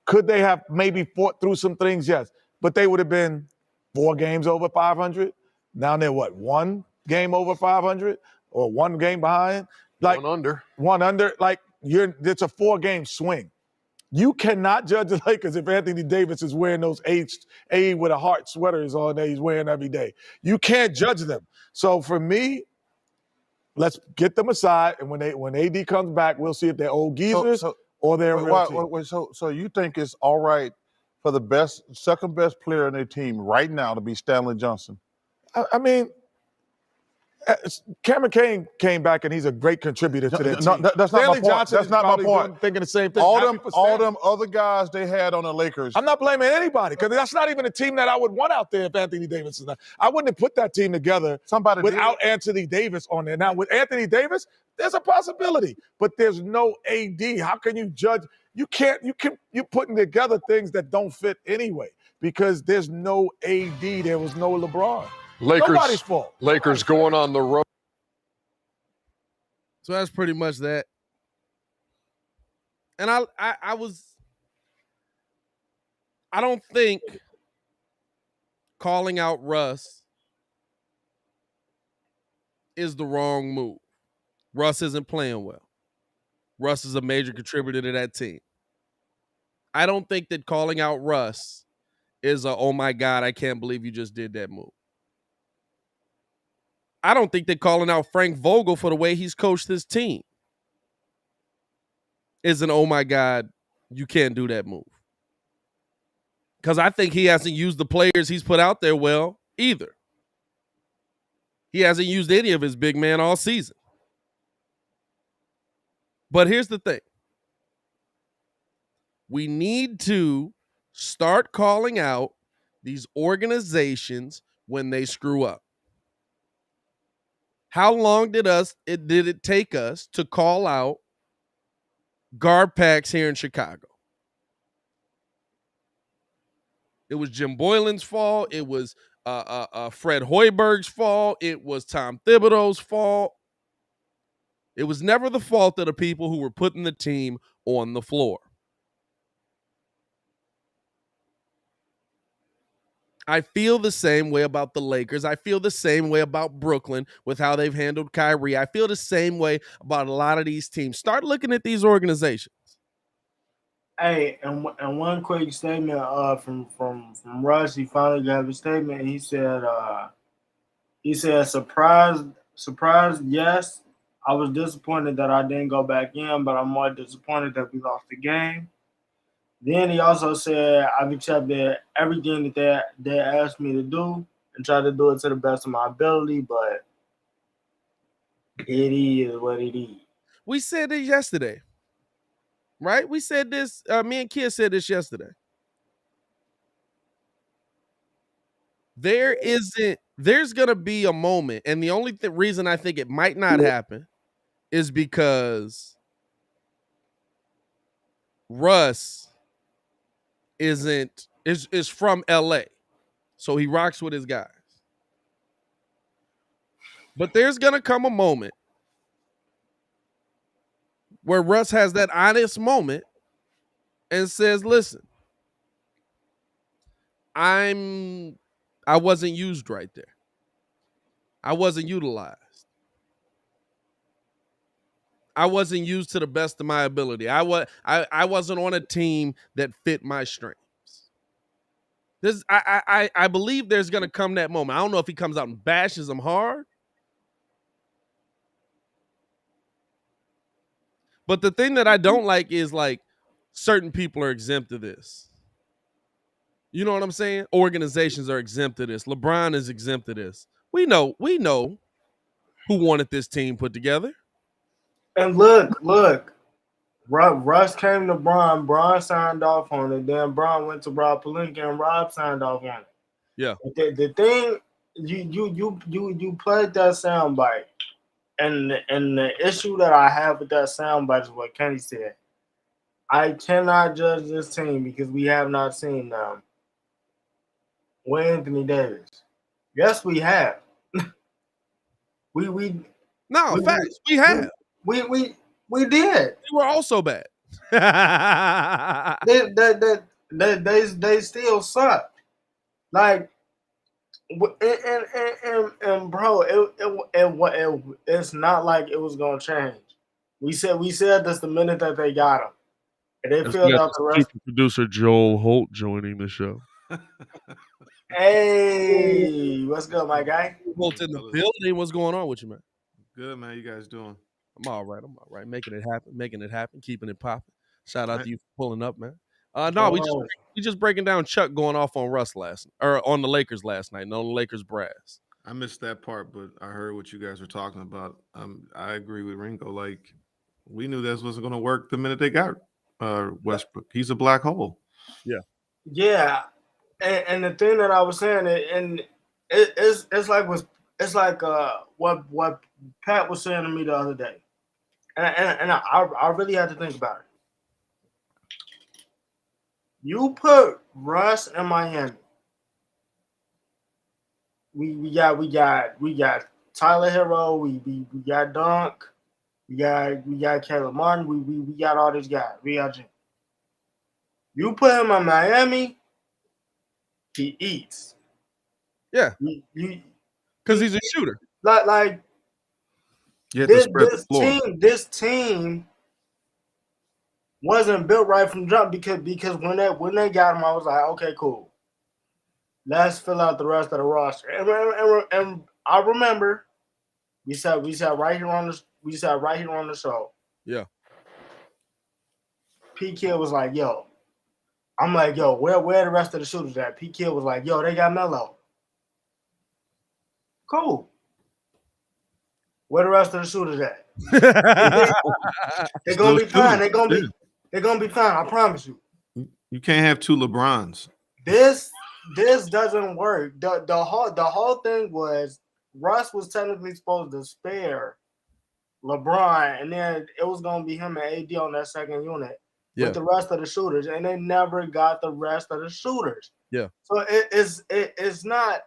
Could they have maybe fought through some things? Yes. But they would have been 4 games over 500. Now they're what, 1 game over 500 or 1 game behind? Like 1 under. 1 under. Like it's a 4-game swing. You cannot judge the Lakers if Anthony Davis is wearing those A with a heart sweaters on that he's wearing every day. You can't judge them. So for me, let's get them aside, and when AD comes back, we'll see if they're old geezers or they're a real team. So you think it's all right for the second best player in their team right now to be Stanley Johnson? I mean, Cameron Kane came back and he's a great contributor to that team. That's not my point. Johnson That's not my point. Thinking the same thing. All them other guys they had on the Lakers. I'm not blaming anybody because that's not even a team that I would want out there if Anthony Davis is not. I wouldn't have put that team together without Anthony Davis on there. Now, with Anthony Davis, there's a possibility, but there's no AD. How can you judge? You're putting together things that don't fit anyway because there's no AD. There was no LeBron. Nobody's fault. Lakers going on the road. So that's pretty much that. And I don't think calling out Russ is the wrong move. Russ isn't playing well. Russ is a major contributor to that team. I don't think that calling out Russ is oh my God, I can't believe you just did that move. I don't think that calling out Frank Vogel for the way he's coached this team is oh my God, you can't do that move. Because I think he hasn't used the players he's put out there well either. He hasn't used any of his big men all season. But here's the thing. We need to start calling out these organizations when they screw up. How long did it take us to call out GarPax here in Chicago? It was Jim Boylan's fault. It was Fred Hoiberg's fault. It was Tom Thibodeau's fault. It was never the fault of the people who were putting the team on the floor. I feel the same way about the Lakers. I feel the same way about Brooklyn with how they've handled Kyrie. I feel the same way about a lot of these teams. Start looking at these organizations. Hey, and one quick statement from Russ. He finally gave a statement. He said surprised, yes. I was disappointed that I didn't go back in, but I'm more disappointed that we lost the game. Then he also said, I've accepted everything that they asked me to do and tried to do it to the best of my ability, but it is what it is. We said this yesterday, right? We said this, me and Kidd said this yesterday. There's going to be a moment, and the only reason I think it might not happen is because Russ is from LA. So he rocks with his guys. But there's going to come a moment where Russ has that honest moment and says, listen, I wasn't used right there. I wasn't utilized. I wasn't used to the best of my ability. I wasn't on a team that fit my strengths. I believe there's going to come that moment. I don't know if he comes out and bashes them hard. But the thing that I don't like is like certain people are exempt of this. You know what I'm saying? Organizations are exempt of this. LeBron is exempt of this. We know who wanted this team put together. And look, Russ came to Bron. Bron signed off on it. Then Bron went to Rob Pelinka, and Rob signed off on it. Yeah. The thing you played that soundbite, and the issue that I have with that soundbite is what Kenny said. I cannot judge this team because we have not seen them with Anthony Davis. Yes, we have. We have. We did. They were also bad. They still suck. Like, and bro, it's not like it was gonna change. We said this the minute that they got him, and they As we filled got out the the rest. super producer Joel Holt joining the show. Hey, what's good, my guy? Holt in the building. What's going on with you, man? Good, man. You guys doing? I'm all right. Making it happen, keeping it popping. Shout out Right. to you for pulling up, man. No, we just breaking down Chuck going off on Russ on the Lakers last night, and on the Lakers brass. I missed that part, but I heard what you guys were talking about. I agree with Ringo. Like, we knew this wasn't going to work the minute they got Westbrook. He's a black hole. Yeah, and the thing that I was saying, and it's like what Pat was saying to me the other day, and I really had to think about it. You put Russ in Miami. We got Tyler Hero. We got Dunk. We got Caleb Martin. We got all these guys. We got Jim. You put him in Miami, he eats. Yeah, because he's a shooter. Like You have to spread the floor. this team wasn't built right from jump because when they got him, I was like, okay, cool. Let's fill out the rest of the roster. And I remember we said right here on the show. Yeah. P.kidd was like, yo. I'm like, yo, where the rest of the shooters at? P.kidd was like, yo, they got Melo. Cool. Where the rest of the shooters at? They're gonna be fine. They're gonna be fine. I promise you. You can't have two LeBrons. This doesn't work. The whole thing was Russ was technically supposed to spare LeBron, and then it was gonna be him and AD on that second unit with the rest of the shooters, and they never got the rest of the shooters. Yeah. So it's not.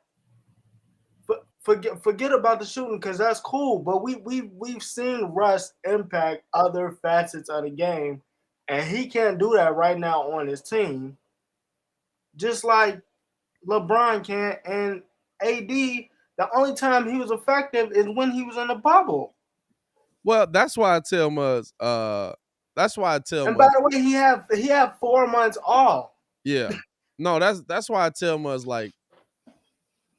Forget about the shooting because that's cool, but we've seen Russ impact other facets of the game, and he can't do that right now on his team. Just like LeBron can, and AD, the only time he was effective is when he was in the bubble. Well, that's why I tell Muzz. And by the way, he had 4 months off. Yeah. No, that's why I tell Muzz, like,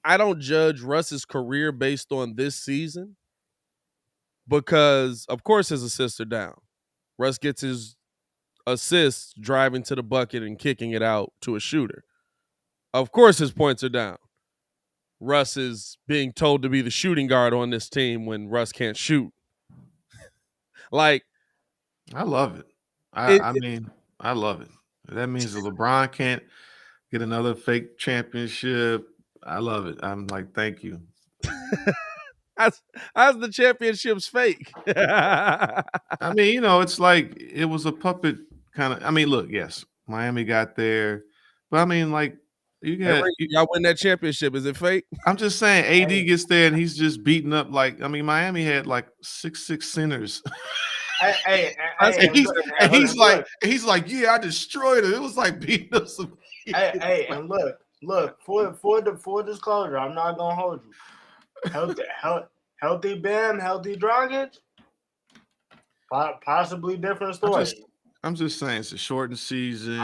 I don't judge Russ's career based on this season because, of course, his assists are down. Russ gets his assists driving to the bucket and kicking it out to a shooter. Of course, his points are down. Russ is being told to be the shooting guard on this team when Russ can't shoot. Like, I love it. I mean, I love it. That means that LeBron can't get another fake championship. I love it. I'm like, thank you. How's the championships fake? I mean, it's like it was a puppet kind of. I mean, look, yes, Miami got there, but I mean, like, y'all win that championship. Is it fake? I'm just saying, AD gets there and he's just beating up. Like, I mean, Miami had like 6'6" centers. He's like, yeah, I destroyed it. It was like beating up some. And look, for disclosure, I'm not gonna hold you. Healthy Bam, healthy Dragic, possibly different story. I'm just saying, it's a shortened season.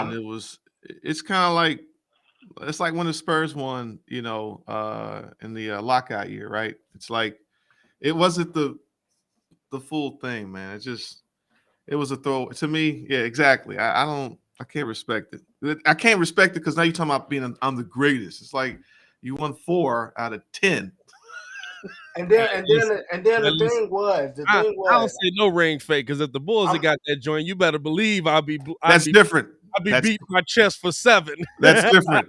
It's kind of like, it's like when the Spurs won, in the lockout year, right? It's like it wasn't the full thing, man. It was a throw to me. Yeah, exactly. I can't respect it. I can't respect it because now you're talking about I'm the greatest. It's like you won 4 out of 10. And then the thing was, I don't say no ring fake because if the Bulls had got that joint, you better believe That's different. I'd be beating my chest for 7. That's different.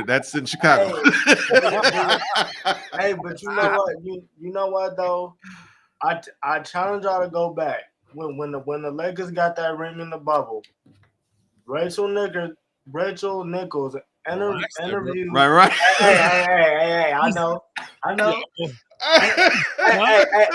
That's in Chicago. Hey, but you know what? You know what though? I challenge y'all to go back when the Lakers got that ring in the bubble. Rachel Nichols interview. Right. Hey, I know.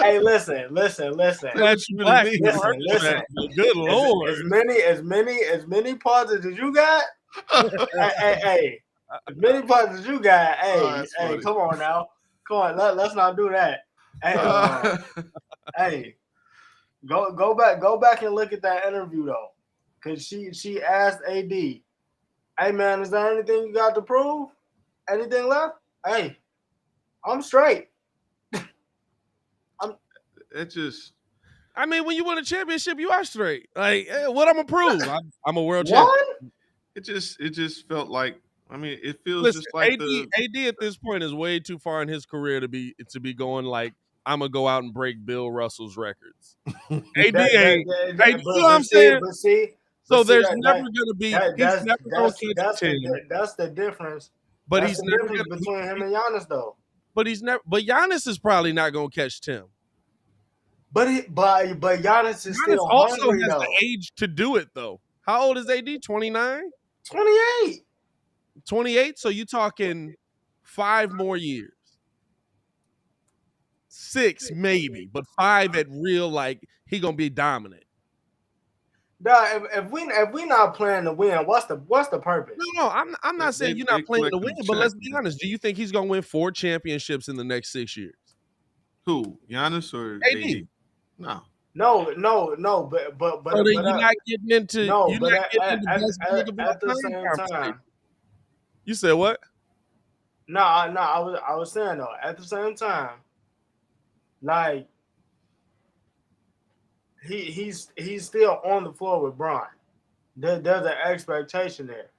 Hey, listen. Glad you really black. mean. Listen. Good Lord. As many pauses as you got. hey, as many pauses as you got. Hey, funny. come on now. Come on, let's not do that. Hey, go back and look at that interview though, because she asked AD, "Hey man, is there anything you got to prove? Anything left? Hey, I'm straight." It just. I mean, when you win a championship, you are straight. Like, what I'm gonna prove? I'm a world champion. It just felt like. I mean, it feels Listen, just like AD at this point is way too far in his career to be going like, I'm gonna go out and break Bill Russell's records. AD ain't. You know what I'm saying? So there's never gonna be. He's never gonna catch 10. That's the difference. But he's never gonna between him and Giannis though. But he's never. But Giannis is probably not gonna catch Tim. But Giannis is still also hungry, has though. the age to do it though. How old is AD? 29? 28. 28. So you talking 5 more years. 6 maybe, but 5 at real. Like he gonna be dominant. Dog, if we not playing to win, what's the purpose? No, I'm not saying you're not playing to win, but let's be honest. Do you think he's gonna win 4 championships in the next 6 years? Who, Giannis or AD? No, but so then you're not getting into. No, you're but not getting into at the same time. You said what? No, I was saying though. At the same time, like he's still on the floor with Bron. There's an expectation there.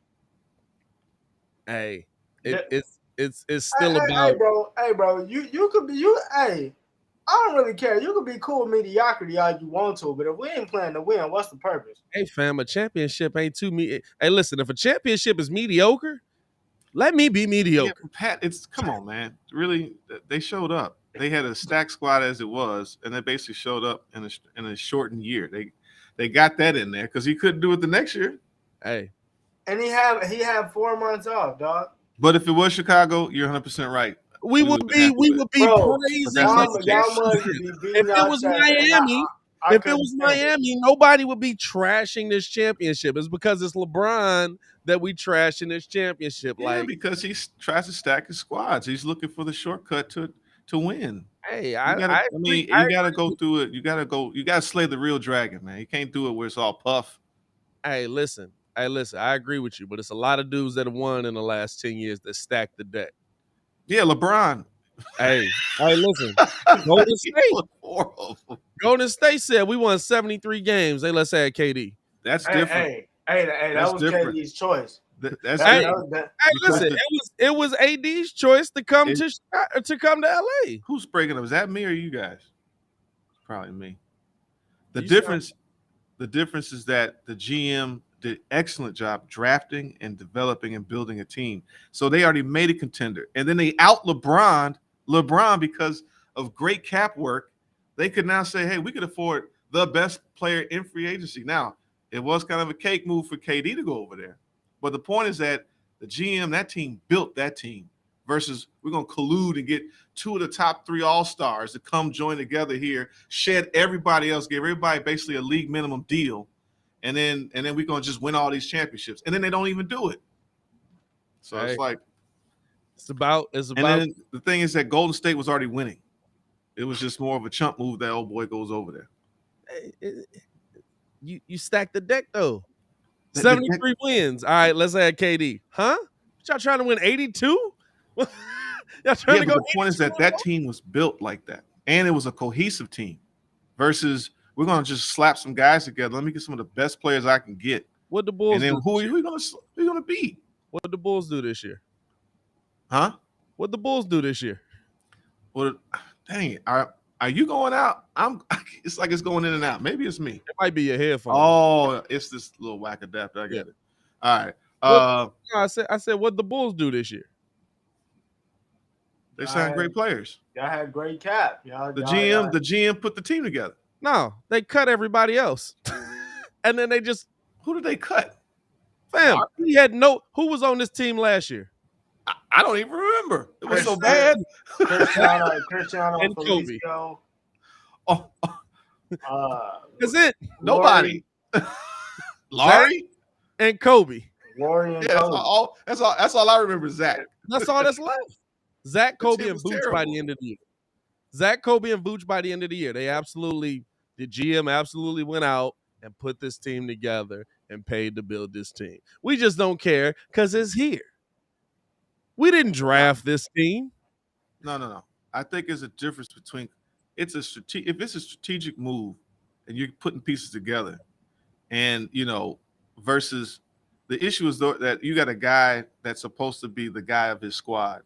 Hey, it's still about. Hey, bro. You could be Hey, I don't really care. You could be cool with mediocrity all you want to, but if we ain't playing to win, what's the purpose? Hey, fam, a championship ain't too me. Hey, listen, if a championship is mediocre, let me be mediocre. Yeah, Pat, come on, man. Really, they showed up. They had a stacked squad as it was, and they basically showed up in a shortened year. They got that in there because he couldn't do it the next year. Hey, and he had 4 months off, dog. But if it was Chicago, you're 100% right. We would be praising. If it was Miami, nobody would be trashing this championship. It's because it's LeBron that we trashing this championship. Yeah, because he tries to stack his squads. He's looking for the shortcut to win. Hey, you gotta go through it. You gotta slay the real dragon, man. You can't do it where it's all puff. Hey, listen. I agree with you, but it's a lot of dudes that have won in the last 10 years that stacked the deck. Yeah, LeBron. Hey, listen. Golden State said we won 73 games. Hey, let's add KD. That's different. Hey, that was different. KD's choice. Listen, it was AD's choice to come to LA. Who's breaking up? Is that me or you guys? Probably me. The difference is that the GM did an excellent job drafting and developing and building a team. So they already made a contender. And then they out LeBron because of great cap work. They could now say, hey, we could afford the best player in free agency. Now, it was kind of a cake move for KD to go over there. But the point is that the GM, that team built that team versus we're going to collude and get 2 of the top 3 all-stars to come join together here, shed everybody else, give everybody basically a league minimum deal. And then we're going to just win all these championships. And then they don't even do it. So It's like. It's about. And then the thing is that Golden State was already winning. It was just more of a chump move that old boy goes over there. You stack the deck, though. 73 wins. All right, let's add KD. Huh? Y'all trying to win 82? Y'all trying to go. The point is that team was built like that. And it was a cohesive team versus – we're going to just slap some guys together. Let me get some of the best players I can get. What the Bulls do? And then who are you going to beat? What did the Bulls do this year? Huh? What the Bulls do this year? Well, dang it. Are you going out? It's like it's going in and out. Maybe it's me. It might be your headphones. Oh, it's this little whack adapter. I get it. All right. I said, what the Bulls do this year? They signed great players. Y'all had great cap. The GM put the team together. No, they cut everybody else. And then they just. Who did they cut? Fam. We had who was on this team last year? I don't even remember. It was so Chris- bad. Cristiano And Kobe. Felicio. Oh, That's it. nobody. Laurie and Kobe. Laurie and Yeah, Kobe. that's all I remember. Zach. That's all that's left. Zach, Kobe, team and was Vooch by the terrible. end of the year. Zach, Kobe, and Vooch by the end of the year. The GM absolutely went out and put this team together and paid to build this team. We just don't care because it's here. We didn't draft this team. No. I think there's a difference between if it's a strategic move and you're putting pieces together, and versus the issue is that you got a guy that's supposed to be the guy of his squad,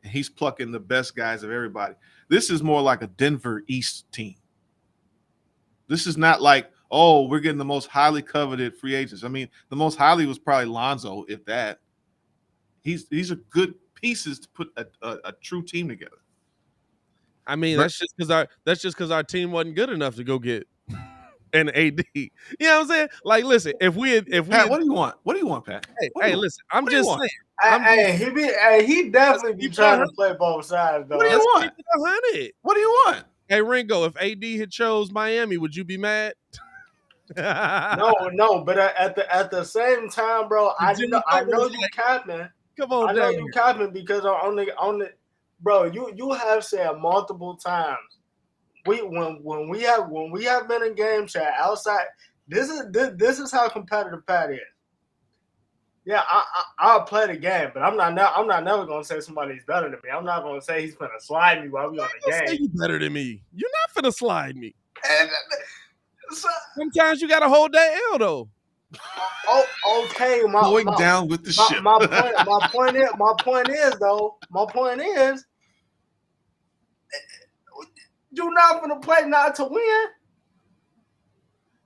and he's plucking the best guys of everybody. This is more like a Denver East team. This is not like, oh, we're getting the most highly coveted free agents. I mean, the most highly was probably Lonzo, if that. These are good pieces to put a true team together. I mean, that's just because our team wasn't good enough to go get an AD. You know what I'm saying? Like, listen, if we Pat, what do you want? What do you want, Pat? Listen, I'm just saying. He definitely be trying to play both sides though. What do you want? 100. What do you want? Hey, Ringo, if AD had chose Miami, would you be mad? No, but at the same time, bro, I know you capping. Come on, I know you capping because on the bro, you have said multiple times. When we have been in game chat outside, this is how competitive Pat is. Yeah, I'll play the game, but I'm not never gonna say somebody's better than me. I'm not gonna say he's gonna slide me while we on the game. Say you better than me. You're not finna slide me. And, sometimes you gotta hold that L though. Oh, okay. Going down with the ship. My point is, you're not gonna play not to win.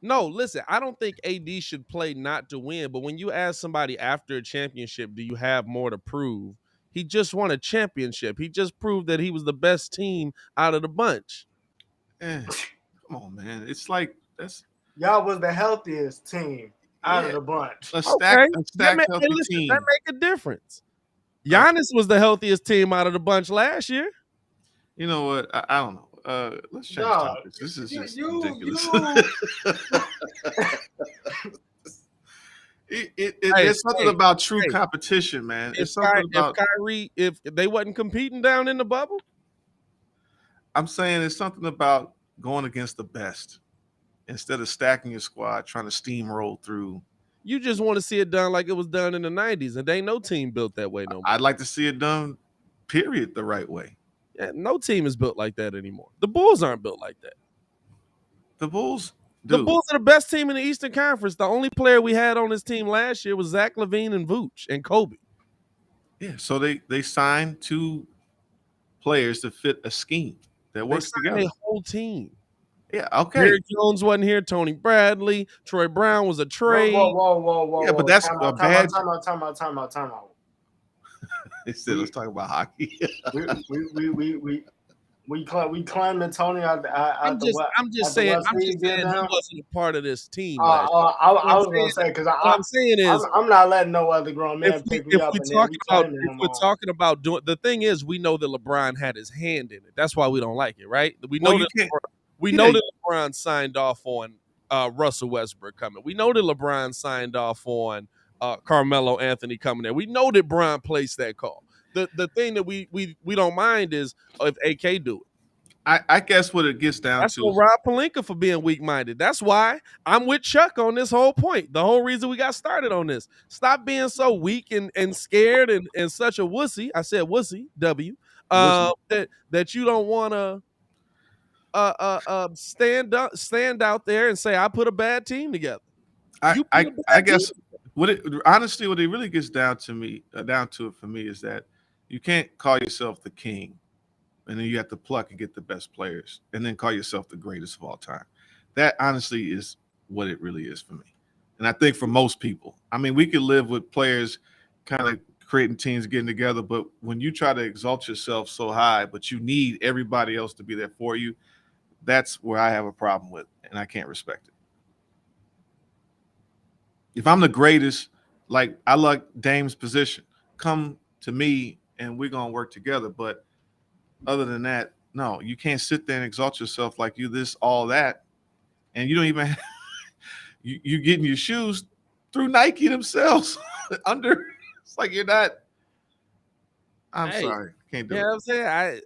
No, listen, I don't think AD should play not to win, but when you ask somebody after a championship, do you have more to prove? He just won a championship. He just proved that he was the best team out of the bunch. Come on, man. It's like y'all was the healthiest team out of the bunch. A stacked healthy team. That make a difference. Giannis was the healthiest team out of the bunch last year. You know what? I don't know. Let's change topics. This is just ridiculous. It's something about true competition, man. It's something about Kyrie, if they wasn't competing down in the bubble. I'm saying it's something about going against the best instead of stacking your squad, trying to steamroll through. You just want to see it done like it was done in the 90s, and there ain't no team built that way no more. I'd like to see it done, period, the right way. Yeah, no team is built like that anymore. The Bulls aren't built like that. The Bulls are the best team in the Eastern Conference. The only player we had on this team last year was Zach LaVine and Vooch and Kobe. Yeah, so they signed 2 players to fit a scheme that works together. A whole team. Yeah, okay. Derrick Jones wasn't here. Tony Bradley, Troy Brown was a trade. Whoa. Yeah, but that's a bad. Time out. Instead, let's talk about hockey. we claiming Tony out I'm just saying he wasn't a part of this team. I was gonna say because I'm saying is I'm not letting no other grown man pick me up. If we're talking about doing, the thing is, we know that LeBron had his hand in it. That's why we don't like it, right? We know that LeBron signed off on Russell Westbrook coming. We know that LeBron signed off on Carmelo Anthony coming there. We know that Bron placed that call. The thing that we don't mind is if AK do it. I guess what it gets down That's to. what Rob Pelinka for being weak-minded. That's why I'm with Chuck on this whole point. The whole reason we got started on this. Stop being so weak and scared and such a wussy. I said wussy, W. That you don't want to stand out there and say I put a bad team together. I guess what it really gets down to it for me is that you can't call yourself the king, and then you have to pluck and get the best players, and then call yourself the greatest of all time. That honestly is what it really is for me, and I think for most people. I mean, we could live with players kind of creating teams, getting together, but when you try to exalt yourself so high, but you need everybody else to be there for you, that's where I have a problem with, and I can't respect it. If I'm the greatest, like I like Dame's position. Come to me and we're gonna work together. But other than that, no, you can't sit there and exalt yourself like you this, all that, and you don't even have, you getting your shoes through Nike themselves under. It's like you're not. I'm Hey, sorry, can't do yeah, it. I'm saying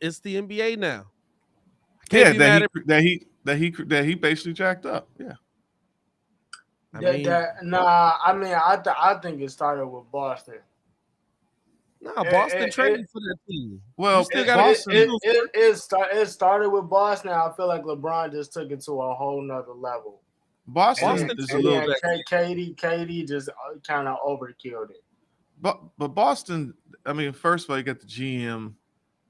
it's the NBA now. Can't Yeah, be mad at. that he basically jacked up. Yeah, I mean, I think it started with Boston. no, Boston traded for that team. Well, you still got Boston. It started with Boston. I feel like LeBron just took it to a whole nother level. Boston Boston is a traded little. for that team. KD just kind of overkilled it. But Boston, I mean, first of all, you got the GM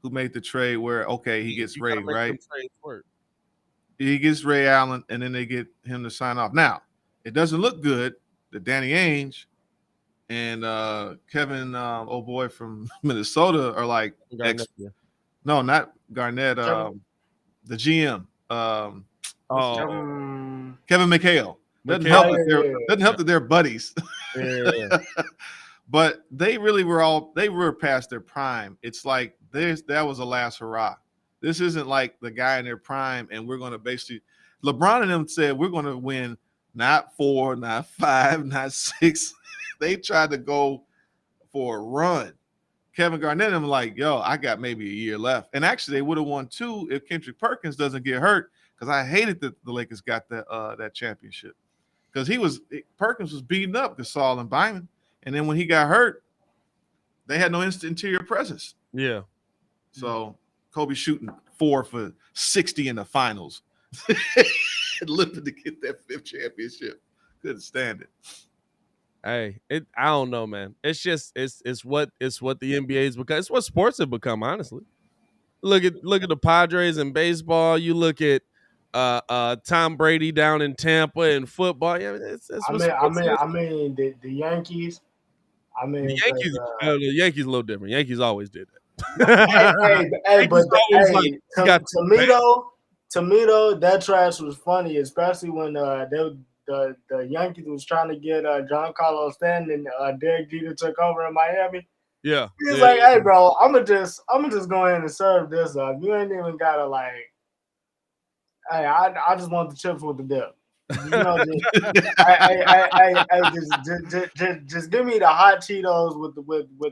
who made the trade where he gets You Ray, gotta make right? them trades work. He gets Ray Allen, and then they get him to sign off. Now, it doesn't look good that Danny Ainge and Kevin, old boy from Minnesota, are like Garnett, yeah. no, not Garnett, the GM, Oh, Kevin McHale. Doesn't help that they're buddies. Yeah. But they really were past their prime. It's like that was a last hurrah. This isn't like the guy in their prime, and we're going to basically LeBron and them said we're going to win not 4, not 5, not 6. They tried to go for a run. Kevin Garnett and them like, yo, I got maybe a year left. And actually they would have won 2 if Kendrick Perkins doesn't get hurt, because I hated that the Lakers got that championship. Because Perkins was beating up Gasol and Bynum. And then when he got hurt, they had no interior presence. Yeah. So Kobe shooting 4 for 60 in the finals. Looking to get that 5th championship. Couldn't stand it. Hey, I don't know, man. It's just it's what the NBA's become. It's what sports have become, honestly. Look at the Padres in baseball. You look at Tom Brady down in Tampa in football. Yeah, it's what sports is. The Yankees. The Yankees a little different. Yankees always did that. To me though, that trash was funny, especially when the Yankees was trying to get Giancarlo Stanton and Derrick Jeter took over in Miami. Yeah, he's like, hey, bro, I'm gonna just go in and serve this up. You ain't even gotta like. Hey, I just want the chips with the dip. You know, just give me the hot Cheetos with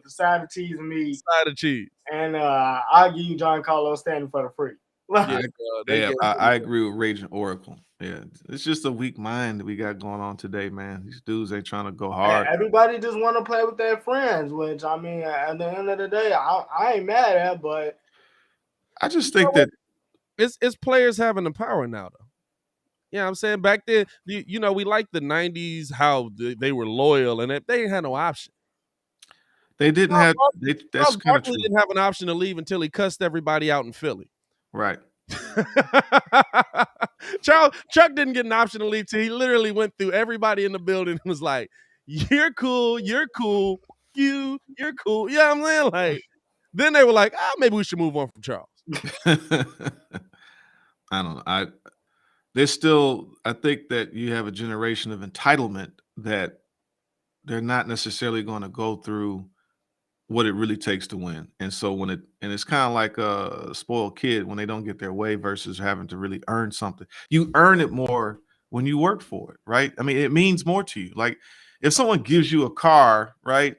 the side of cheese and meat. Side of cheese. And I'll give you Giancarlo Stanton for the free. I agree with Raging Oracle. Yeah, it's just a weak mind that we got going on today, man. These dudes ain't trying to go hard. Everybody just want to play with their friends, which I mean, at the end of the day, I ain't mad at, but I just think that it's players having the power now, though. Yeah, you know what I'm saying back then, we liked the '90s how they were loyal and they ain't had no option. They didn't have. That's kind of true. Didn't have an option to leave until he cussed everybody out in Philly. Right. Chuck didn't get an option to leave till he literally went through everybody in the building and was like, "You're cool, you're cool, you're cool." Yeah, I'm saying like. Then they were like, maybe we should move on from Charles. I don't know. There's still. I think that you have a generation of entitlement that they're not necessarily going to go through what it really takes to win. And so it's kind of like a spoiled kid when they don't get their way versus having to really earn something. You earn it more when you work for it, right? I mean, it means more to you. Like if someone gives you a car, right?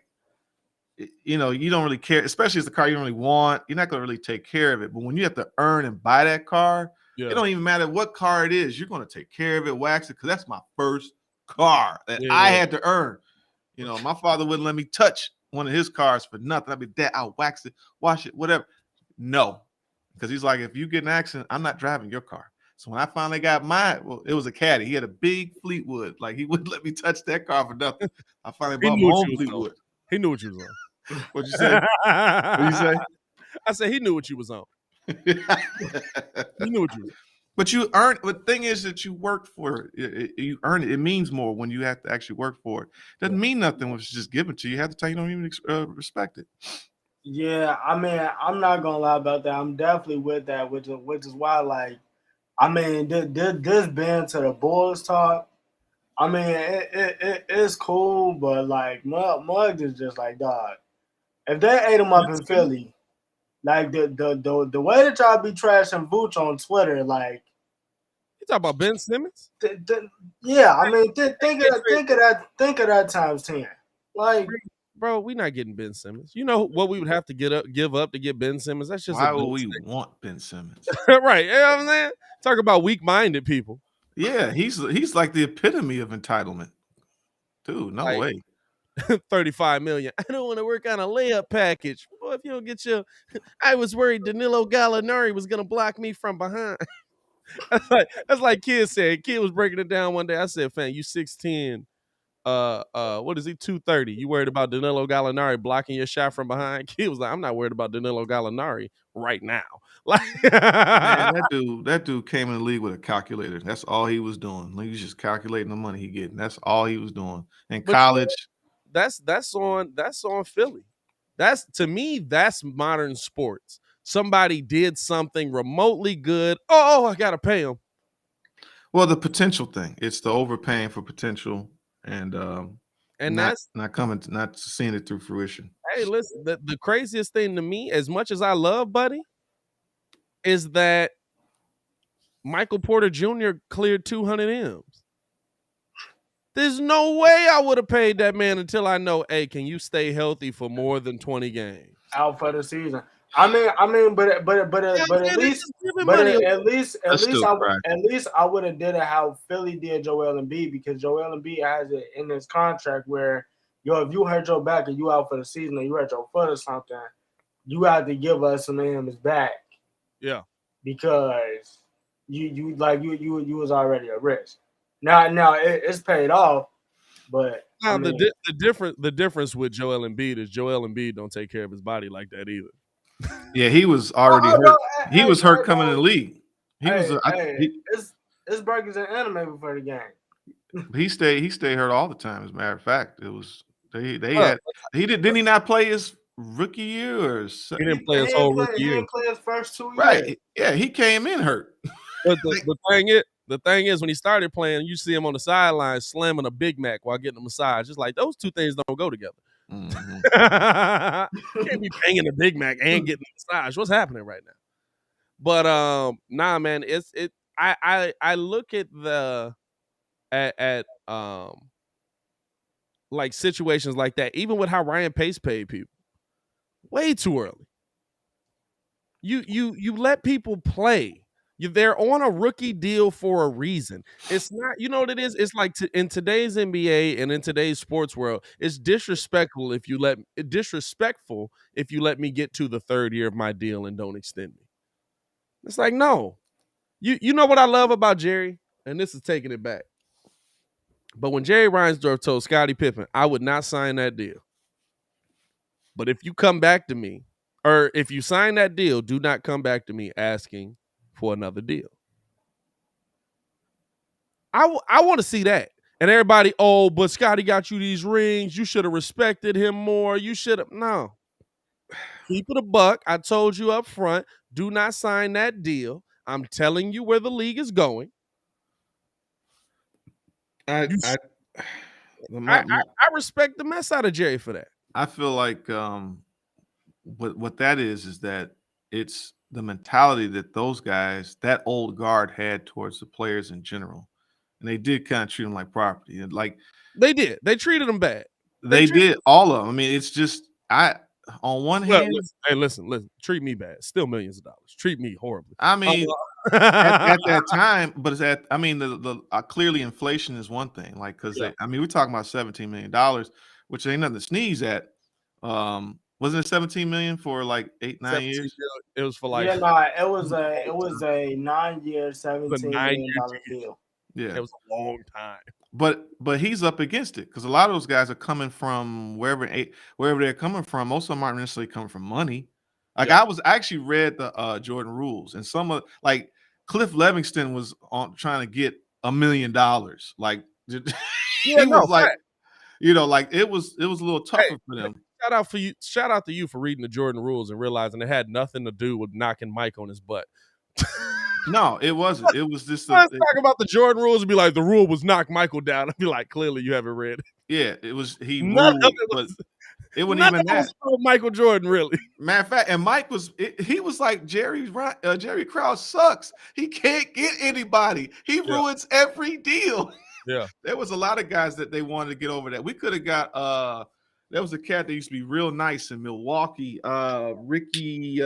You don't really care, especially if it's a car you don't really want. You're not going to really take care of it. But when you have to earn and buy that car, it don't even matter what car it is. You're going to take care of it, wax it, because that's my first car that I had to earn. My father wouldn't let me touch one of his cars for nothing. I'd be, Dad, I'll wax it, wash it, whatever. No, because he's like, if you get in an accident, I'm not driving your car. So when I finally got mine, it was a Caddy. He had a big Fleetwood. Like he wouldn't let me touch that car for nothing. I finally bought my own Fleetwood. He knew what you was on. What'd you say? What'd you say? I said he knew what you was on. He knew what you was on. But you earn. But the thing is that you work for it. You earn it. It means more when you have to actually work for it. Doesn't mean nothing when it's just given to you. You have to tell you don't even respect it. Yeah, I mean, I'm not gonna lie about that. I'm definitely with that, which is why, like, I mean, this been to the Bulls talk. I mean, it's cool, but like Muggs is just like, dog. If they ate him up in Philly, like the way that y'all be trashing Vooch on Twitter, like You talking about Ben Simmons? yeah, I mean, think of that times 10. Like, bro, we not getting Ben Simmons. You know what we would have to give up to get Ben Simmons? That's just why would we want Ben Simmons? Right. You know what I'm saying? Talk about weak-minded people. Yeah, he's like the epitome of entitlement. Dude, no way. 35 million. I don't want to work on a layup package. Well, if you don't get your I was worried Danilo Gallinari was gonna block me from behind. that's like Kid said. Kid was breaking it down one day. I said, fam, you 6'10. What is he? 230. You worried about Danilo Gallinari blocking your shot from behind? Kid was like, I'm not worried about Danilo Gallinari right now. Like man, that dude came in the league with a calculator. That's all he was doing. He was just calculating the money he getting. That's all he was doing. In college. That's on Philly. That's, to me, that's modern sports. Somebody did something remotely good. Oh, I gotta pay him. Well, the potential thing. It's the overpaying for potential and not seeing it through fruition. Hey, listen, the craziest thing to me, as much as I love Buddy, is that Michael Porter Jr. cleared 200 M's. There's no way I would have paid that man until I know, hey, can you stay healthy for more than 20 games? Out for the season. I mean, but at least I would have did it how Philly did Joel Embiid, because Joel Embiid has it in his contract where, if you hurt your back and you out for the season or you hurt your foot or something, you have to give us some M's back. Yeah, because you was already a risk. Now it's paid off, but now the difference with Joel Embiid is Joel Embiid don't take care of his body like that either. Yeah, he was already hurt. He was hurt coming in the league. It's burgers and anime before the game. He stayed hurt all the time. As a matter of fact, it was didn't he not play his rookie year or he didn't play his whole rookie year. He didn't play his first 2 years. Right? Yeah, he came in hurt. But the thing is, when he started playing, you see him on the sideline slamming a Big Mac while getting a massage. It's like those two things don't go together. Mm-hmm. You can't be banging a Big Mac and getting a massage. What's happening right now? But nah, man, I look at like situations like that, even with how Ryan Pace paid people, way too early. You let people play. They're on a rookie deal for a reason. It's not, you know what it is? It's like in today's NBA and in today's sports world, it's disrespectful if you let me get to the third year of my deal and don't extend me. It's like, no. You know what I love about Jerry? And this is taking it back. But when Jerry Reinsdorf told Scottie Pippen, I would not sign that deal. But if you come back to me, or if you sign that deal, do not come back to me asking for another deal. I want to see that. And everybody, but Scottie got you these rings. You should have respected him more. You should have. No. Keep it a buck. I told you up front, do not sign that deal. I'm telling you where the league is going. I respect the mess out of Jerry for that. I feel like what that is that it's the mentality that those guys, that old guard, had towards the players in general, and they did kind of treat them like property. And like they did, they treated them bad. They did, all of them. I mean, it's just on one hand, listen, treat me bad, still millions of dollars. Treat me horribly. I mean, at that time, but the clearly inflation is one thing. Like, because we're talking about $17 million, which ain't nothing to sneeze at. Wasn't it 17 million for like 8-9 years? It was for like it was a 9-year, $17 million deal. Yeah, it was a long time. But he's up against it because a lot of those guys are coming from wherever they're coming from. Most of them aren't necessarily coming from money. Like I actually read the Jordan rules, and some of like Cliff Levingston was trying to get $1 million. Like was like, like it was a little tougher for them. Shout out to you for reading the Jordan rules and realizing it had nothing to do with knocking Mike on his butt. No, it wasn't. It was just Let's talk about the Jordan rules and be like, the rule was knock Michael down. I'd be like, clearly you haven't read it. yeah. It was he None of ruled, it but was. it wasn't None even of it was that. for Michael Jordan, really. Matter of fact, and Mike was he was like Jerry Krause sucks. He can't get anybody. He ruins every deal. Yeah. There was a lot of guys that they wanted to get over that. We could have got there was a cat that used to be real nice in Milwaukee. Ricky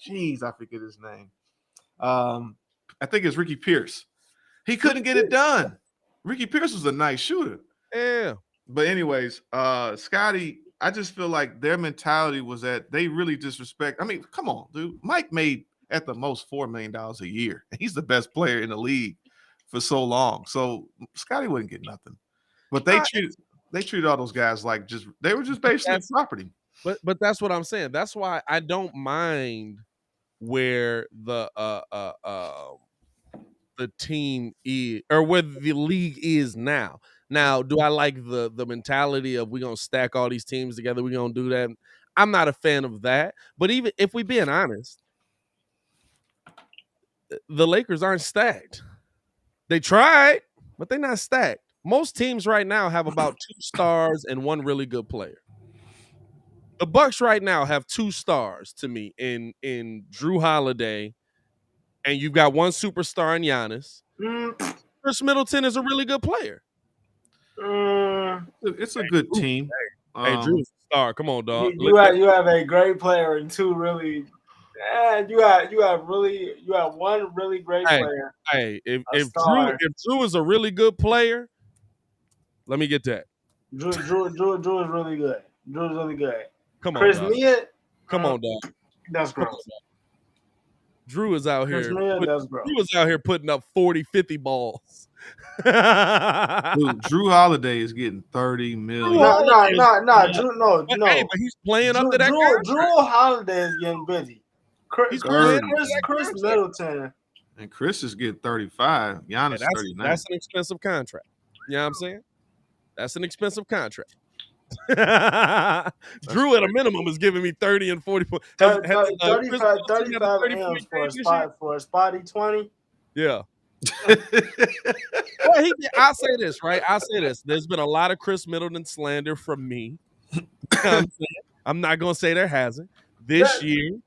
geez, I forget his name. I think it's Ricky Pierce. He couldn't get it done. Ricky Pierce was a nice shooter. Yeah. But anyways, Scotty, I just feel like their mentality was that they really disrespect. I mean, come on, dude. Mike made at the most $4 million a year. He's the best player in the league for so long. So Scotty wouldn't get nothing. But they treated all those guys like they were just basically property. But that's what I'm saying. That's why I don't mind where the team is or where the league is now. Now, do I like the mentality of we're gonna stack all these teams together? We're gonna do that. I'm not a fan of that. But even if we being honest, the Lakers aren't stacked. They tried, but they're not stacked. Most teams right now have about 2 stars and 1 really good player. The Bucks right now have 2 stars to me in Drew Holiday, and you've got 1 superstar in Giannis. Chris Middleton is a really good player. It's a good team. Hey, Drew's a star. Come on, dog. You have a great player and 2 really. You have 1 really great player. Hey, if Drew is a really good player, let me get that. Drew is really good. Drew is really good. Come on, Chris dog. Mia. Come on, dog. That's gross. Drew is out here. Drew is out here putting up 40, 50 balls. Dude, Drew Holiday is getting $30 million. No. Drew, no. Hey, but he's playing up to that. Drew Holiday is getting busy. Chris Middleton. And Chris is getting 35. Giannis 39. That's an expensive contract. You know what I'm saying? That's an expensive contract. Drew at a minimum is giving me 30 and 40 points. 35 M's for a spotty 20. Yeah. Well, I'll say this, right? I'll say this. There's been a lot of Chris Middleton slander from me. I'm not going to say there hasn't. This year,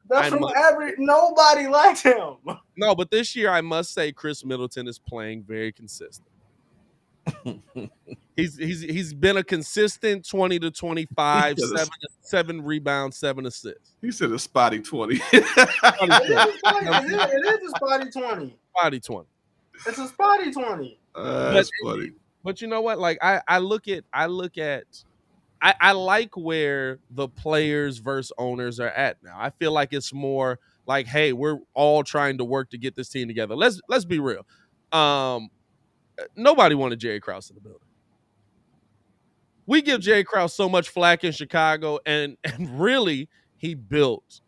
nobody liked him. No, but this year I must say Chris Middleton is playing very consistent. He's been a consistent 20 to 25, 7 rebounds, 7 assists. He said a spotty 20. It is a spotty 20. Spotty 20. It's a spotty 20. That's funny. But you know what? Like I like where the players versus owners are at now. I feel like it's more like, hey, we're all trying to work to get this team together. Let's be real. Nobody wanted Jerry Krause in the building. We give Jerry Krause so much flack in Chicago, and really he built.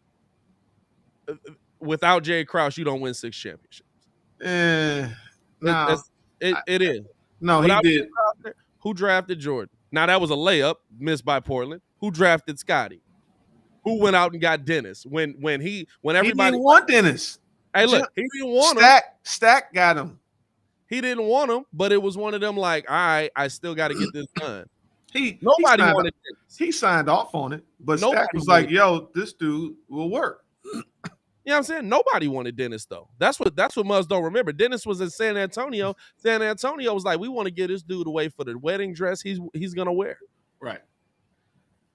Without Jerry Krause, you don't win 6 championships. No, it is. No, Without he did. Krause, who drafted Jordan? Now that was a layup missed by Portland. Who drafted Scotty? Who went out and got Dennis? When everybody He didn't want Dennis. Hey, look, he didn't want him. Stack got him. He didn't want him, but it was one of them like, all right, I still got to get this done. Nobody wanted Dennis. He signed off on it, but Nobody Stack was like, yo, this dude will work. You know what I'm saying? Nobody wanted Dennis, though. That's what Muzz don't remember. Dennis was in San Antonio. San Antonio was like, we want to get this dude away for the wedding dress he's going to wear. Right.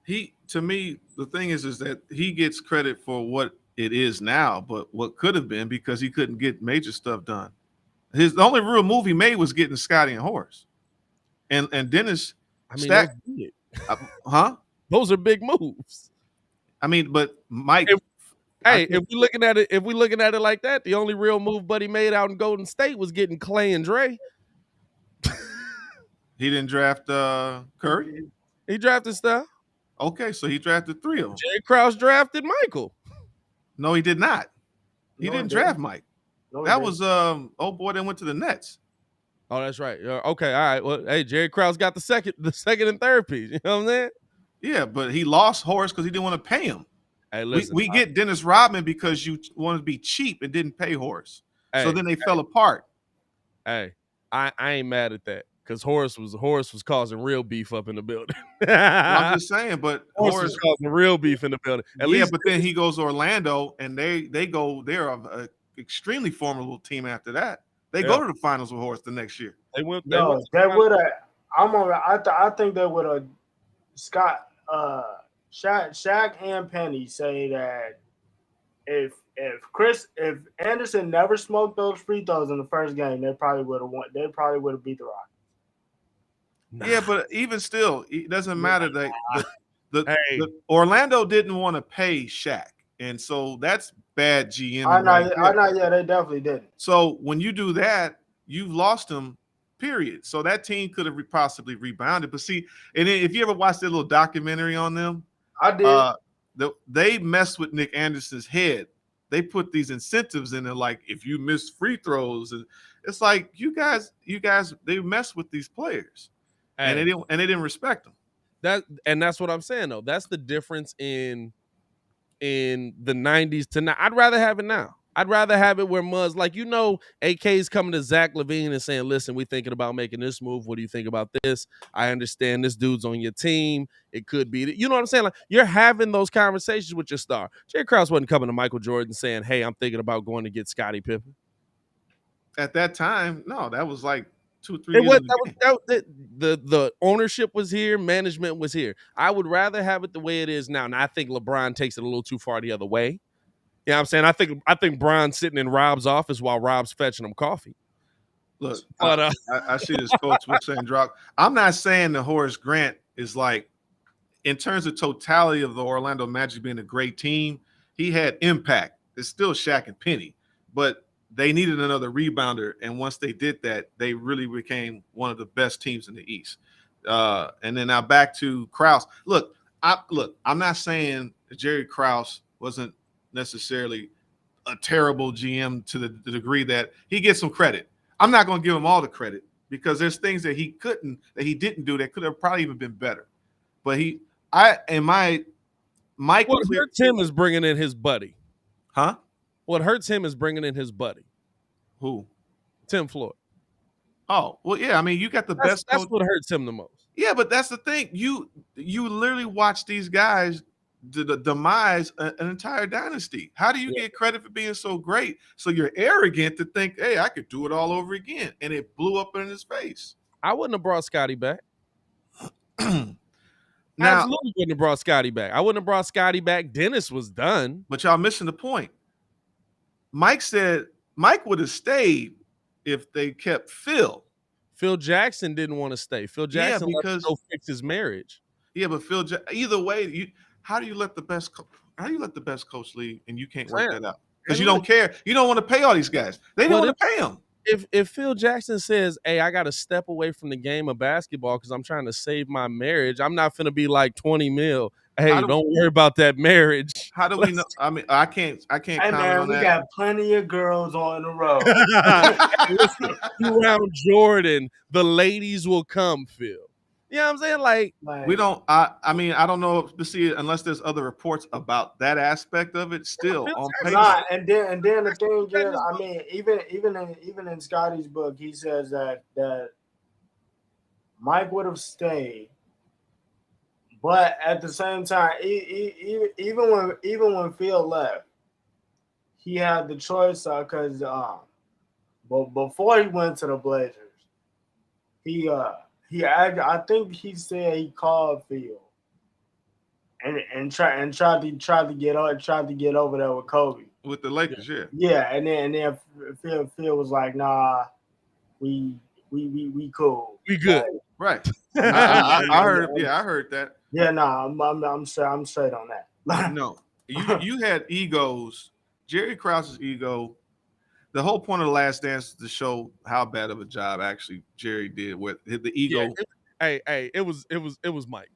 To me, the thing is that he gets credit for what it is now, but what could have been because he couldn't get major stuff done. The only real move he made was getting Scotty and Horace. And Dennis, Stack, those are big moves. I mean, but Mike. If we're looking at it like that, the only real move Buddy made out in Golden State was getting Clay and Dre. He didn't draft Curry. He drafted Steph. Okay, so he drafted 3 of them. Jerry Krause drafted Michael. No, he did not. He didn't draft Mike. That was old boy that went to the Nets. Oh, that's right. Okay, all right. Well, hey, Jerry Krause got the second and third piece. You know what I'm saying? Yeah, but he lost Horace because he didn't want to pay him. Hey, listen, we get Dennis Rodman because you wanted to be cheap and didn't pay Horace. So then they fell apart. Hey, I ain't mad at that because Horace was causing real beef up in the building. Well, I'm just saying, but Horace was causing real beef in the building. At least, but then he goes to Orlando, and they're an extremely formidable team after that. They go to the finals with Horace the next year. They went. They would have. I think they would have. Scott, Shaq and Penny say that if Anderson never smoked those free throws in the first game, they probably would have won. They probably would have beat the Rockets. Yeah, but even still, it doesn't matter. The Orlando didn't want to pay Shaq, and so that's bad GM. I know. Yeah, they definitely didn't. So when you do that, you've lost him. Period. So that team could have possibly rebounded. But see, and if you ever watched that little documentary on them, I did. They messed with Nick Anderson's head. They put these incentives in there, like if you miss free throws, and it's like you guys, they mess with these players, and they didn't respect them. That's what I'm saying though. That's the difference in the 90s to now. I'd rather have it now. I'd rather have it where Muzz, like, AK's coming to Zach LaVine and saying, listen, we're thinking about making this move. What do you think about this? I understand this dude's on your team. It could be, you know what I'm saying? Like, you're having those conversations with your star. Jerry Krause wasn't coming to Michael Jordan saying, hey, I'm thinking about going to get Scottie Pippen. At that time, no, that was like 2-3 years. The ownership was here, management was here. I would rather have it the way it is now. And I think LeBron takes it a little too far the other way. You know what I'm saying? I think Bron's sitting in Rob's office while Rob's fetching him coffee. Look, but I see this coach was saying drop. I'm not saying that Horace Grant is like, in terms of totality of the Orlando Magic being a great team, he had impact. It's still Shaq and Penny, but they needed another rebounder. And once they did that, they really became one of the best teams in the East. And then now back to Krause. Look, I'm not saying Jerry Krause wasn't necessarily a terrible GM to the degree that he gets some credit. I'm not going to give him all the credit because there's things that he didn't do that could have probably even been better. But Mike. What hurts him is bringing in his buddy. Huh? What hurts him is bringing in his buddy. Who? Tim Floyd. Oh, well, yeah. I mean, you got the best coach. That's what hurts him the most. Yeah, but that's the thing. You literally watch these guys the demise an entire dynasty. How do you get credit for being so great? So you're arrogant to think, hey, I could do it all over again. And it blew up in his face. I wouldn't have brought Scotty back. Now, absolutely wouldn't have brought Scotty back. I wouldn't have brought Scotty back. Dennis was done. But y'all missing the point. Mike said Mike would have stayed if they kept Phil. Phil Jackson didn't want to stay. Phil Jackson wanted to go fix his marriage. Yeah, but either way, how do you let the best coach leave and you can't work that out? Because you don't care. You don't want to pay all these guys. They didn't want to pay them. If Phil Jackson says, hey, I got to step away from the game of basketball because I'm trying to save my marriage, I'm not finna be like 20 mil. Hey, don't worry about that marriage. How do we know? I mean, I can't Hey, comment man, on we that. got plenty of girls on the road. Listen, around Jordan, the ladies will come, Phil. You know what I'm saying? Like we don't. I mean, I don't know to see it unless there's other reports about that aspect of it. Still on paper. And then the thing is, I mean, even in Scotty's book, he says that Mike would have stayed, but at the same time, even when Phil left, he had the choice because but before he went to the Blazers, I think he said he called Phil and tried to get over there with Kobe with the Lakers, yeah. Yeah, and then Phil was like, nah, we cool, we good, right? I heard, I heard that. Yeah, nah, I'm straight on that. No, you had egos. Jerry Krause's ego. The whole point of The Last Dance is to show how bad of a job actually Jerry did with the ego. Yeah, it was Mike.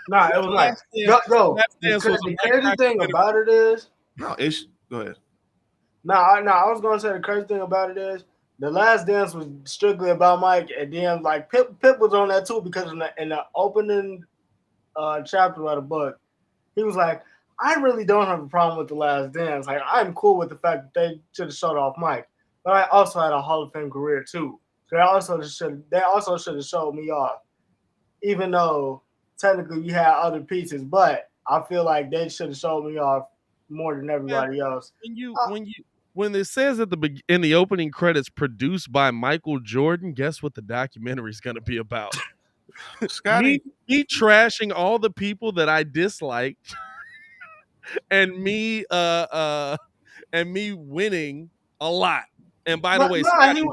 Nah, it was like the crazy thing about it is go ahead. No, I was gonna say the crazy thing about it is The Last Dance was strictly about Mike, and then like Pip was on that too because in the opening chapter of the book, he was like, I really don't have a problem with The Last Dance. Like, I'm cool with the fact that they should have shut off Mike. but I also had a Hall of Fame career too. So they also should have showed me off, even though technically we had other pieces. But I feel like they should have showed me off more than Man, everybody else. when it says at in the opening credits produced by Michael Jordan, guess what the documentary is going to be about? Scotty, me trashing all the people that I disliked, and me winning a lot. And by the way, Scotty,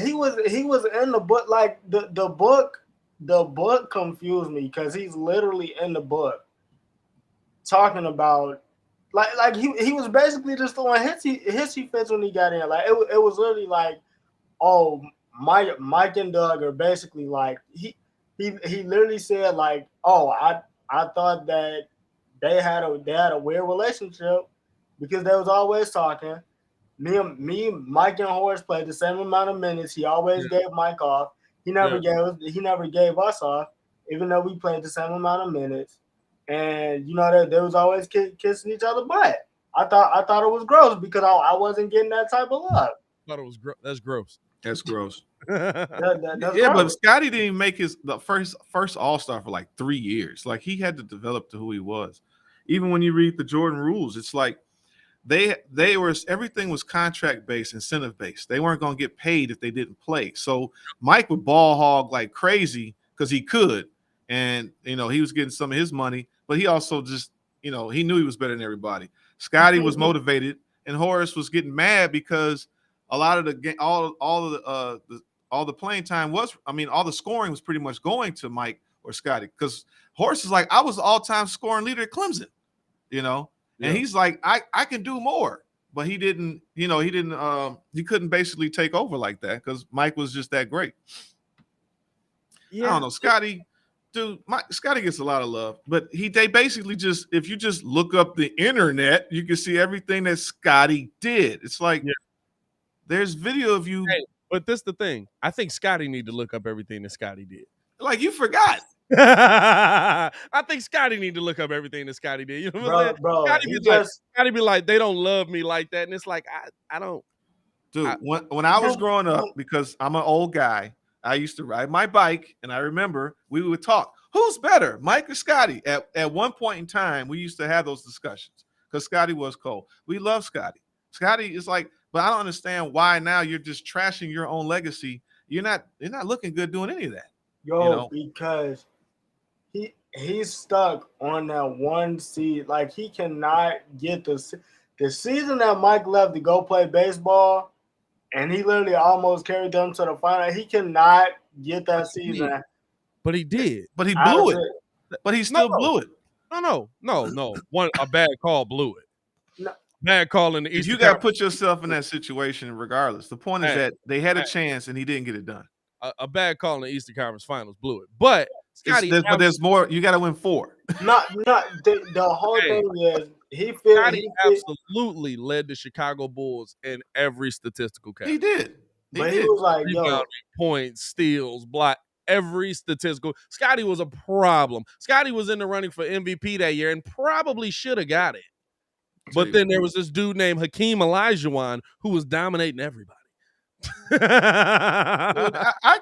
He was in the book. Like the book confused me because he's literally in the book talking about like he was basically just throwing hissy fits when he got in. Like it was literally like, oh, Mike and Doug are basically like he literally said like, oh, I thought that they had a weird relationship because they was always talking. Mike and Horace played the same amount of minutes. He always gave Mike off. He never gave us off, even though we played the same amount of minutes. And they was always kissing each other butt. I thought it was gross because I wasn't getting that type of love. Thought it was that's gross. That's gross. That's Yeah, but gross. Scotty didn't make the first All-Star for like 3 years. Like he had to develop to who he was. Even when you read the Jordan rules, it's like they were everything was contract based, incentive based. They weren't going to get paid if they didn't play. So Mike would ball hog like crazy because he could, and he was getting some of his money, but he also just he knew he was better than everybody. Scotty was motivated, and Horace was getting mad because a lot of the all the playing time all the scoring was pretty much going to Mike or Scotty because Horace is like, I was the all-time scoring leader at Clemson, and he's like, I can do more, but he didn't, he couldn't basically take over like that because Mike was just that great. Yeah. I don't know, Scotty, dude, Scotty gets a lot of love, but they basically just, if you just look up the internet, you can see everything that Scotty did. It's like, there's video of you. Hey, but this the thing. I think Scotty need to look up everything that Scotty did. Like you forgot. I think Scotty need to look up everything that Scotty did. You know what I'm saying? Bro, Scotty be like, they don't love me like that. And it's like, I don't. Dude, when I was growing up, because I'm an old guy, I used to ride my bike, and I remember we would talk. Who's better, Mike or Scotty? At one point in time, we used to have those discussions because Scotty was cold. We love Scotty. Scotty is like, but I don't understand why now you're just trashing your own legacy. You're not looking good doing any of that. Because he's stuck on that one seed. Like he cannot get the season that Mike left to go play baseball, and he literally almost carried them to the final. He cannot get that season. But he did. But he blew it. But he still blew it. No. A bad call blew it. No. Bad call in the East. You got to put yourself in that situation regardless. The point is that they had a chance and he didn't get it done. A bad call in the Eastern Conference Finals blew it. But Scotty, but there's more. You got to win 4. The whole thing is Scotty absolutely led the Chicago Bulls in every statistical category. He did. He was like, rebounding, points, steals, block, every statistical. Scotty was a problem. Scotty was in the running for MVP that year and probably should have got it. But then there was this dude named Hakeem Olajuwon who was dominating everybody. Dude, I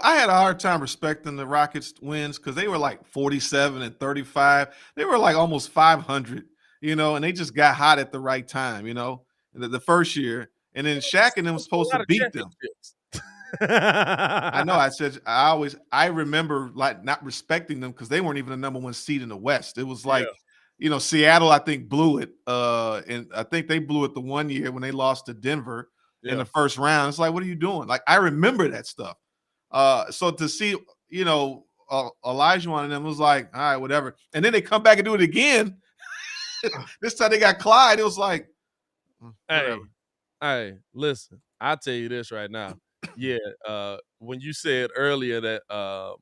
had a hard time respecting the Rockets wins because they were like 47 and 35. They were like almost 500, and they just got hot at the right time, the first year. And then Shaq and them was supposed to beat them. I know. I remember like not respecting them because they weren't even the number 1 seed in the West. It was like, Seattle, I think, blew it. And I think they blew it the one year when they lost to Denver in the first round. It's like, what are you doing? Like, I remember that stuff. So to see, Olajuwon and them was like, all right, whatever. And then they come back and do it again. This time they got Clyde. It was like, whatever. Hey, listen, I'll tell you this right now. Yeah, when you said earlier that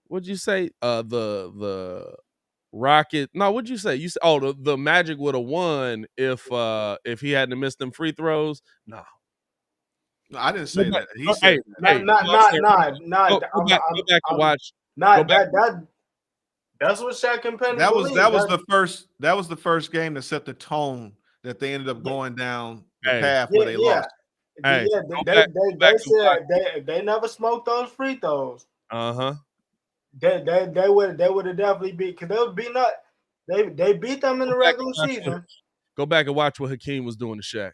what'd you say? The Rocket. No, what'd you say? You said the Magic would have won if he hadn't missed them free throws. No, I didn't say that. He said go back and watch. That's what Shaq and Penny. That was the first game that set the tone that they ended up going down the path where they lost. Hey, Yeah, go they back, they, go they back and watch. said they never smoked those free throws. Uh-huh. They would have definitely beat because they would beat up. They beat them in Go the back and regular watch season. Go back and watch what Hakeem was doing to Shaq.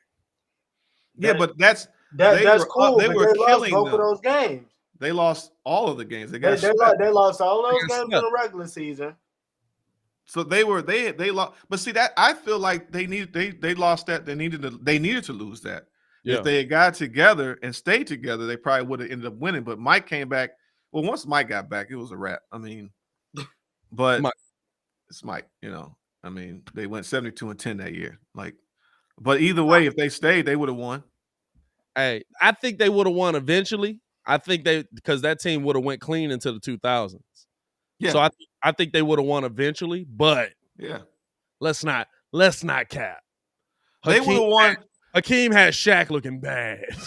Yeah, That, but that's that's cool, they but were they lost killing both of them. those games. They lost all of the games. They They got swept. lost all They those got games in swept. the regular season. So they lost. But see that I feel like they lost that. They needed to lose that. Yeah. If they had got together and stayed together, they probably would have ended up winning. But Mike came back. Well, once Mike got back, it was a wrap. I mean, but Mike. it's Mike. I mean, they went 72-10 that year. But either way, if they stayed, they would have won. Hey, I think they would have won eventually. I think because that team would have went clean into the 2000s. Yeah. So I think they would have won eventually, but Yeah. let's not cap. They would have won. Hakeem had Shaq looking bad. I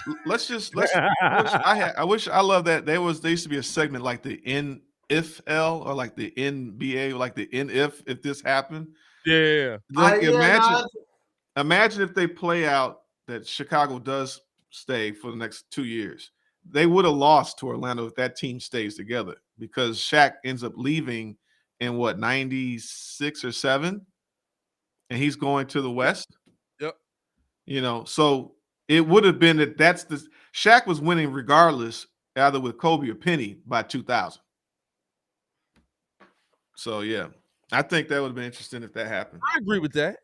love that they used to be a segment like the NFL or like the NBA, like the if this happened. Yeah. Imagine if they play out that Chicago does stay for the next 2 years. They would have lost to Orlando if that team stays together because Shaq ends up leaving in 96 or 7, and he's going to the West. Yep. So it would have been that's the Shaq was winning regardless, either with Kobe or Penny by 2000. So yeah, I think that would have been interesting if that happened. I agree with that.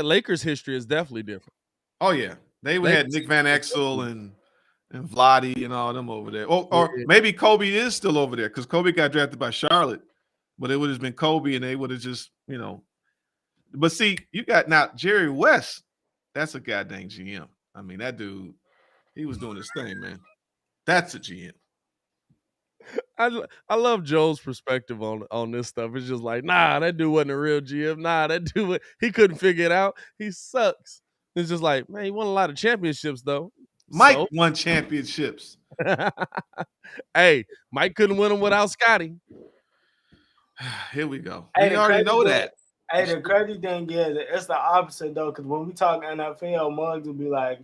Lakers history is definitely different. Oh yeah, they had Nick Van Exel and Vlade and all them over there. Or maybe Kobe is still over there because Kobe got drafted by Charlotte, but it would have been Kobe and they would have just But see, you got now Jerry West. That's a goddamn GM. I mean, that dude, he was doing his thing, man. That's a GM. I love Joe's perspective on this stuff. It's just like, nah, that dude wasn't a real GM. Nah, that dude, he couldn't figure it out. He sucks. It's just like, man, he won a lot of championships though. Mike won championships. Hey, Mike couldn't win them without Scotty. Here we go. Hey, we already know that. Hey, the crazy thing is, it's the opposite though, because when we talk NFL, Muggs will be like,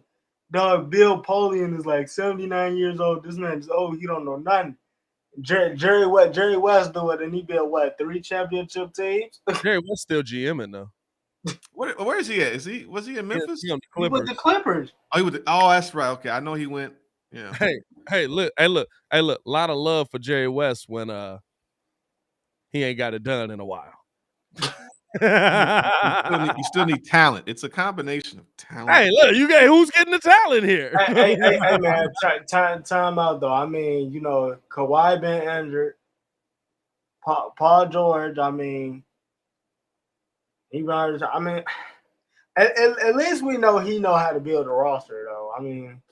dog, Bill Polian is like 79 years old. This man is old. He don't know nothing. Jerry West do it, and he built 3 championship teams? Jerry West still GMing though. Where is he at? Was he in Memphis? He on the He with the Clippers. Oh, that's right. Okay, I know he went. Yeah. Hey, look. A lot of love for Jerry West when he ain't got it done in a while. you still need talent. It's a combination of talent. Hey, look, who's getting the talent here? hey, man, time out though. I mean, Kawhi been injured. Paul George, I mean, at least we know he know how to build a roster though. I mean,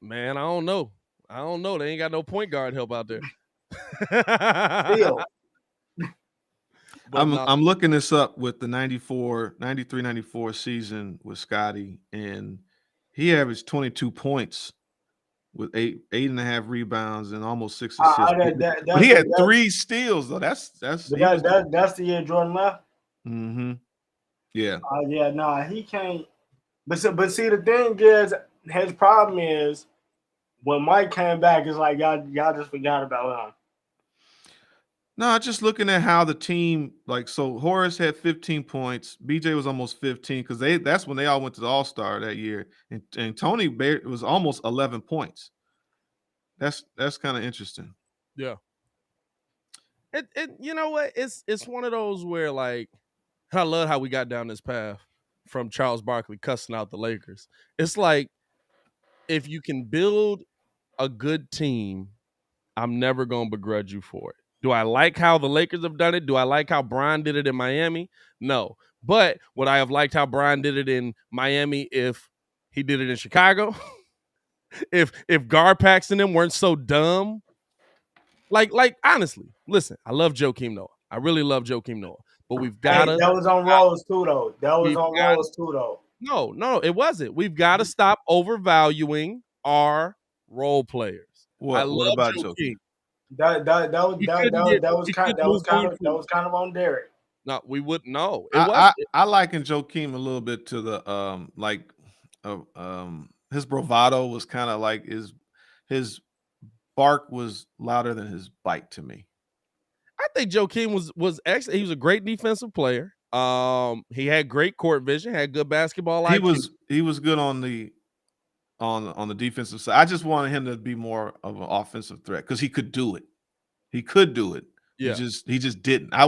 man, I don't know. They ain't got no point guard help out there. Still. I'm looking this up with the 93-94 season with Scotty, and he averaged 22 points with 8.5 rebounds and almost 6 assists. He had 3 steals though. That's the year Jordan left. Mm-hmm. Yeah. He can't. But see, the thing is, his problem is when Mike came back, it's like y'all just forgot about him. No, just looking at how the team, so Horace had 15 points. BJ was almost 15 because that's when they all went to the All-Star that year. And Tony was almost 11 points. That's kind of interesting. Yeah. You know what? It's one of those where I love how we got down this path from Charles Barkley cussing out the Lakers. It's like, if you can build a good team, I'm never going to begrudge you for it. Do I like how the Lakers have done it? Do I like how Brian did it in Miami? No. But would I have liked how Brian did it in Miami if he did it in Chicago? if Garpax and them weren't so dumb? Like honestly, listen, I love Joakim Noah. I really love Joakim Noah. But we've got to... that was on Rose too, though. No, it wasn't. We've got to stop overvaluing our role players. What about Joakim? That was kind of on Derrick. No, we wouldn't know. I liken Joakim a little bit to the his bravado was kind of like his bark was louder than his bite to me. I think Joakim was excellent. He was a great defensive player. He had great court vision, had good basketball IQ. He was good on the defensive side. I just wanted him to be more of an offensive threat because he could do it. He could do it. Yeah. He just didn't. I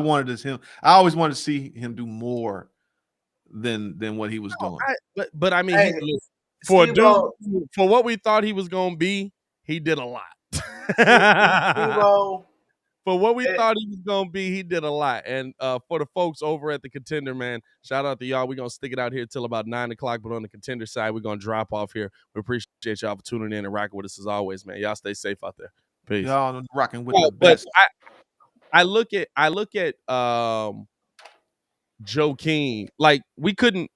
always wanted to see him do more than what he was doing. But I mean, Hey, for a Steve-O, dude, for what we thought he was gonna be, he did a lot. Steve-O, For what we thought he was gonna be, he did a lot. And for the folks over at the Contender, man, shout out to y'all. We're gonna stick it out here till about 9 o'clock. But on the Contender side, we're gonna drop off here. We appreciate y'all for tuning in and rocking with us as always, man. Y'all stay safe out there. Peace. Y'all rocking with the best. I look at Joakim, like we can't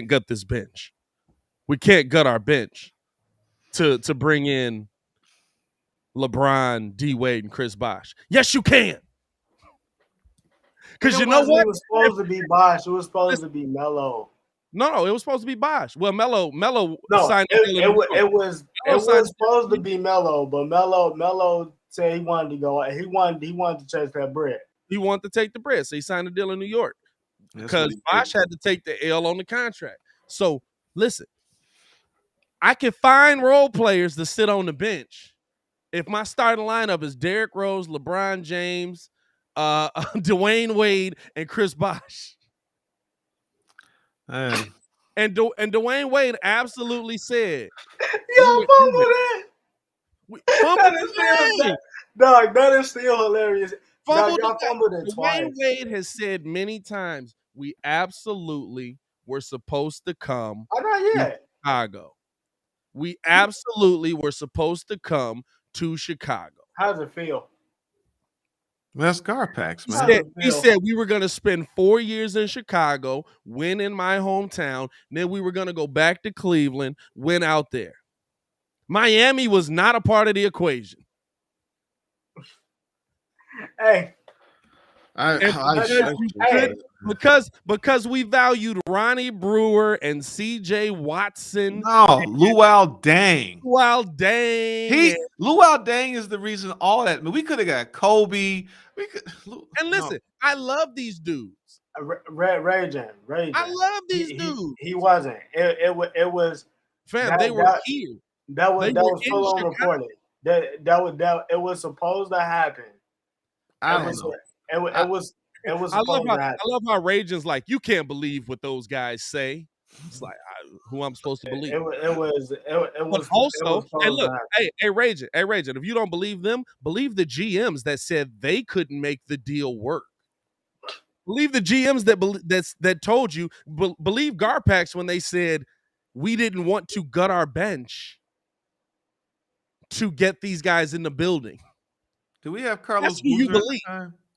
gut this bench. We can't gut our bench to bring in LeBron, D Wade, and Chris Bosh. Yes, you can. Because you know what? It was supposed to be Bosh. It was supposed to be Melo. No, it was supposed to be Bosh. Well, Melo signed it was supposed to be Melo, but Melo said he wanted to go. He wanted to chase that bread. He wanted to take the bread, so he signed a deal in New York because Bosh had to take the L on the contract. So listen, I can find role players to sit on the bench if my starting lineup is Derrick Rose, LeBron James, Dwayne Wade, and Chris Bosh. And Dwayne Wade absolutely said, "Yo, fumble that." Dog, that is still hilarious. Dwayne Wade has said many times, we absolutely were supposed to come to Chicago. We absolutely were supposed to come to Chicago. How does it feel? That's Garpax, man. He said we were going to spend 4 years in Chicago, win in my hometown, then we were going to go back to Cleveland, win out there. Miami was not a part of the equation. Hey. Because we valued Ronnie Brewer and C.J. Watson. No, Luol Deng. Luol Deng. Luol Deng is the reason all that. I mean, we could have got Kobe. I love these dudes. Raging. I love these dudes. He wasn't. It was. Fam, they were here. That was full on reported. It was supposed to happen. I don't know. It was. I love how Raging's like, you can't believe what those guys say. It's like who I'm supposed to believe. It was. But also, hey, Raging, if you don't believe them, believe the GMs that said they couldn't make the deal work. Believe the GMs that told you. Believe Garpax when they said we didn't want to gut our bench to get these guys in the building. Do we have Carlos That's who you Boozer? believe.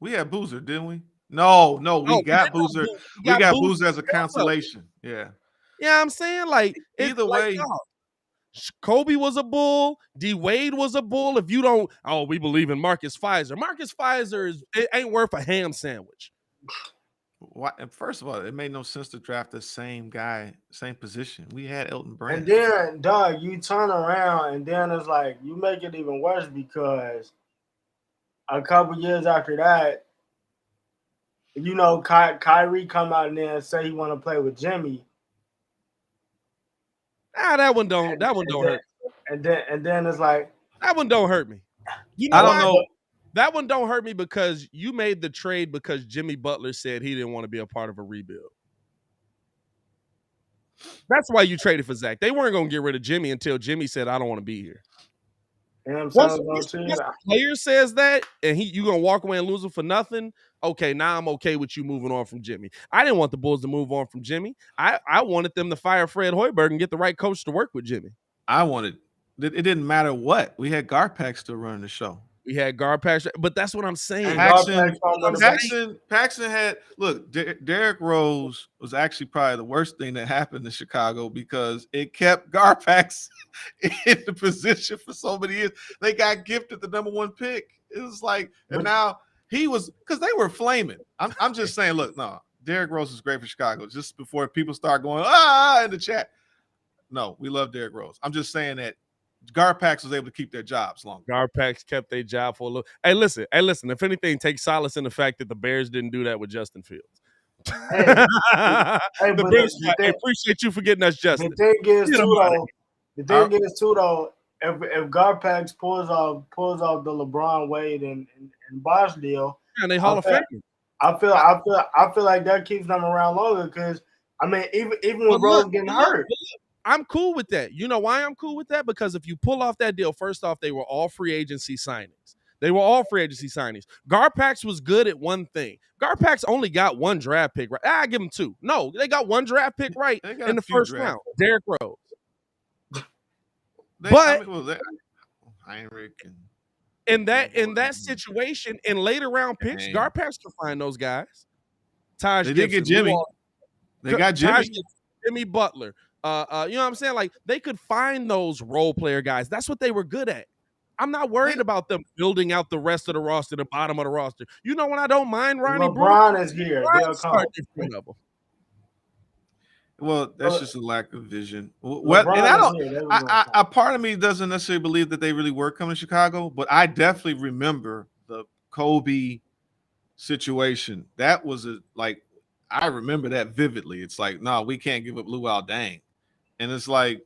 We had Boozer, didn't we? No, we got Boozer. We got Boozer as a consolation. Yeah. Yeah, I'm saying like either way. Kobe was a bull. D Wade was a bull. If you don't, we believe in Marcus Pfizer. Marcus Pfizer it ain't worth a ham sandwich. Why? First of all, it made no sense to draft the same guy, same position. We had Elton Brand. And then, dog, you turn around and then it's like you make it even worse because a couple years after that, you know, Kyrie come out and then say he want to play with Jimmy. That one don't hurt. And then it's like that one don't hurt me. You know, I don't know. That one don't hurt me because you made the trade because Jimmy Butler said he didn't want to be a part of a rebuild. That's why you traded for Zach. They weren't going to get rid of Jimmy until Jimmy said, I don't want to be here. Once the player says that and you going to walk away and lose him for nothing, okay, now I'm okay with you moving on from Jimmy. I didn't want the Bulls to move on from Jimmy. I wanted them to fire Fred Hoiberg and get the right coach to work with Jimmy. It didn't matter what. We had Garpax still running the show. We had Garpax, but that's what I'm saying. Paxson had Derrick Rose was actually probably the worst thing that happened in Chicago because it kept Garpax in the position for so many years. They got gifted the number 1 pick. It was like, and now he was because they were flaming. I'm just saying, look, no, Derrick Rose is great for Chicago. Just before people start going in the chat. No, we love Derrick Rose. I'm just saying that Garpax was able to keep their jobs longer. Garpax kept their job for a little. Hey, listen. If anything, take solace in the fact that the Bears didn't do that with Justin Fields. Hey, The Bears appreciate you for getting us Justin. The thing is too though, if Garpax pulls off the LeBron Wade and Bosh deal, and they Hall of Fame. I feel like that keeps them around longer because I mean even when Rose getting hurt. I'm cool with that. You know why I'm cool with that? Because if you pull off that deal, first off, they were all free agency signings. Garpax was good at one thing. Garpax only got one draft pick right. I give him two. No, they got one draft pick right in the first round. Derrick Rose. Heinrich and in that situation, in later round picks, Garpax can find those guys. They did get Jimmy. They got Jimmy. Jimmy Butler. You know what I'm saying? Like they could find those role player guys. That's what they were good at. I'm not worried about them building out the rest of the roster, the bottom of the roster. You know when I don't mind Ronnie LeBron is here. Well, that's just a lack of vision. Well, and I part of me doesn't necessarily believe that they really were coming to Chicago, but I definitely remember the Kobe situation. That was I remember that vividly. It's like, no, we can't give up Luol Deng. And it's like,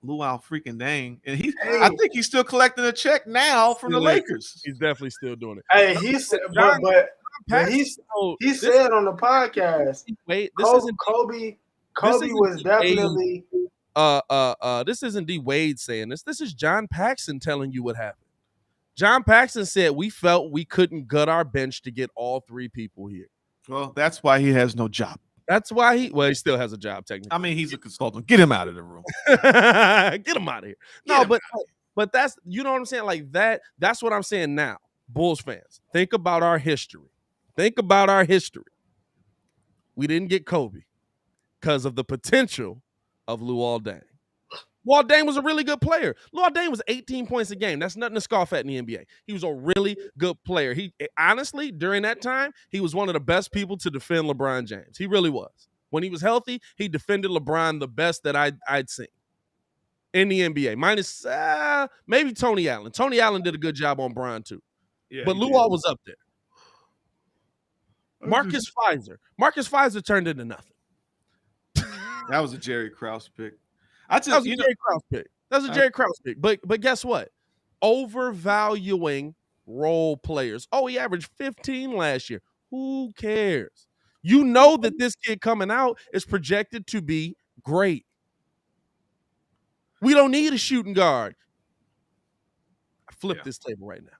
Luol freaking Deng. And I think he's still collecting a check now from the Lakers. He's definitely still doing it. Hey, he said on the podcast, Kobe was definitely this isn't D Wade saying this. This is John Paxson telling you what happened. John Paxson said we felt we couldn't gut our bench to get all three people here. Well, that's why he has no job. That's why he still has a job technically. I mean, he's a consultant. Get him out of the room. Get him out of here. No, but that's, you know what I'm saying? Like that's what I'm saying now. Bulls fans, think about our history. We didn't get Kobe because of the potential of Luol Deng. Luol Deng was a really good player. Luol Deng was 18 points a game. That's nothing to scoff at in the NBA. He was a really good player. He honestly, during that time, he was one of the best people to defend LeBron James. He really was. When he was healthy, he defended LeBron the best that I'd seen in the NBA. Minus maybe Tony Allen. Tony Allen did a good job on Bron too. Yeah, but Luol was up there. Marcus Fizer turned into nothing. That was a Jerry Krause pick. That was a Jerry Krause pick. But guess what? Overvaluing role players. Oh, he averaged 15 last year. Who cares? You know that this kid coming out is projected to be great. We don't need a shooting guard. I flipped this table right now.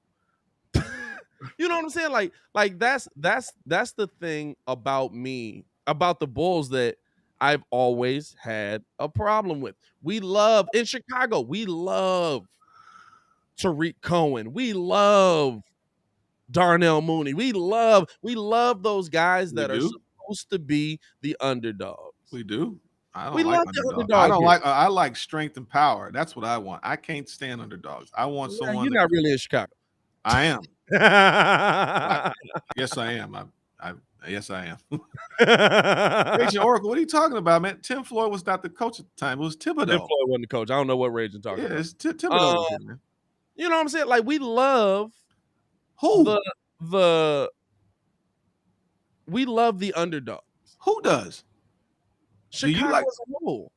You know what I'm saying? Like that's the thing about me, about the Bulls that I've always had a problem with. In Chicago, we love Tariq Cohen. We love Darnell Mooney. We love those guys that are supposed to be the underdogs. We do. I like strength and power. That's what I want. I can't stand underdogs. I want someone. You're not really in Chicago. I am. Yes, I am. Yes, I am. Agent Oracle, what are you talking about, man? Tim Floyd was not the coach at the time. It was Thibodeau. Tim Floyd wasn't the coach. I don't know what Rage you're talking about. It's Thibodeau. Man. You know what I'm saying? Like, we love we love the underdogs. Who does? Chicago as a whole.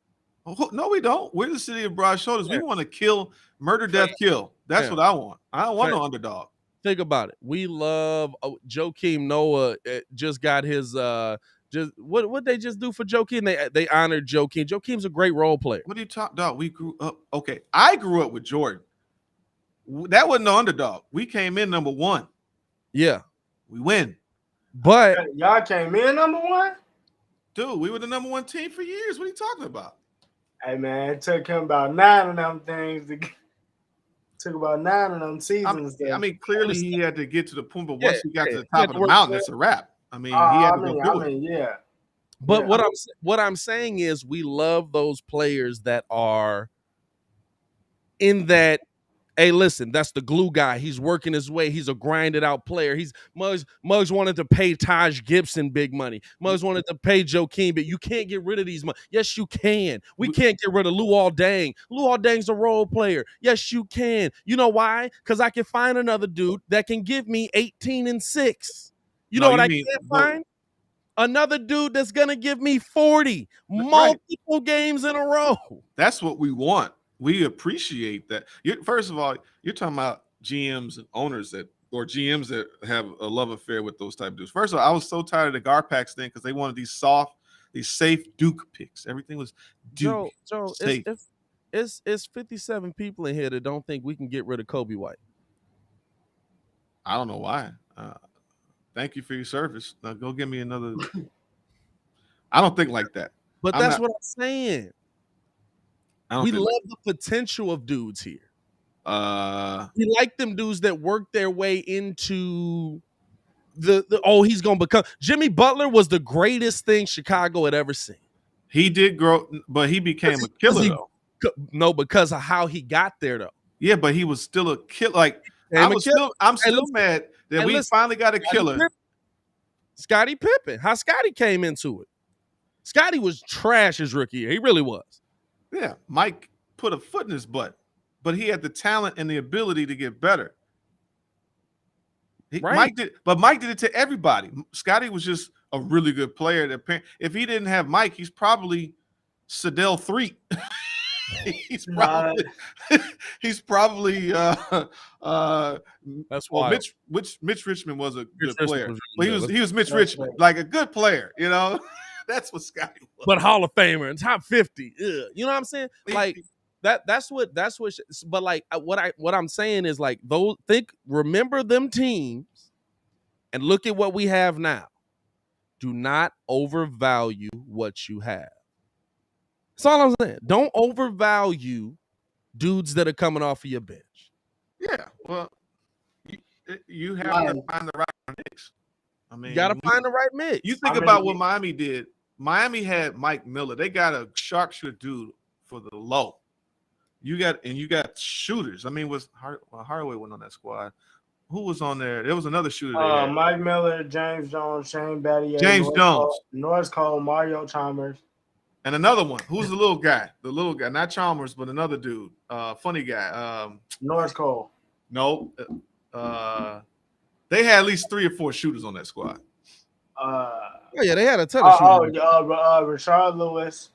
No, we don't. We're the city of broad shoulders. Yeah. We want to kill, murder, death, kill. That's what I want. I don't want no underdog. Think about it. We love Joakim Noah. Just got his what they just do for Joakim? They honored Joakim. Joakim's a great role player. What are you talking about? We grew up. Okay, I grew up with Jordan. That wasn't no underdog. We came in number one. Yeah, we win. But y'all came in number one, dude. We were the number one team for years. What are you talking about? Hey man, it took him about 9 of them things to get. Took about 9 of them seasons. I mean, clearly he had to get to the point, but once he got to the top of the mountain, it's a wrap. I mean, he had to go do it. But what I'm saying is, we love those players that are in that Hey, listen, that's the glue guy. He's working his way. He's a grinded out player. Muggs wanted to pay Taj Gibson big money. Muggs wanted to pay Joakim, but you can't get rid of these money. Yes, you can. We can't get rid of Luol Deng. Luol Deng's a role player. Yes, you can. You know why? Because I can find another dude that can give me 18 and 6. You know what I can't find? Another dude that's gonna give me 40 multiple games in a row. That's what we want. We appreciate that. First of all, you're talking about GMs and owners or GMs that have a love affair with those type of dudes. First of all, I was so tired of the Garpax thing because they wanted these safe Duke picks. Everything was Duke. Joe, safe. It's 57 people in here that don't think we can get rid of Kobe White. I don't know why. Thank you for your service. Now go give me another. I don't think like that. But that's what I'm saying. We love the potential of dudes here. We like them dudes that work their way into he's gonna become. Jimmy Butler was the greatest thing Chicago had ever seen. He did grow, but he became a killer though. No, because of how he got there though. Yeah, but he was still a killer. Like I'm still mad that we finally got a killer. Scottie Pippen. How Scottie came into it. Scottie was trash his rookie year. He really was. Yeah, Mike put a foot in his butt, but he had the talent and the ability to get better. Mike did it to everybody. Scottie was just a really good player. If he didn't have Mike, he's probably Sedell 3. he's probably that's why Mitch Richmond was a good player. But he was Mitch Richmond, like a good player, you know. That's what Scottie was. But Hall of Famer and top 50. You know what I'm saying? Like that's what but like what I'm saying is like remember them teams and look at what we have now. Do not overvalue what you have. That's all I'm saying. Don't overvalue dudes that are coming off of your bench. Yeah, well, you have to find the right mix. I mean, you got to find the right mix. You think about what Miami did. Miami had Mike Miller. They got a sharpshooter dude for the low. You got shooters. I mean, Hardaway went on that squad. Who was on there? There was another shooter there. Mike Miller, James Jones, Shane Battier, Norris Cole, Mario Chalmers. And another one. Who's the little guy? The little guy, not Chalmers, but another dude. Funny guy. Norris Cole. No. They had at least 3 or 4 shooters on that squad. Yeah, they had a ton of shooters. Rashard Lewis.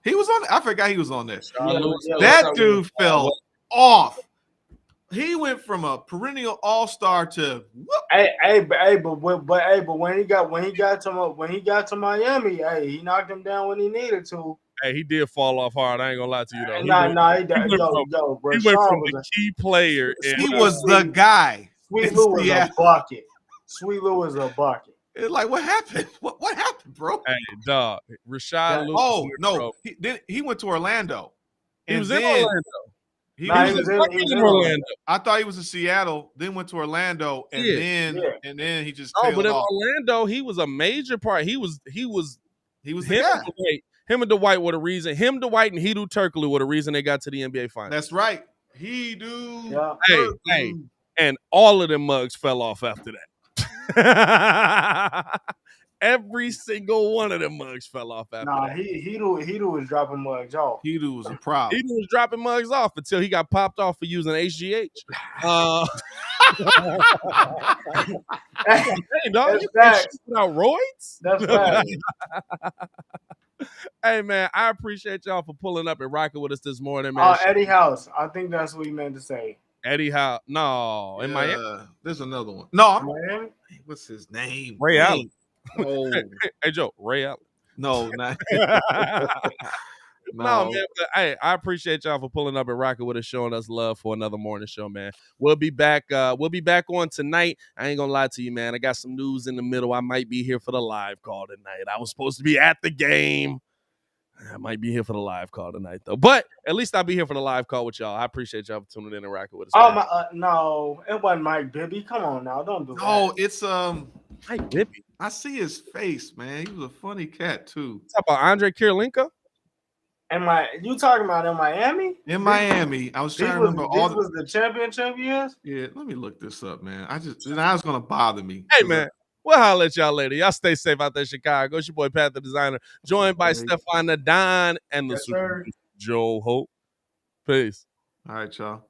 He was on. I forgot he was on there. That dude fell off. He went from a perennial all-star to but when he got to Miami, he knocked him down when he needed to. Hey, he did fall off hard. I ain't gonna lie to you though. He went from the key player. He was the guy. Sweet Lou was a bucket. Sweet Lou was a bucket. It's like, what happened? What happened, bro? Hey, dog. Rashad Lewis. Oh, no. He went to Orlando. He was in Orlando. He was in Orlando. I thought he was in Seattle, then went to Orlando, and then he just but in Orlando, he was a major part. He was the guy. Him and Dwight were the reason. Him, Dwight, and Hedo Turkoglu were the reason they got to the NBA Finals. That's right. Hedo. Yeah. Hey. And all of them mugs fell off after that. Every single one of them mugs fell off after that. Hedo was dropping mugs off. Hedo was a problem. Hedo was dropping mugs off until he got popped off for using HGH. Hey, dog, you can't shoot without roids? That's right. Hey, man, I appreciate y'all for pulling up and rocking with us this morning, man. Eddie House. I think that's what he meant to say. Eddie House. No, in Miami. There's another one. No, Miami. What's his name? Ray Allen. Oh. Hey, Joe, Ray Allen. No, not. No, man. But, hey, I appreciate y'all for pulling up and rocking with us, showing us love for another morning show, man. We'll be back. We'll be back on tonight. I ain't gonna lie to you, man. I got some news in the middle. I might be here for the live call tonight. I was supposed to be at the game. I might be here for the live call tonight, though. But at least I'll be here for the live call with y'all. I appreciate y'all for tuning in and rocking with us. Oh, no, it wasn't Mike Bibby. Come on now, don't do that. No, it's Mike Bibby. I see his face, man. He was a funny cat too. Talk about Andre Kirilenko. You talking about in Miami? In Miami, I was trying to remember all. These was the championship years. Yeah, let me look this up, man. Now it's gonna bother me. Hey, man. We'll holler at y'all later. Y'all stay safe out there in Chicago. It's your boy, Pat the Designer, joined by Stefan the Don and the Yes, Super sir. Joe Hope. Peace. All right, y'all.